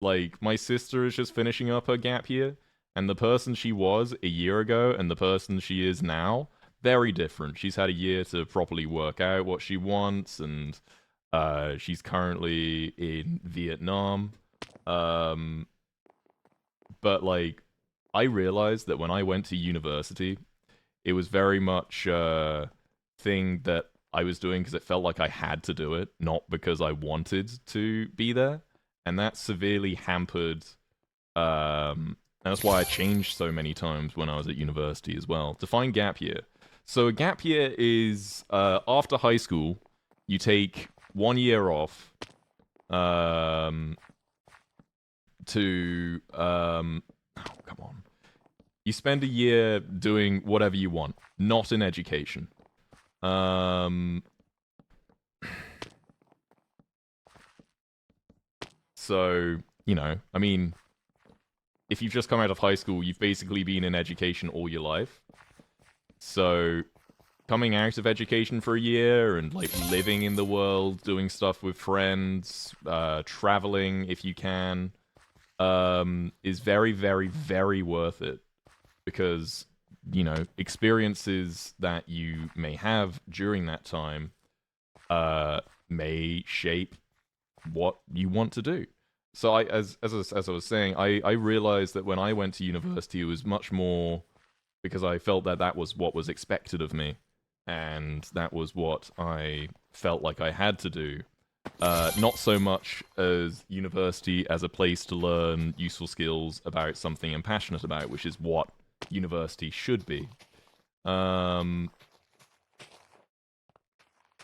Like, my sister is just finishing up her gap year, and the person she was a year ago and the person she is now, very different. She's had a year to properly work out what she wants, and she's currently in Vietnam. Um, but like, I realized that when I went to university, it was very much a thing that I was doing because it felt like I had to do it, not because I wanted to be there, and that severely hampered. And that's why I changed so many times when I was at university as well. Define gap year. So a gap year is after high school, you take 1 year off to oh, come on. You spend a year doing whatever you want, not in education. So, you know, I mean, if you've just come out of high school, you've basically been in education all your life. So, coming out of education for a year and like living in the world, doing stuff with friends, traveling if you can, is very, very, very worth it. Because, you know, experiences that you may have during that time may shape what you want to do. So as I was saying, I realized that when I went to university, it was much more because I felt that that was what was expected of me, and that was what I felt like I had to do. Not so much as university as a place to learn useful skills about something I'm passionate about, which is what university should be. There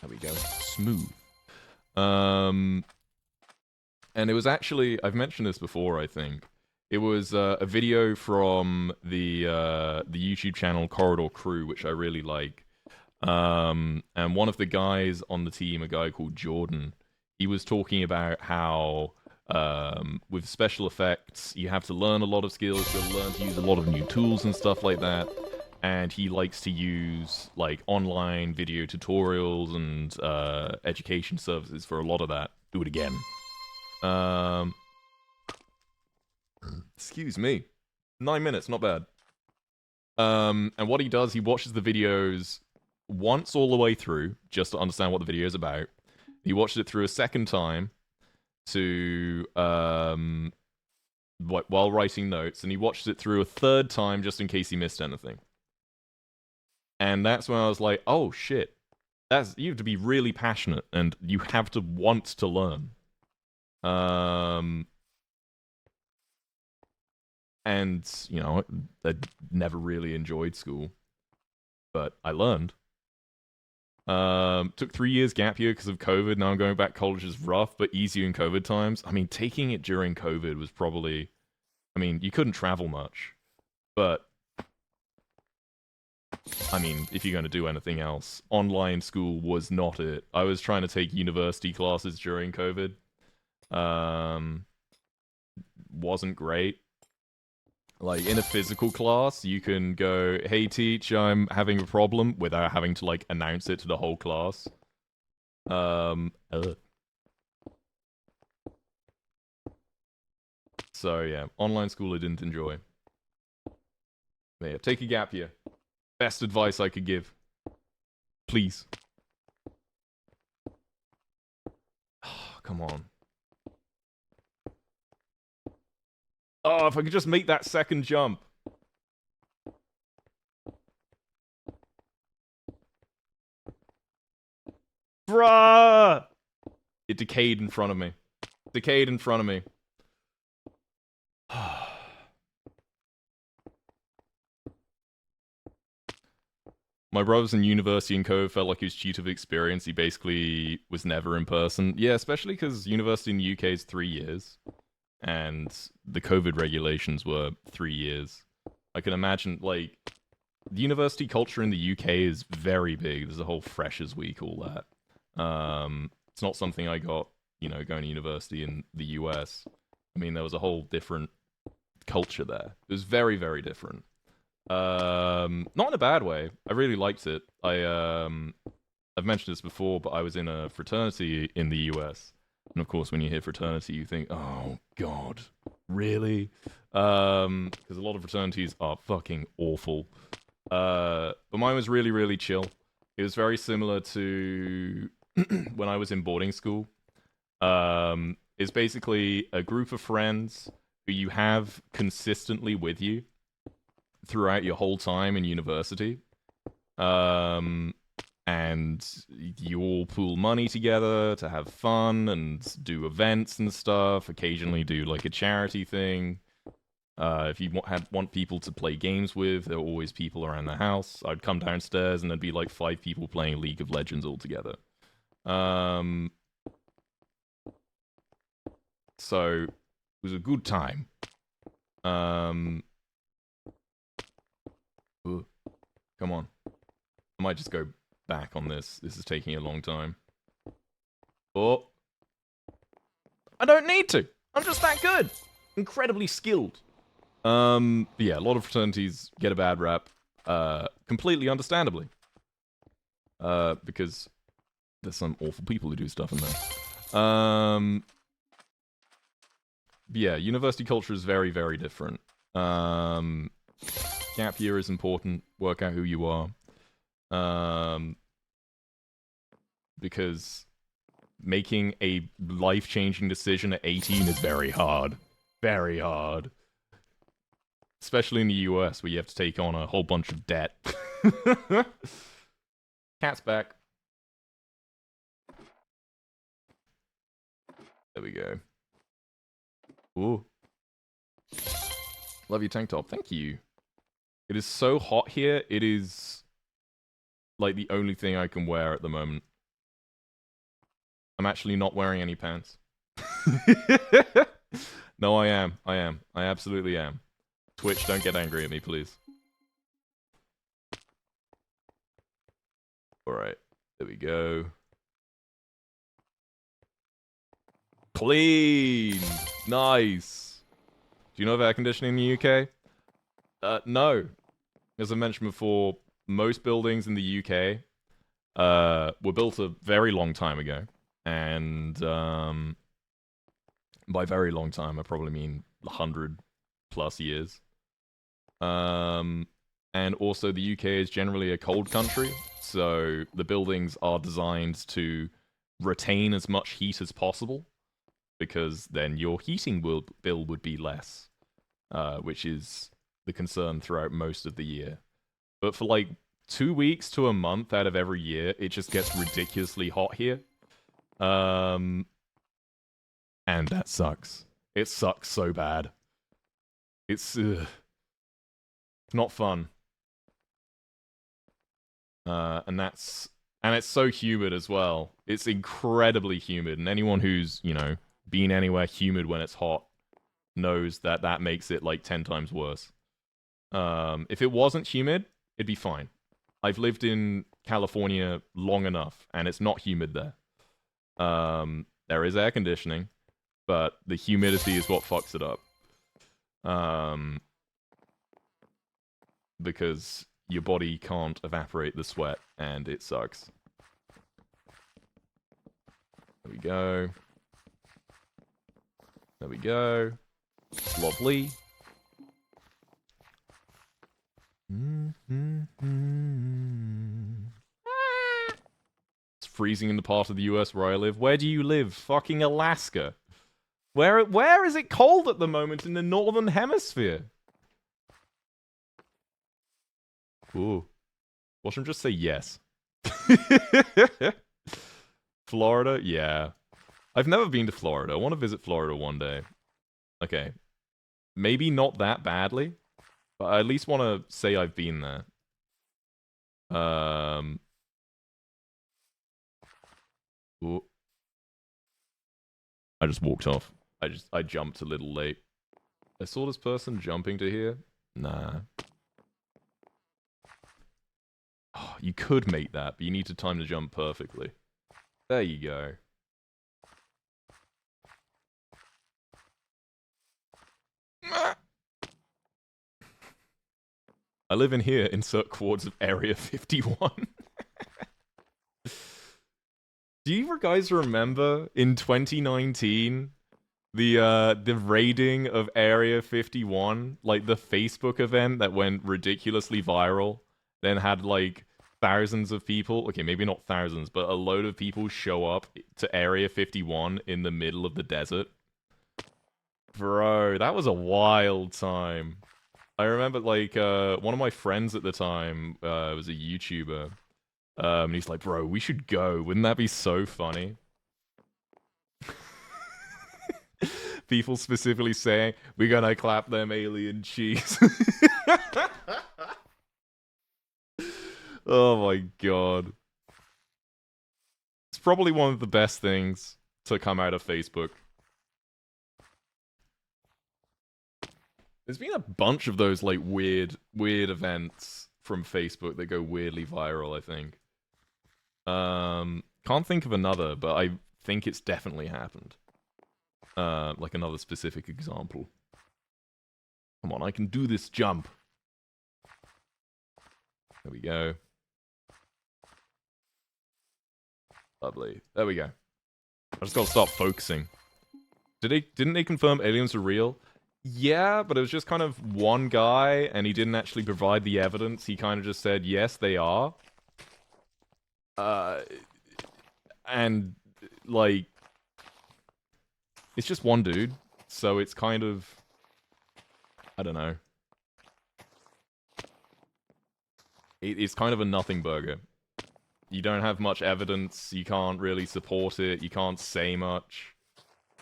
we go. Smooth. And it was actually, I've mentioned this before, I think. It was a video from the YouTube channel Corridor Crew, which I really like. And one of the guys on the team, a guy called Jordan, he was talking about how with special effects, you have to learn a lot of skills, you'll learn to use a lot of new tools and stuff like that. And he likes to use like online video tutorials and education services for a lot of that. Do it again. Excuse me. 9 minutes, not bad. And what he does, he watches the videos once all the way through, just to understand what the video is about. He watched it through a second time to while writing notes, and he watched it through a third time just in case he missed anything. And that's when I was like, oh shit. You have to be really passionate and you have to want to learn. And, you know, I never really enjoyed school, but I learned. Took 3 years gap year because of COVID. Now I'm going back. College is rough, but easier in COVID times. I mean, taking it during COVID was probably, I mean, you couldn't travel much, but I mean, if you're going to do anything else, online school was not it. I was trying to take university classes during COVID. Wasn't great. Like, in a physical class, you can go, hey, teach, I'm having a problem, without having to, like, announce it to the whole class. So, yeah, online school I didn't enjoy. But yeah, take a gap year. Best advice I could give. Please. Oh, come on. Oh, if I could just make that second jump. Bruh! It decayed in front of me. Decayed in front of me. My brother's in university in COVID felt like his tutor experience. He basically was never in person. Yeah, especially because university in the UK is 3 years. And the COVID regulations were 3 years. I can imagine, like, the university culture in the UK is very big. There's a whole Freshers Week, all that. It's not something I got, you know, going to university in the US. I mean, there was a whole different culture there. It was very, very different. Not in a bad way. I really liked it. I've mentioned this before, but I was in a fraternity in the US. And of course, when you hear fraternity, you think, oh, God, really? Because a lot of fraternities are fucking awful. But mine was really, really chill. It was very similar to when I was in boarding school. is basically a group of friends who you have consistently with you throughout your whole time in university. And you all pool money together to have fun and do events and stuff. Occasionally do like a charity thing. If you want people to play games with, there are always people around the house. I'd come downstairs and there'd be like 5 people playing League of Legends all together. So it was a good time. Ooh, come on. I might just go back on this. This is taking a long time. Oh. I don't need to. I'm just that good. Incredibly skilled. Yeah, a lot of fraternities get a bad rap. Completely understandably. Because there's some awful people who do stuff in there. Yeah, university culture is very, very different. Gap year is important. Work out who you are. Because making a life-changing decision at 18 is very hard. Very hard. Especially in the US, where you have to take on a whole bunch of debt. Cat's back. There we go. Ooh. Love your tank top. Thank you. It is so hot here, it is like the only thing I can wear at the moment. I'm actually not wearing any pants. No, I am. I absolutely am. Twitch, don't get angry at me, please. Alright. There we go. Clean! Nice! Do you know of air conditioning in the UK? No. As I mentioned before, most buildings in the UK were built a very long time ago. And by very long time, I probably mean 100 plus years. And also the UK is generally a cold country, so the buildings are designed to retain as much heat as possible, because then your heating bill would be less, which is the concern throughout most of the year. But for like 2 weeks to a month out of every year, it just gets ridiculously hot here. And that sucks. It sucks so bad. It's not fun. And it's so humid as well. It's incredibly humid, and anyone who's, you know, been anywhere humid when it's hot knows that that makes it like 10 times worse. If it wasn't humid, it'd be fine. I've lived in California long enough, and it's not humid there. There is air conditioning, but the humidity is what fucks it up. Because your body can't evaporate the sweat, and it sucks. There we go. There we go. Lovely. It's freezing in the part of the US where I live. Where do you live? Fucking Alaska. Where is it cold at the moment in the northern hemisphere? Ooh. Watch him just say yes. Florida? Yeah. I've never been to Florida. I want to visit Florida one day. Okay. Maybe not that badly, but I at least want to say I've been there. Ooh. I just walked off. I jumped a little late. I saw this person jumping to here. Nah. Oh, you could make that, but you need to time the jump perfectly. There you go. I live in here, insert coords of Area 51. Do you guys remember in 2019 the raiding of Area 51, like the Facebook event that went ridiculously viral, then had like thousands of people, okay, maybe not thousands, but a load of people show up to Area 51 in the middle of the desert. Bro, that was a wild time. I remember, like, one of my friends at the time was a YouTuber. And he's like, bro, we should go. Wouldn't that be so funny? People specifically saying, we're gonna clap them alien cheeks. Oh my god. It's probably one of the best things to come out of Facebook. There's been a bunch of those, like, weird events from Facebook that go weirdly viral, I think. Can't think of another, but I think it's definitely happened. Like another specific example. Come on, I can do this jump. There we go. Lovely. There we go. I just gotta start focusing. Didn't they confirm aliens are real? Yeah, but it was just kind of one guy, and he didn't actually provide the evidence. He kind of just said, yes, they are. And, like, it's just one dude, so it's kind of, I don't know. It's kind of a nothing burger. You don't have much evidence, you can't really support it, you can't say much.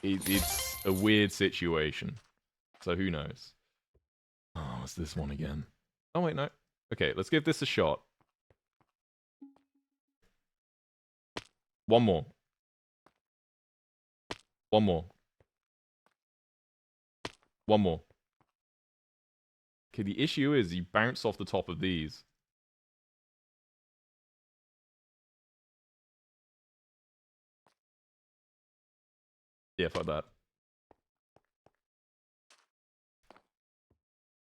It's a weird situation. So who knows? Oh, what's this one again? Oh wait, no. Okay, let's give this a shot. One more. One more. One more. Okay, the issue is you bounce off the top of these. Yeah, fuck that.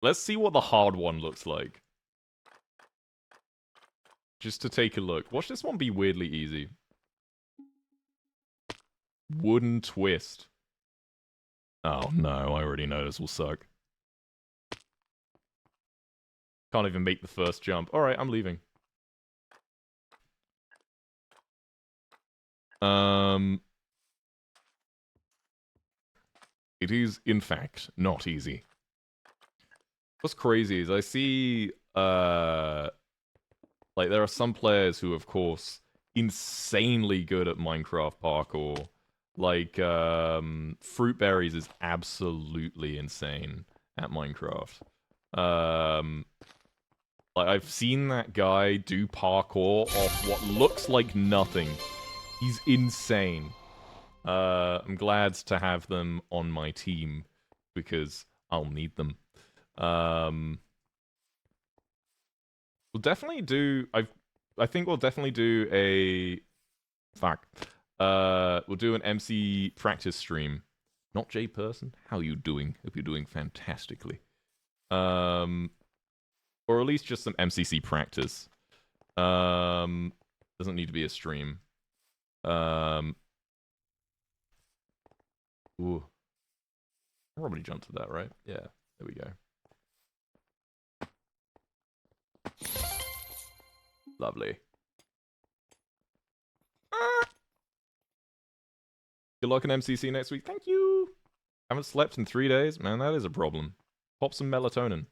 Let's see what the hard one looks like. Just to take a look. Watch this one be weirdly easy. Wooden twist. Oh no, I already know this will suck. Can't even make the first jump. Alright, I'm leaving. It is, in fact, not easy. What's crazy is I see, like, there are some players who, of course, insanely good at Minecraft parkour. Like, Fruitberries is absolutely insane at Minecraft. Like, I've seen that guy do parkour off what looks like nothing. He's insane. I'm glad to have them on my team, because I'll need them. We'll definitely do... I think we'll definitely do a... Fuck. We'll do an MC practice stream. Not Jay Person. How are you doing? Hope you're doing fantastically. Or at least just some MCC practice. Doesn't need to be a stream. Ooh. I probably jumped to that, right? Yeah, there we go. Lovely. Good luck in MCC next week. Thank you. Haven't slept in 3 days? Man, that is a problem. Pop some melatonin.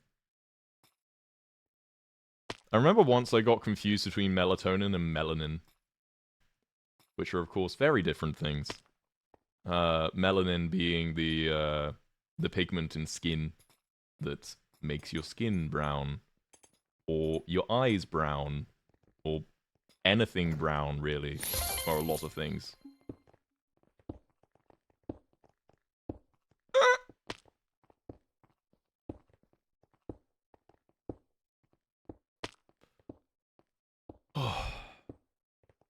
I remember once I got confused between melatonin and melanin, which are, of course, very different things. Melanin being the pigment in skin that makes your skin brown, or your eyes brown, or anything brown, really, or a lot of things.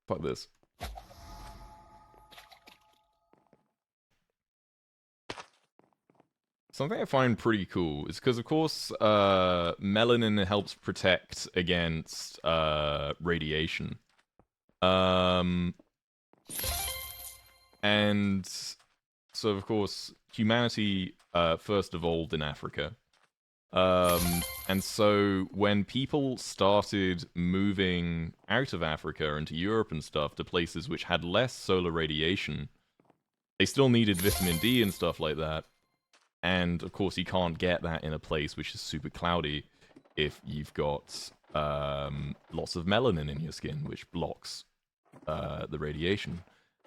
Fuck this. Something I find pretty cool is because, of course, melanin helps protect against radiation. And so, of course, humanity first evolved in Africa. And so when people started moving out of Africa into Europe and stuff to places which had less solar radiation, they still needed vitamin D and stuff like that. And of course, you can't get that in a place which is super cloudy if you've got lots of melanin in your skin, which blocks the radiation.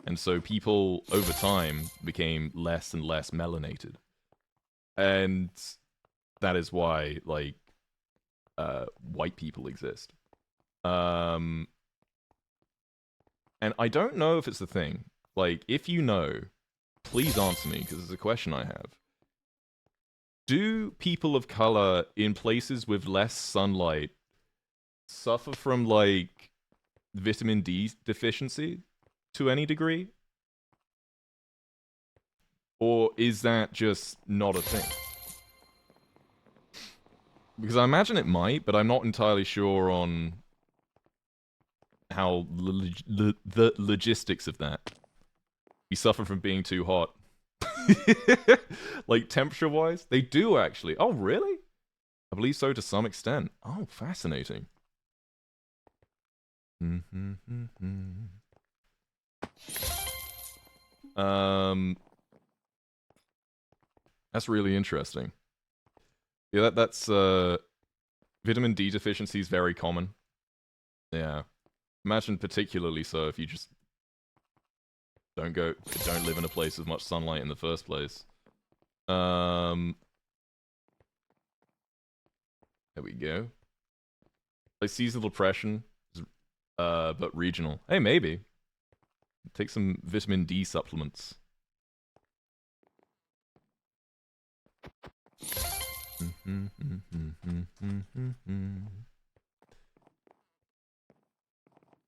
And so people, over time, became less and less melanated. And that is why, like, white people exist. And I don't know if it's a thing. Like, if you know, please answer me, because it's a question I have. Do people of color in places with less sunlight suffer from, like, vitamin D deficiency to any degree? Or is that just not a thing? Because I imagine it might, but I'm not entirely sure on how the logistics of that. You suffer from being too hot. Like, temperature-wise? They do, actually. Oh, really? I believe so to some extent. Oh, fascinating. That's really interesting. Yeah, that's vitamin D deficiency is very common. Yeah. Imagine particularly so if you just don't live in a place with much sunlight in the first place. There we go. Like seasonal depression, but regional. Hey, maybe. Take some vitamin D supplements.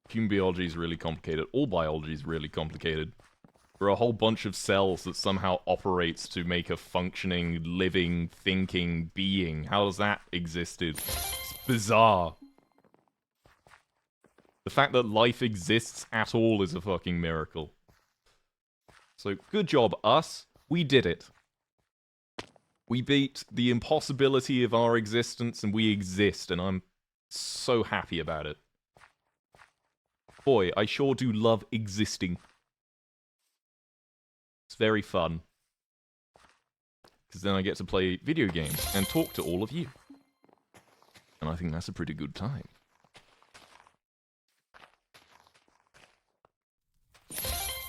Human biology is really complicated. All biology is really complicated. There are a whole bunch of cells that somehow operates to make a functioning, living, thinking being. How does that exist? It's bizarre. The fact that life exists at all is a fucking miracle. So, good job, us. We did it. We beat the impossibility of our existence, and we exist, and I'm so happy about it. Boy, I sure do love existing. It's very fun. Because then I get to play video games and talk to all of you. And I think that's a pretty good time.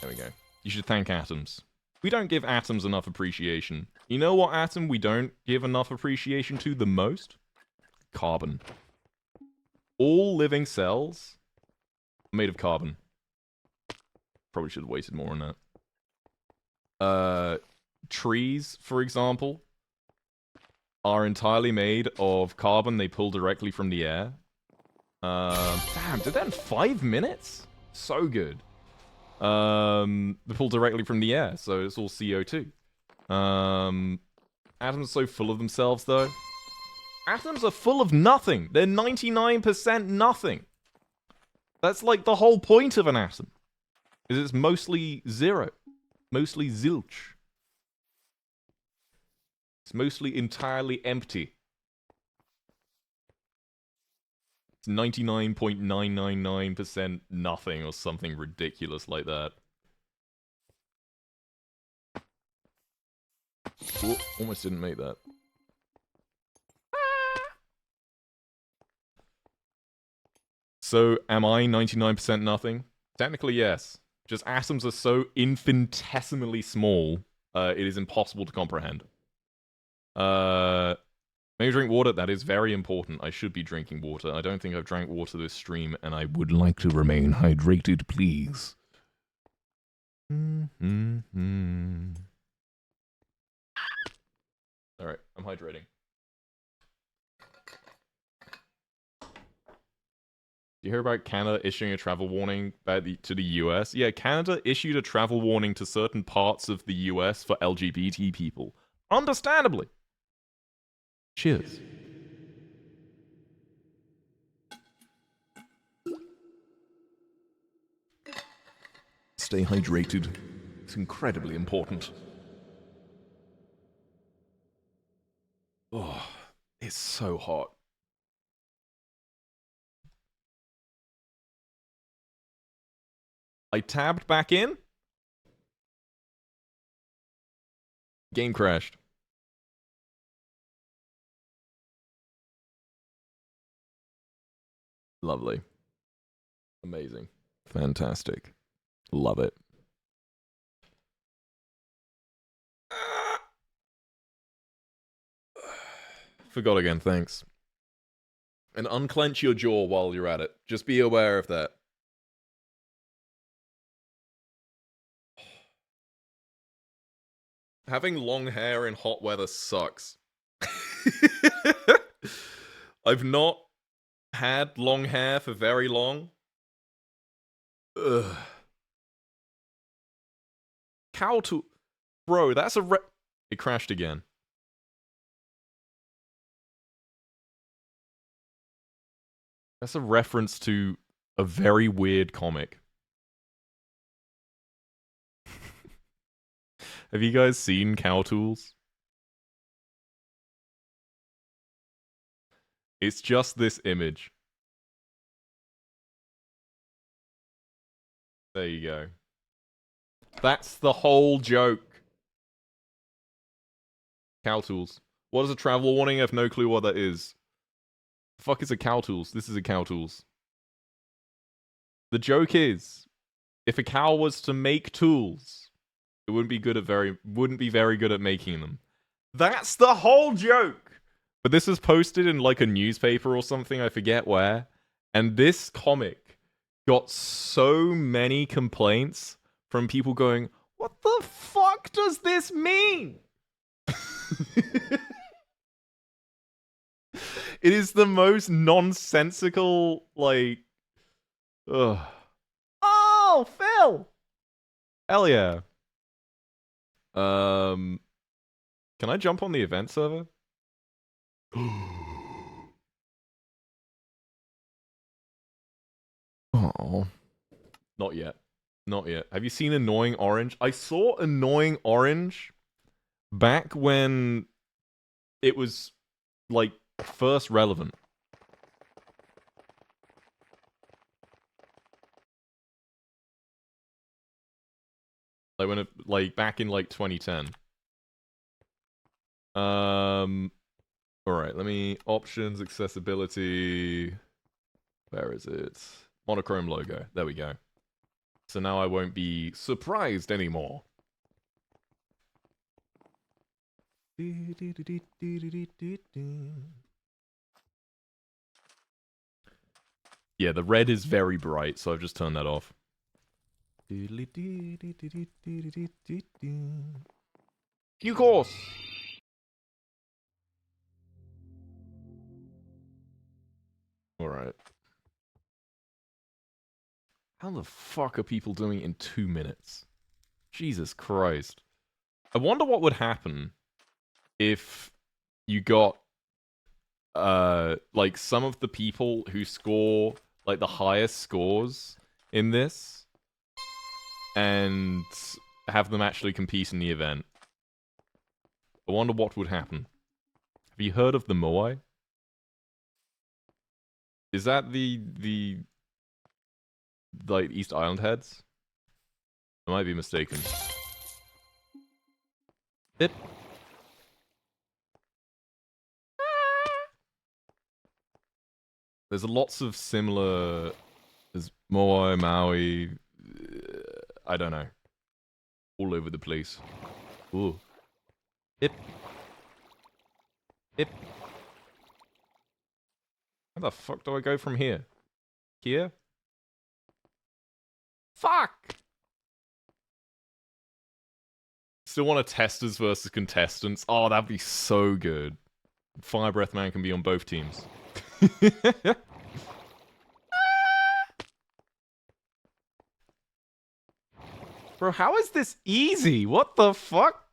There we go. You should thank atoms. We don't give atoms enough appreciation. You know what atom we don't give enough appreciation to the most? Carbon. All living cells are made of carbon. Probably should have waited more on that. Trees, for example, are entirely made of carbon they pull directly from the air. Damn, did that in 5 minutes? So good. They pull directly from the air, so it's all CO2. Atoms are so full of themselves, though. Atoms are full of nothing. They're 99% nothing. That's like the whole point of an atom. Is it's mostly zero. Mostly zilch. It's mostly entirely empty. It's 99.999% nothing or something ridiculous like that. Ooh, almost didn't make that. So, am I 99% nothing? Technically, yes. Just atoms are so infinitesimally small, it is impossible to comprehend. Maybe drink water. That is very important. I should be drinking water. I don't think I've drank water this stream, and I would like to remain hydrated, please. Alright, I'm hydrating. Do you hear about Canada issuing a travel warning to the US? Yeah, Canada issued a travel warning to certain parts of the US for LGBT people. Understandably. Cheers. Stay hydrated. It's incredibly important. Oh, so hot. I tabbed back in. Game crashed. Lovely. Amazing. Fantastic. Love it. Forgot again, thanks. And unclench your jaw while you're at it. Just be aware of that. Having long hair in hot weather sucks. I've not had long hair for very long. Ugh. Cow to... Bro, that's a It crashed again. That's a reference to a very weird comic. Have you guys seen Cow Tools? It's just this image. There you go. That's the whole joke. Cow Tools. What is a travel warning? I have no clue what that is. The fuck is a Cow Tools? This is a Cow Tools. The joke is, if a cow was to make tools, it wouldn't be very good at making them. That's the whole joke. But this was posted in like a newspaper or something, I forget where. And this comic got so many complaints from people going, what the fuck does this mean? It is the most nonsensical, like... Ugh. Oh, Phil! Hell yeah. Can I jump on the event server? Oh. Not yet. Not yet. Have you seen Annoying Orange? I saw Annoying Orange back when it was, like, first relevant. Like, when it, like, back in, like, 2010. Alright, let me... Options, accessibility... Where is it? Monochrome logo. There we go. So now I won't be surprised anymore. Yeah, the red is very bright, so I've just turned that off. New course! Alright. How the fuck are people doing it in 2 minutes? Jesus Christ. I wonder what would happen if you got, like, some of the people who score, like, the highest scores in this, and have them actually compete in the event. I wonder what would happen. Have you heard of the Moai? Is that the like, East Island heads? I might be mistaken. It. There's lots of similar... There's Moai, Maui... I don't know. All over the place. Ooh. Hip. Hip. How the fuck do I go from here? Here? Fuck! Still want a testers versus contestants. Oh, that'd be so good. Fire Breath Man can be on both teams. Bro, how is this easy? What the fuck?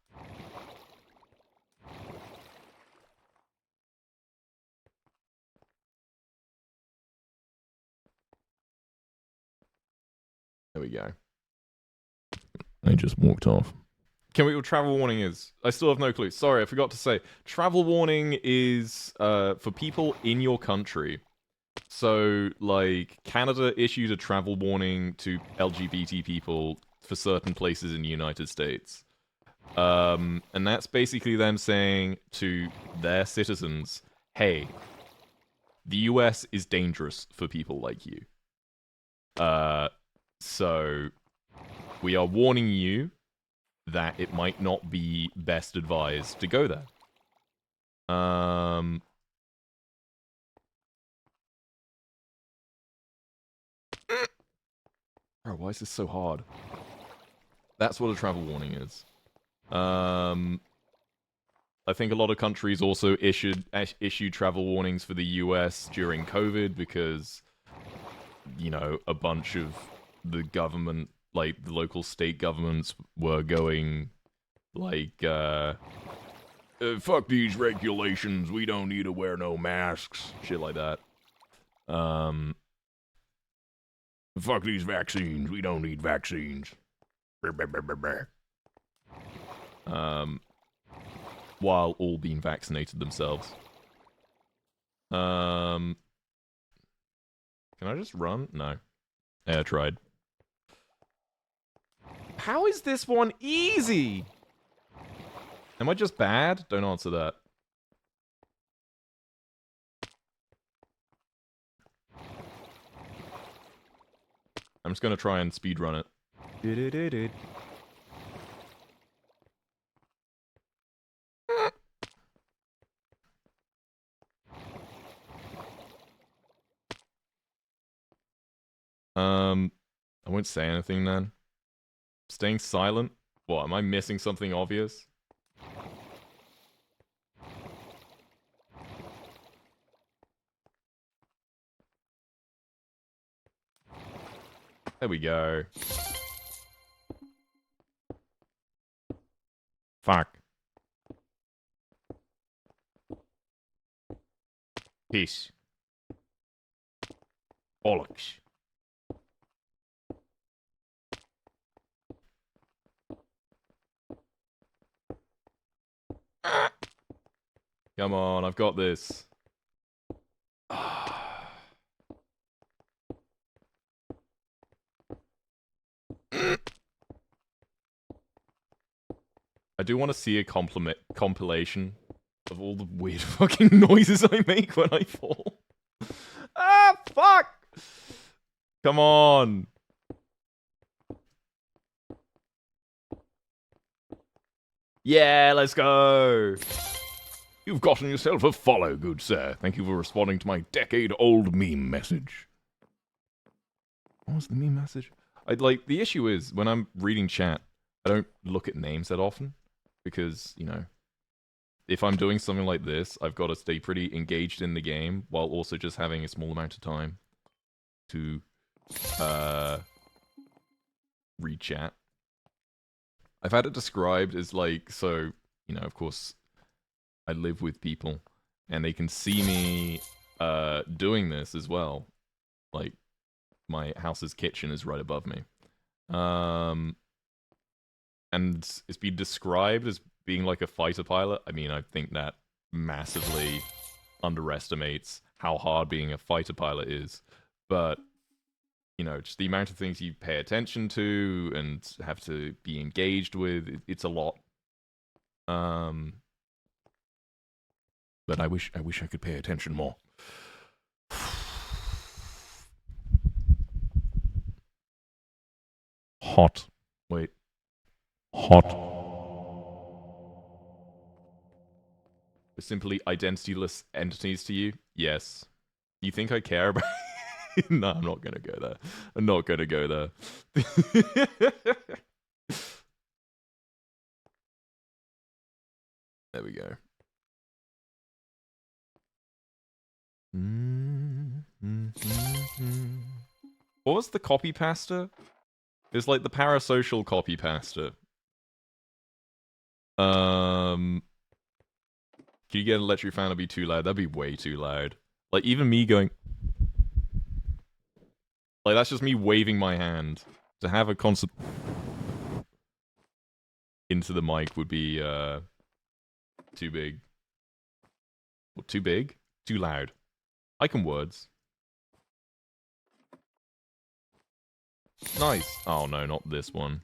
There we go. I just walked off. Can we what travel warning is? I still have no clue. Sorry, I forgot to say. Travel warning is for people in your country. So, like, Canada issued a travel warning to LGBT people for certain places in the United States. And that's basically them saying to their citizens, hey, the US is dangerous for people like you. So we are warning you that it might not be best advised to go there. Oh, why is this so hard? That's what a travel warning is. I think a lot of countries also issued travel warnings for the US during COVID because, you know, a bunch of the government, like the local state governments, were going like, fuck these regulations, we don't need to wear no masks, shit like that. Fuck these vaccines, we don't need vaccines. While all being vaccinated themselves. Can I just run? No. Yeah, I tried. How is this one easy? Am I just bad? Don't answer that. I'm just gonna try and speedrun it. I won't say anything then. Staying silent? What, am I missing something obvious? There we go. Fuck. Peace. Bollocks. Come on, I've got this. I do want to see a compilation of all the weird fucking noises I make when I fall. Ah, fuck! Come on. Yeah, let's go. You've gotten yourself a follow, good sir. Thank you for responding to my decade-old meme message. What was the meme message? The issue is, when I'm reading chat, I don't look at names that often. Because, you know, if I'm doing something like this, I've got to stay pretty engaged in the game while also just having a small amount of time to read chat. I've had it described as like, so, you know, of course, I live with people and they can see me doing this as well. Like, my house's kitchen is right above me. And it's been described as being like a fighter pilot. I mean, I think that massively underestimates how hard being a fighter pilot is. But, you know, just the amount of things you pay attention to and have to be engaged with, it's a lot. But I wish I could pay attention more. Hot. Wait. Hot. We're simply identityless entities to you? Yes. You think I care about... No, I'm not gonna go there. I'm not gonna go there. There we go. What was the copy pasta? It's like the parasocial copy pasta. Can you get an electric fan to be too loud? That'd be way too loud. Like, even me going... Like, that's just me waving my hand. To have a constant... into the mic would be too big. Well, too big? Too loud. I can words. Nice. Oh no, not this one.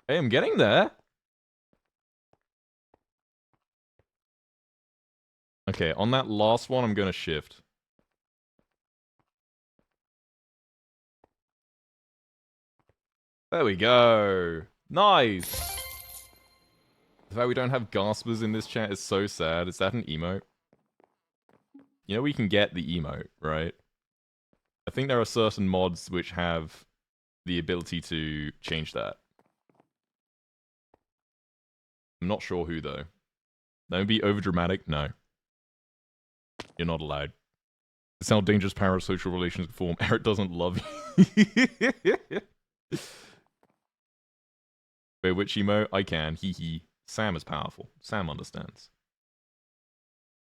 Hey, I'm getting there. Okay, on that last one, I'm gonna shift. There we go. Nice. The fact we don't have gaspers in this chat is so sad. Is that an emote? You know we can get the emote, right? I think there are certain mods which have the ability to change that. I'm not sure who, though. Don't be overdramatic. No. You're not allowed. It's how dangerous parasocial relations form. Eret doesn't love you. Wait, which emote? I can. Hee hee. Sam is powerful. Sam understands.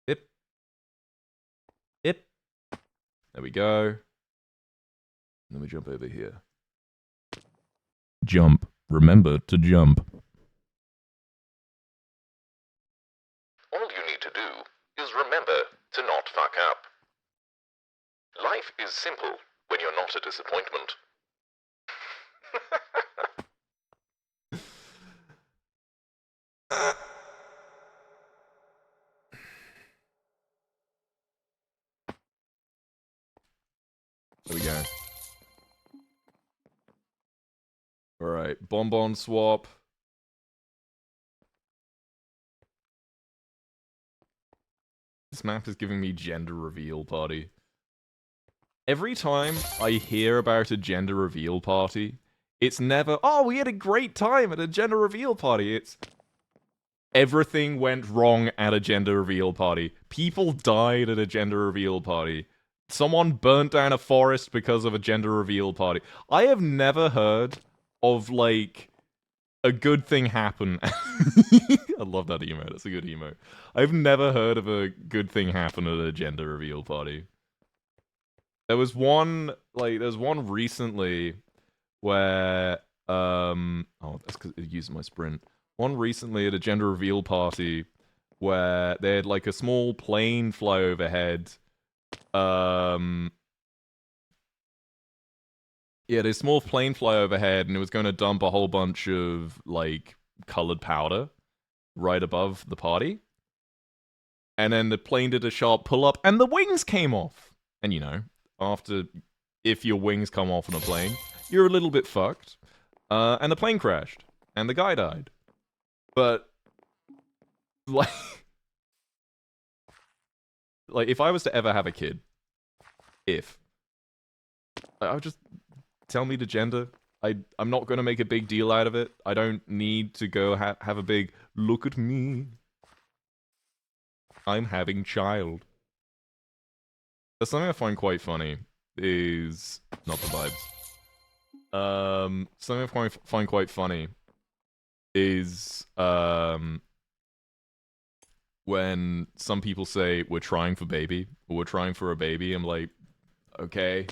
Ip. Ip. There we go. Let me jump over here. Jump. Remember to jump. All you need to do is remember to not fuck up. Life is simple when you're not a disappointment. There we go. Alright, bonbon swap. This map is giving me gender reveal party. Every time I hear about a gender reveal party, it's never, oh, we had a great time at a gender reveal party. It's, everything went wrong at a gender reveal party. People died at a gender reveal party. Someone burnt down a forest because of a gender reveal party. I have never heard of, like, a good thing happen. I love that emote. That's a good emote. I've never heard of a good thing happen at a gender reveal party. There was one, like, there's one recently where, oh, that's because it used my sprint. One recently at a gender reveal party where they had, like, a small plane fly overhead. Yeah, this small plane fly overhead, and it was going to dump a whole bunch of, like, colored powder right above the party. And then the plane did a sharp pull-up, and the wings came off. And, you know, if your wings come off on a plane, you're a little bit fucked. And the plane crashed, and the guy died. But, like, if I was to ever have a kid, I would just tell me the gender. I'm not going to make a big deal out of it. I don't need to go have a big, look at me. I'm having child. There's something I find quite funny is, not the vibes. Something I find quite funny is, when some people say, we're trying for baby, or we're trying for a baby, I'm like, okay.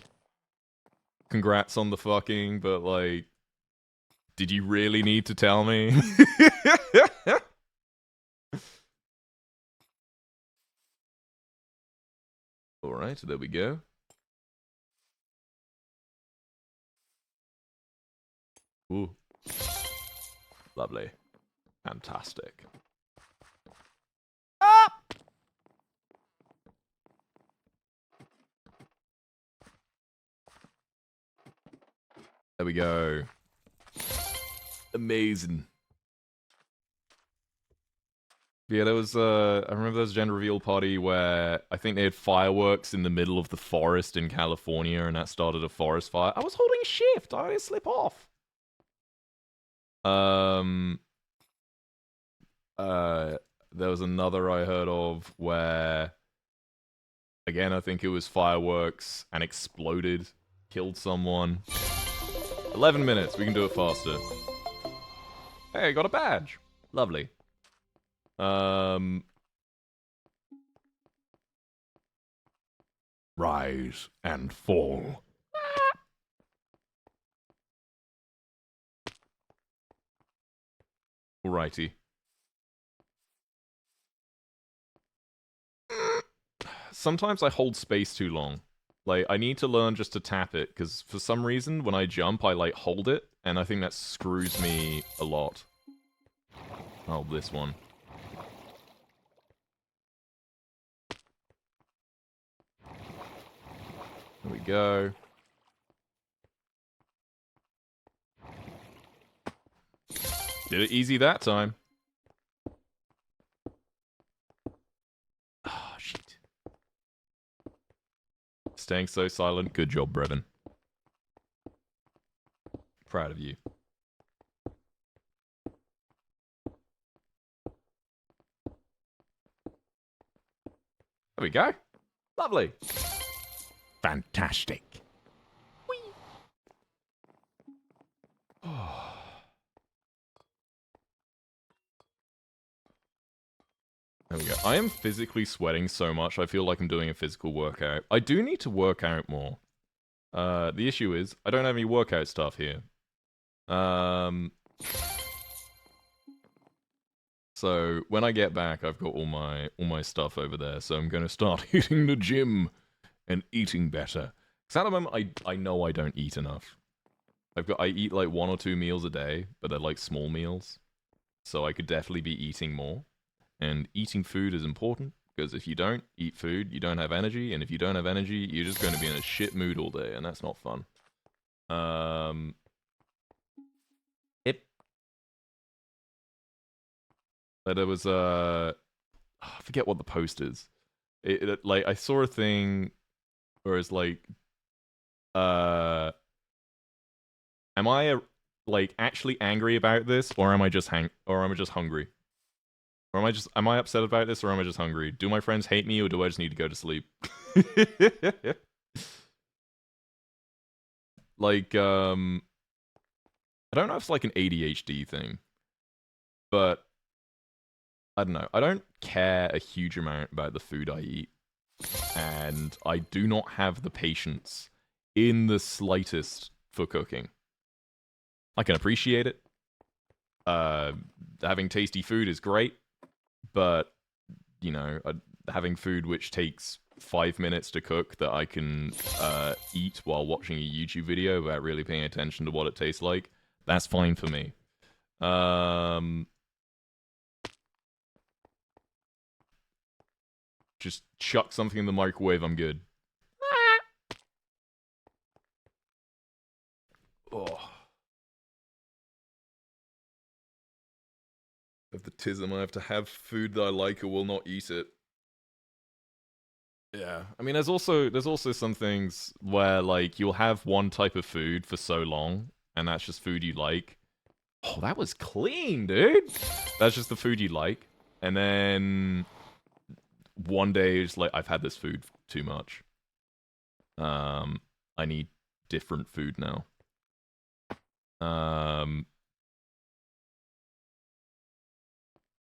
Congrats on the fucking, but, like, did you really need to tell me? Alright, there we go. Ooh. Lovely. Fantastic. Ah! There we go. Amazing. Yeah, there was, I remember there was a gender reveal party where I think they had fireworks in the middle of the forest in California, and that started a forest fire. I was holding shift. I didn't slip off. There was another I heard of where, again, I think it was fireworks and exploded, killed someone. 11 minutes, we can do it faster. Hey, I got a badge. Lovely. Rise and fall. Alrighty. Sometimes I hold space too long. Like, I need to learn just to tap it, because for some reason, when I jump, I, like, hold it, and I think that screws me a lot. Oh, this one. There we go. Did it easy that time. Ah, oh, shit. Staying so silent. Good job, Brevin. Proud of you. There we go. Lovely. Fantastic. Whee. There we go. I am physically sweating so much, I feel like I'm doing a physical workout. I do need to work out more. The issue is, I don't have any workout stuff here. So, when I get back, I've got all my stuff over there, so I'm gonna start hitting the gym and eating better. Because at the moment, I know I don't eat enough. I eat like 1 or 2 meals a day, but they're like small meals. So I could definitely be eating more. And eating food is important, because if you don't eat food, you don't have energy, and if you don't have energy, you're just going to be in a shit mood all day, and that's not fun. But there was I forget what the post is. Like, I saw a thing where it's like, am I like actually angry about this, or am I just hungry? Or am I upset about this, or am I just hungry? Do my friends hate me, or do I just need to go to sleep? Like, I don't know if it's like an ADHD thing, but I don't know. I don't care a huge amount about the food I eat, and I do not have the patience in the slightest for cooking. I can appreciate it. Having tasty food is great, but, you know, having food which takes 5 minutes to cook that I can eat while watching a YouTube video without really paying attention to what it tastes like, that's fine for me. Just chuck something in the microwave, I'm good. Oh. Of the tism, I have to have food that I like or will not eat it. Yeah, I mean, there's also some things where, like, you'll have one type of food for so long, and that's just food you like. Oh, that was clean, dude. That's just the food you like, and then one day it's like, I've had this food too much. I need different food now.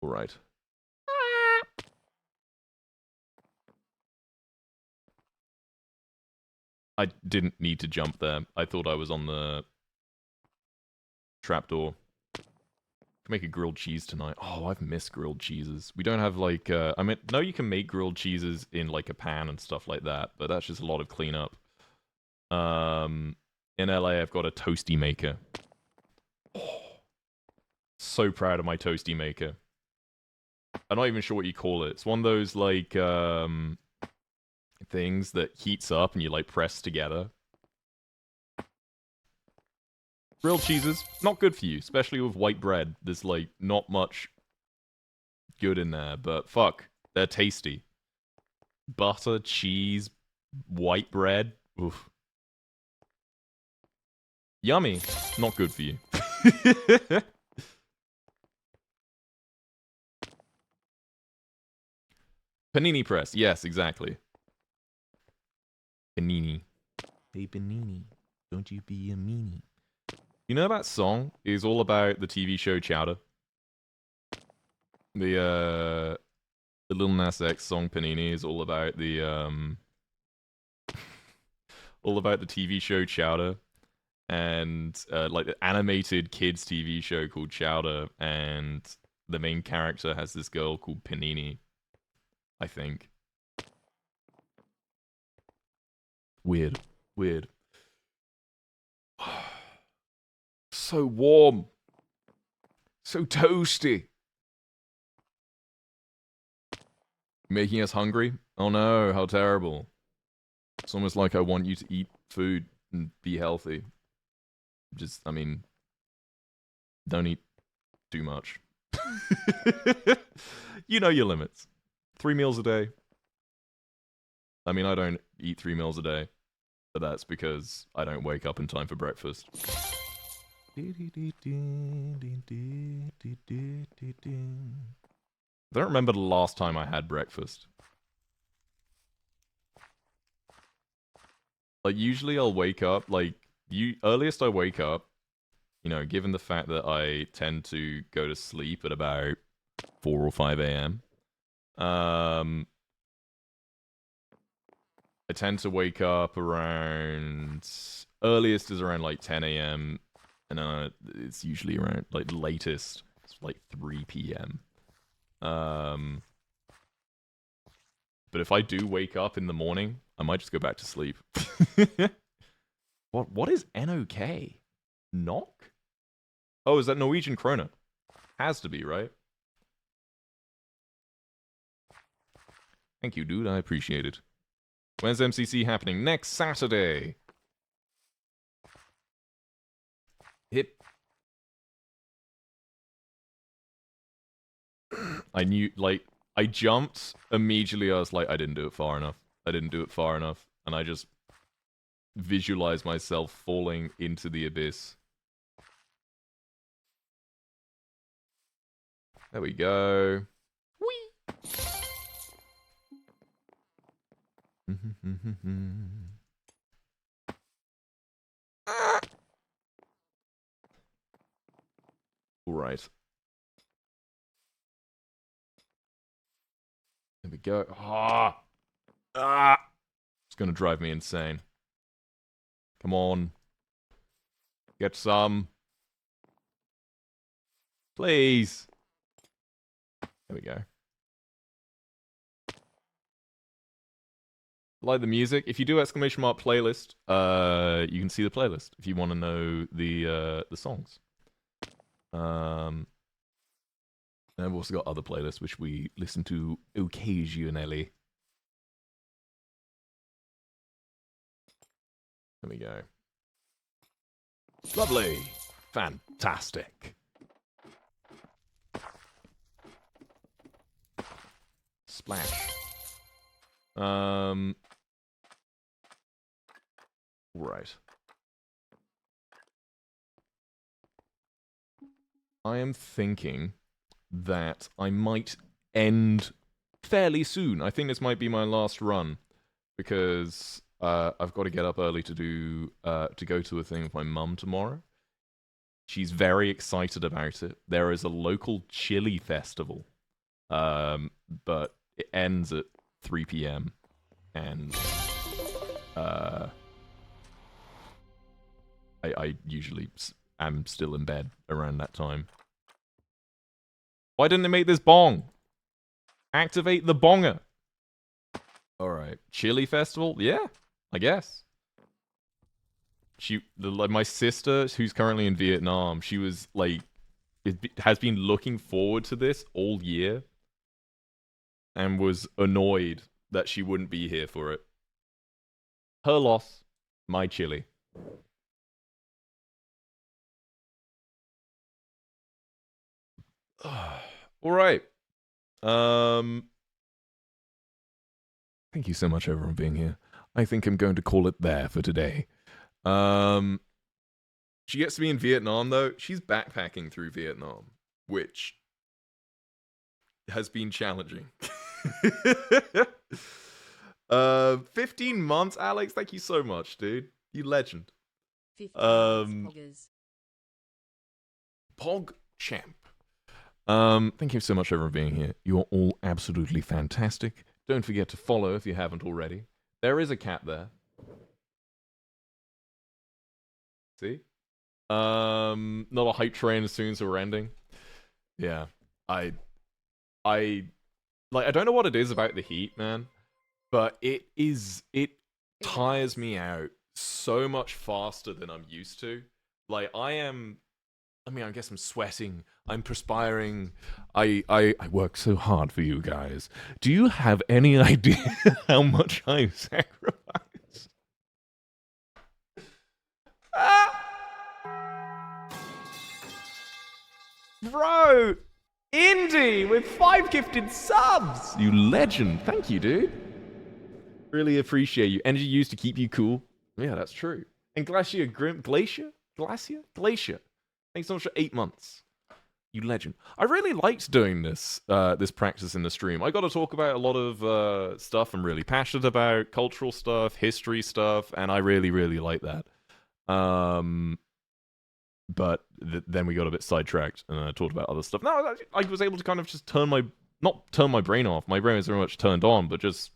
All right. I didn't need to jump there. I thought I was on the trapdoor. Can make a grilled cheese tonight. Oh, I've missed grilled cheeses. We don't have, like, I mean, no, you can make grilled cheeses in, like, a pan and stuff like that, but that's just a lot of cleanup. In LA, I've got a toasty maker. Oh, so proud of my toasty maker. I'm not even sure what you call it. It's one of those, like, things that heats up and you, like, press together. Grilled cheeses, not good for you, especially with white bread. There's, like, not much good in there, but fuck, they're tasty. Butter, cheese, white bread, oof. Yummy, not good for you. Panini press, yes, exactly. Panini. Hey, Panini, don't you be a meanie. You know that song is all about the TV show Chowder? The Lil Nas X song Panini is all about the all about the TV show Chowder, and like the animated kids TV show called Chowder, and the main character has this girl called Panini, I think. Weird. So warm. So toasty. Making us hungry? Oh no, how terrible. It's almost like I want you to eat food and be healthy. Just, I mean, don't eat too much. You know your limits. 3 meals a day. I mean, I don't eat 3 meals a day, but that's because I don't wake up in time for breakfast. I don't remember the last time I had breakfast. Like, usually I'll wake up, like, earliest I wake up, you know, given the fact that I tend to go to sleep at about 4 or 5 a.m., I tend to wake up around, earliest is around, like, 10 a.m., and it's usually around, like, latest, it's like 3 p.m. But if I do wake up in the morning, I might just go back to sleep. What is NOK? Knock? Oh, is that Norwegian krona? Has to be, right? Thank you, dude. I appreciate it. When's MCC happening? Next Saturday. Hip. I knew, like, I jumped immediately. I was like, I didn't do it far enough. And I just visualized myself falling into the abyss. There we go. Whee! All right. There we go. It's gonna drive me insane. Come on. Get some. Please. There we go. Like the music. If you do ! Playlist, you can see the playlist if you want to know the songs. And I've also got other playlists which we listen to occasionally. There we go. Lovely. Fantastic. Splash. Right. I am thinking that I might end fairly soon. I think this might be my last run because I've got to get up early to go to a thing with my mum tomorrow. She's very excited about it. There is a local chili festival, but it ends at 3 p.m. and I usually am still in bed around that time. Why didn't they make this bong? Activate the bonger. Alright. Chili festival? Yeah, I guess. My sister, who's currently in Vietnam, she was like, has been looking forward to this all year and was annoyed that she wouldn't be here for it. Her loss, my chili. All right. Thank you so much, everyone, for being here. I think I'm going to call it there for today. She gets to be in Vietnam, though. She's backpacking through Vietnam, which has been challenging. 15 months, Alex. Thank you so much, dude. You legend. 50 poggers. Pog champ. Thank you so much, everyone, for being here. You are all absolutely fantastic. Don't forget to follow if you haven't already. There is a cat there. See? Not a hype train as soon as we're ending. Yeah. I don't know what it is about the heat, man, but it tires me out so much faster than I'm used to. Like, I guess I'm sweating, I'm perspiring, I work so hard for you guys. Do you have any idea how much I've sacrificed? Bro! Indy with 5 gifted subs! You legend. Thank you, dude. Really appreciate you. Energy used to keep you cool. Yeah, that's true. And Glacier. Thanks so much for 8 months. You legend. I really liked doing this this practice in the stream. I got to talk about a lot of stuff I'm really passionate about, cultural stuff, history stuff, and I really, really like that. But then we got a bit sidetracked and talked about other stuff. No, I was able to kind of just not turn my brain off. My brain is very much turned on, but just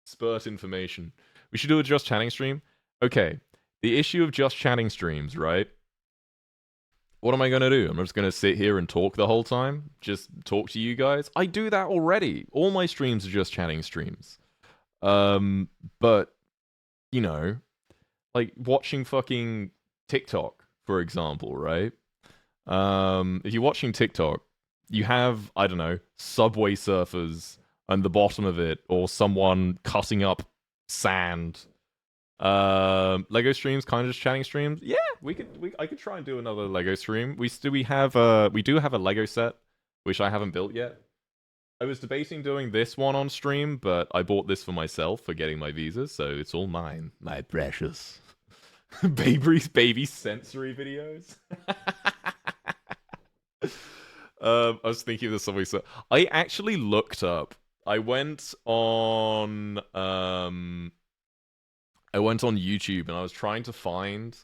spurt information. We should do a Just Chatting stream. Okay, the issue of Just Chatting streams, right? What am I going to do? I'm just going to sit here and talk the whole time? Just talk to you guys? I do that already. All my streams are Just Chatting streams. But, you know, like watching fucking TikTok, for example, right? If you're watching TikTok, you have, I don't know, Subway Surfers and the bottom of it, or someone cutting up sand. Lego streams, kind of just chatting streams. Yeah, I could try and do another Lego stream. We do have a Lego set, which I haven't built yet. I was debating doing this one on stream, but I bought this for myself for getting my visa, so it's all mine, my precious. baby sensory videos. I was thinking of this somewhere. So I actually looked up. I went on YouTube and I was trying to find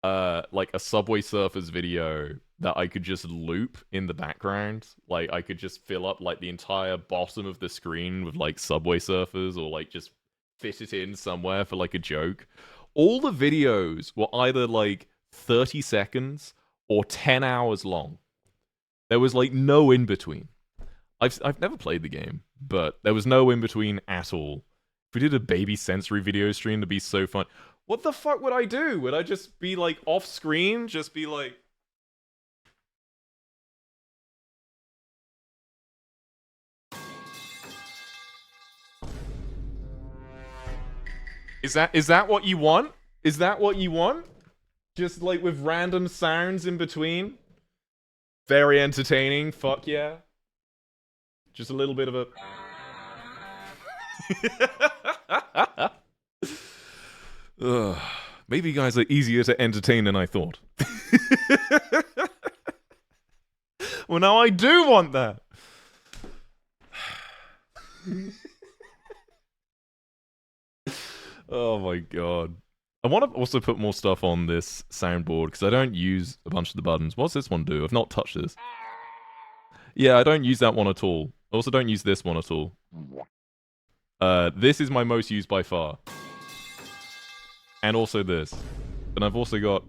like a Subway Surfers video that I could just loop in the background. Like I could just fill up like the entire bottom of the screen with like Subway Surfers, or like just fit it in somewhere for like a joke. All the videos were either like 30 seconds or 10 hours long. There was like no in between. I've never played the game, but there was no in between at all. If we did a baby sensory video stream, that'd be so fun. What the fuck would I do? Would I just be like off screen? Just be like, Is that what you want? Is that what you want? Just like with random sounds in between? Very entertaining, fuck yeah. Just a little bit of a... Maybe you guys are easier to entertain than I thought. Well, now I do want that. Oh my god. I want to also put more stuff on this soundboard because I don't use a bunch of the buttons. What's this one do? I've not touched this. Yeah, I don't use that one at all. I also don't use this one at all. This is my most used by far. And also this. And I've also got...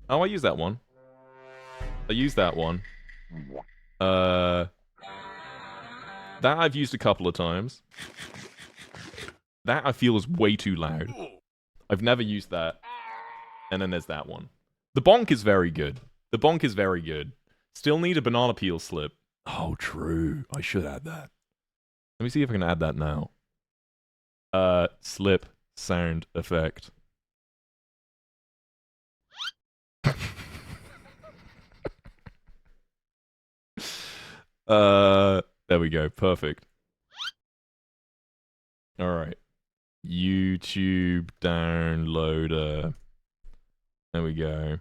Oh, I use that one. I use that one. That I've used a couple of times. That I feel is way too loud. I've never used that. And then there's that one. The bonk is very good. The bonk is very good. Still need a banana peel slip. Oh, true. I should add that. Let me see if I can add that now. Slip sound effect. There we go. Perfect. Alright. YouTube downloader. There we go.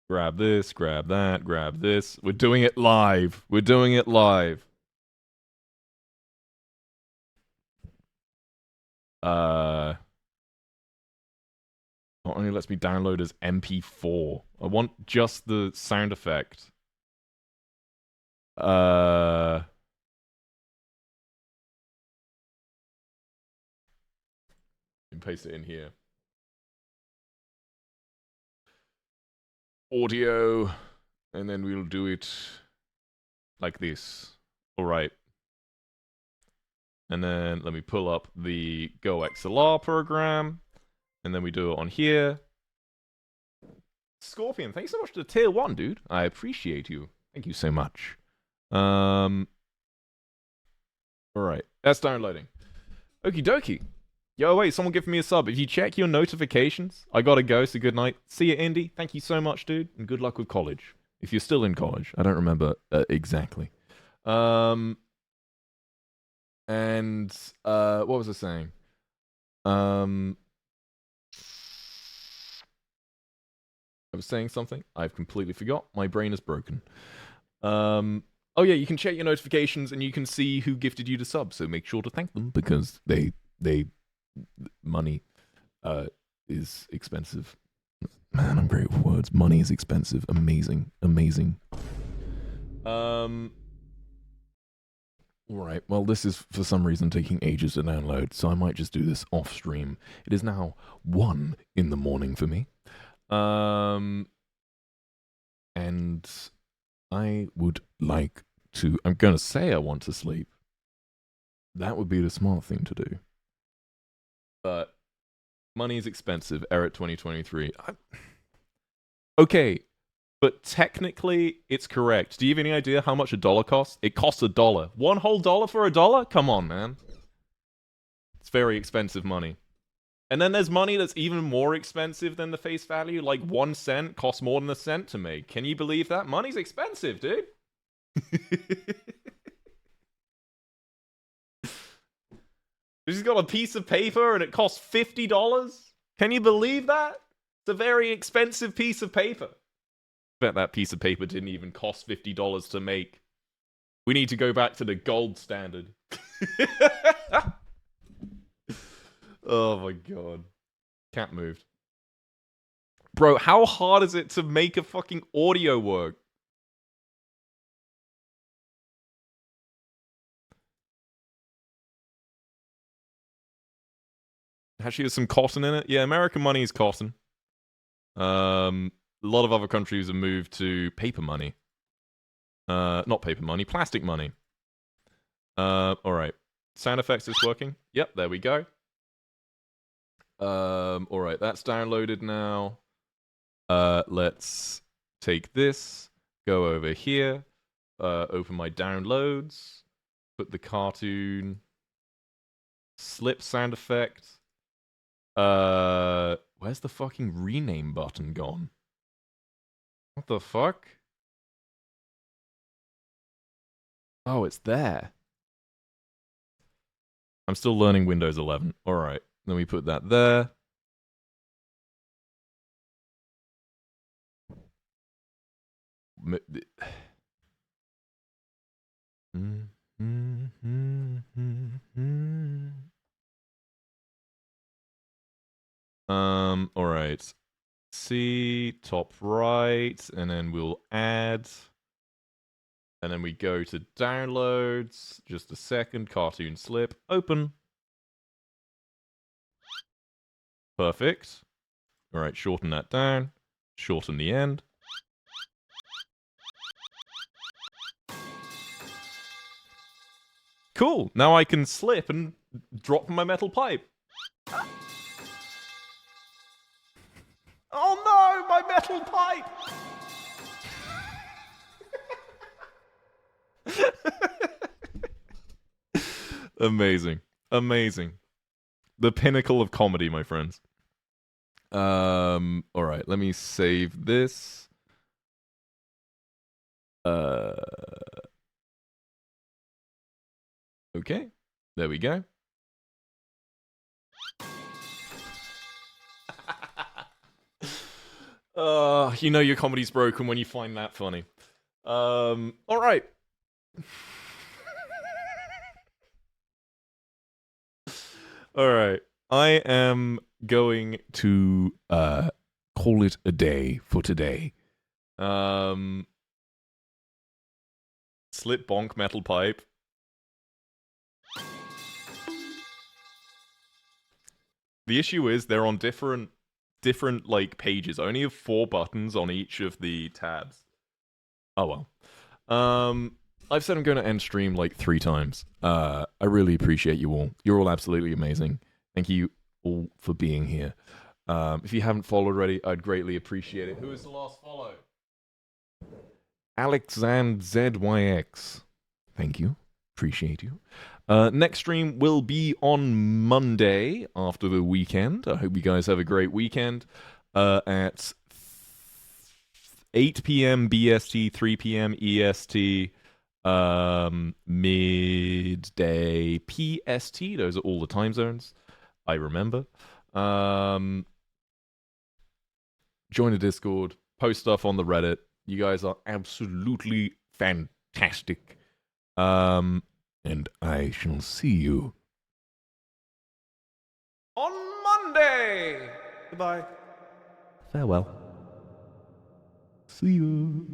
Grab this, grab that, grab this. We're doing it live. We're doing it live. only lets me download as MP4. I want just the sound effect. And paste it in here. Audio, and then we'll do it like this. All right. And then let me pull up the Go XLR program, and then we do it on here. Scorpion, thanks so much for the tier 1, dude. I appreciate you. Thank you so much. All right, that's downloading. Okie dokie. Yo, wait, someone give me a sub. If you check your notifications, I gotta go, so good night. See you, Indy. Thank you so much, dude, and good luck with college. If you're still in college. I don't remember exactly. And, what was I saying? I was saying something. I've completely forgot. My brain is broken. Oh yeah, you can check your notifications and you can see who gifted you the sub, so make sure to thank them because they money is expensive. Man, I'm great with words. Money is expensive. Amazing. Alright, well this is for some reason taking ages to download, so I might just do this off stream. It is now 1 in the morning for me. And I would like to, I'm gonna say I want to sleep. That would be the smart thing to do. But money is expensive. Eret 2023. Okay, but technically it's correct. Do you have any idea how much $1 costs? It costs $1. One whole dollar for $1? Come on, man. It's very expensive money. And then there's money that's even more expensive than the face value. Like 1 cent costs more than a cent to make. Can you believe that? Money's expensive, dude. She's got a piece of paper and it costs $50? Can you believe that? It's a very expensive piece of paper. Bet that piece of paper didn't even cost $50 to make. We need to go back to the gold standard. Oh my god. Cat moved. Bro, how hard is it to make a fucking audio work? Actually, there's some cotton in it. Yeah, American money is cotton. A lot of other countries have moved to paper money. Not paper money, plastic money. Alright. Sound effects is working. Yep, there we go. Alright, that's downloaded now. Let's take this, go over here, open my downloads, put the cartoon, slip sound effect. Where's the fucking rename button gone? What the fuck? Oh, it's there. I'm still learning Windows 11. Alright, then we put that there. Alright. See, top right, and then we'll add. And then we go to downloads. Just a second. Cartoon slip. Open. Perfect. Alright, shorten that down. Shorten the end. Cool. Now I can slip and drop my metal pipe. Oh no, my metal pipe! Amazing. Amazing. The pinnacle of comedy, my friends. Alright, let me save this. Okay. There we go. You know your comedy's broken when you find that funny. Alright. Alright. I am going to call it a day for today. Slit bonk metal pipe. The issue is they're on different like pages. I only have 4 buttons on each of the tabs. Oh well. I've said I'm going to end stream like 3 times. I really appreciate you all. You're all absolutely amazing. Thank you all for being here. If you haven't followed already, I'd greatly appreciate it. Who is the last follow? AlexandZYX. Thank you. Appreciate you. Next stream will be on Monday after the weekend. I hope you guys have a great weekend. At 8 p.m. BST, 3 p.m. EST, midday PST. Those are all the time zones. I remember. Join the Discord. Post stuff on the Reddit. You guys are absolutely fantastic. And I shall see you on Monday. Goodbye. Farewell. See you.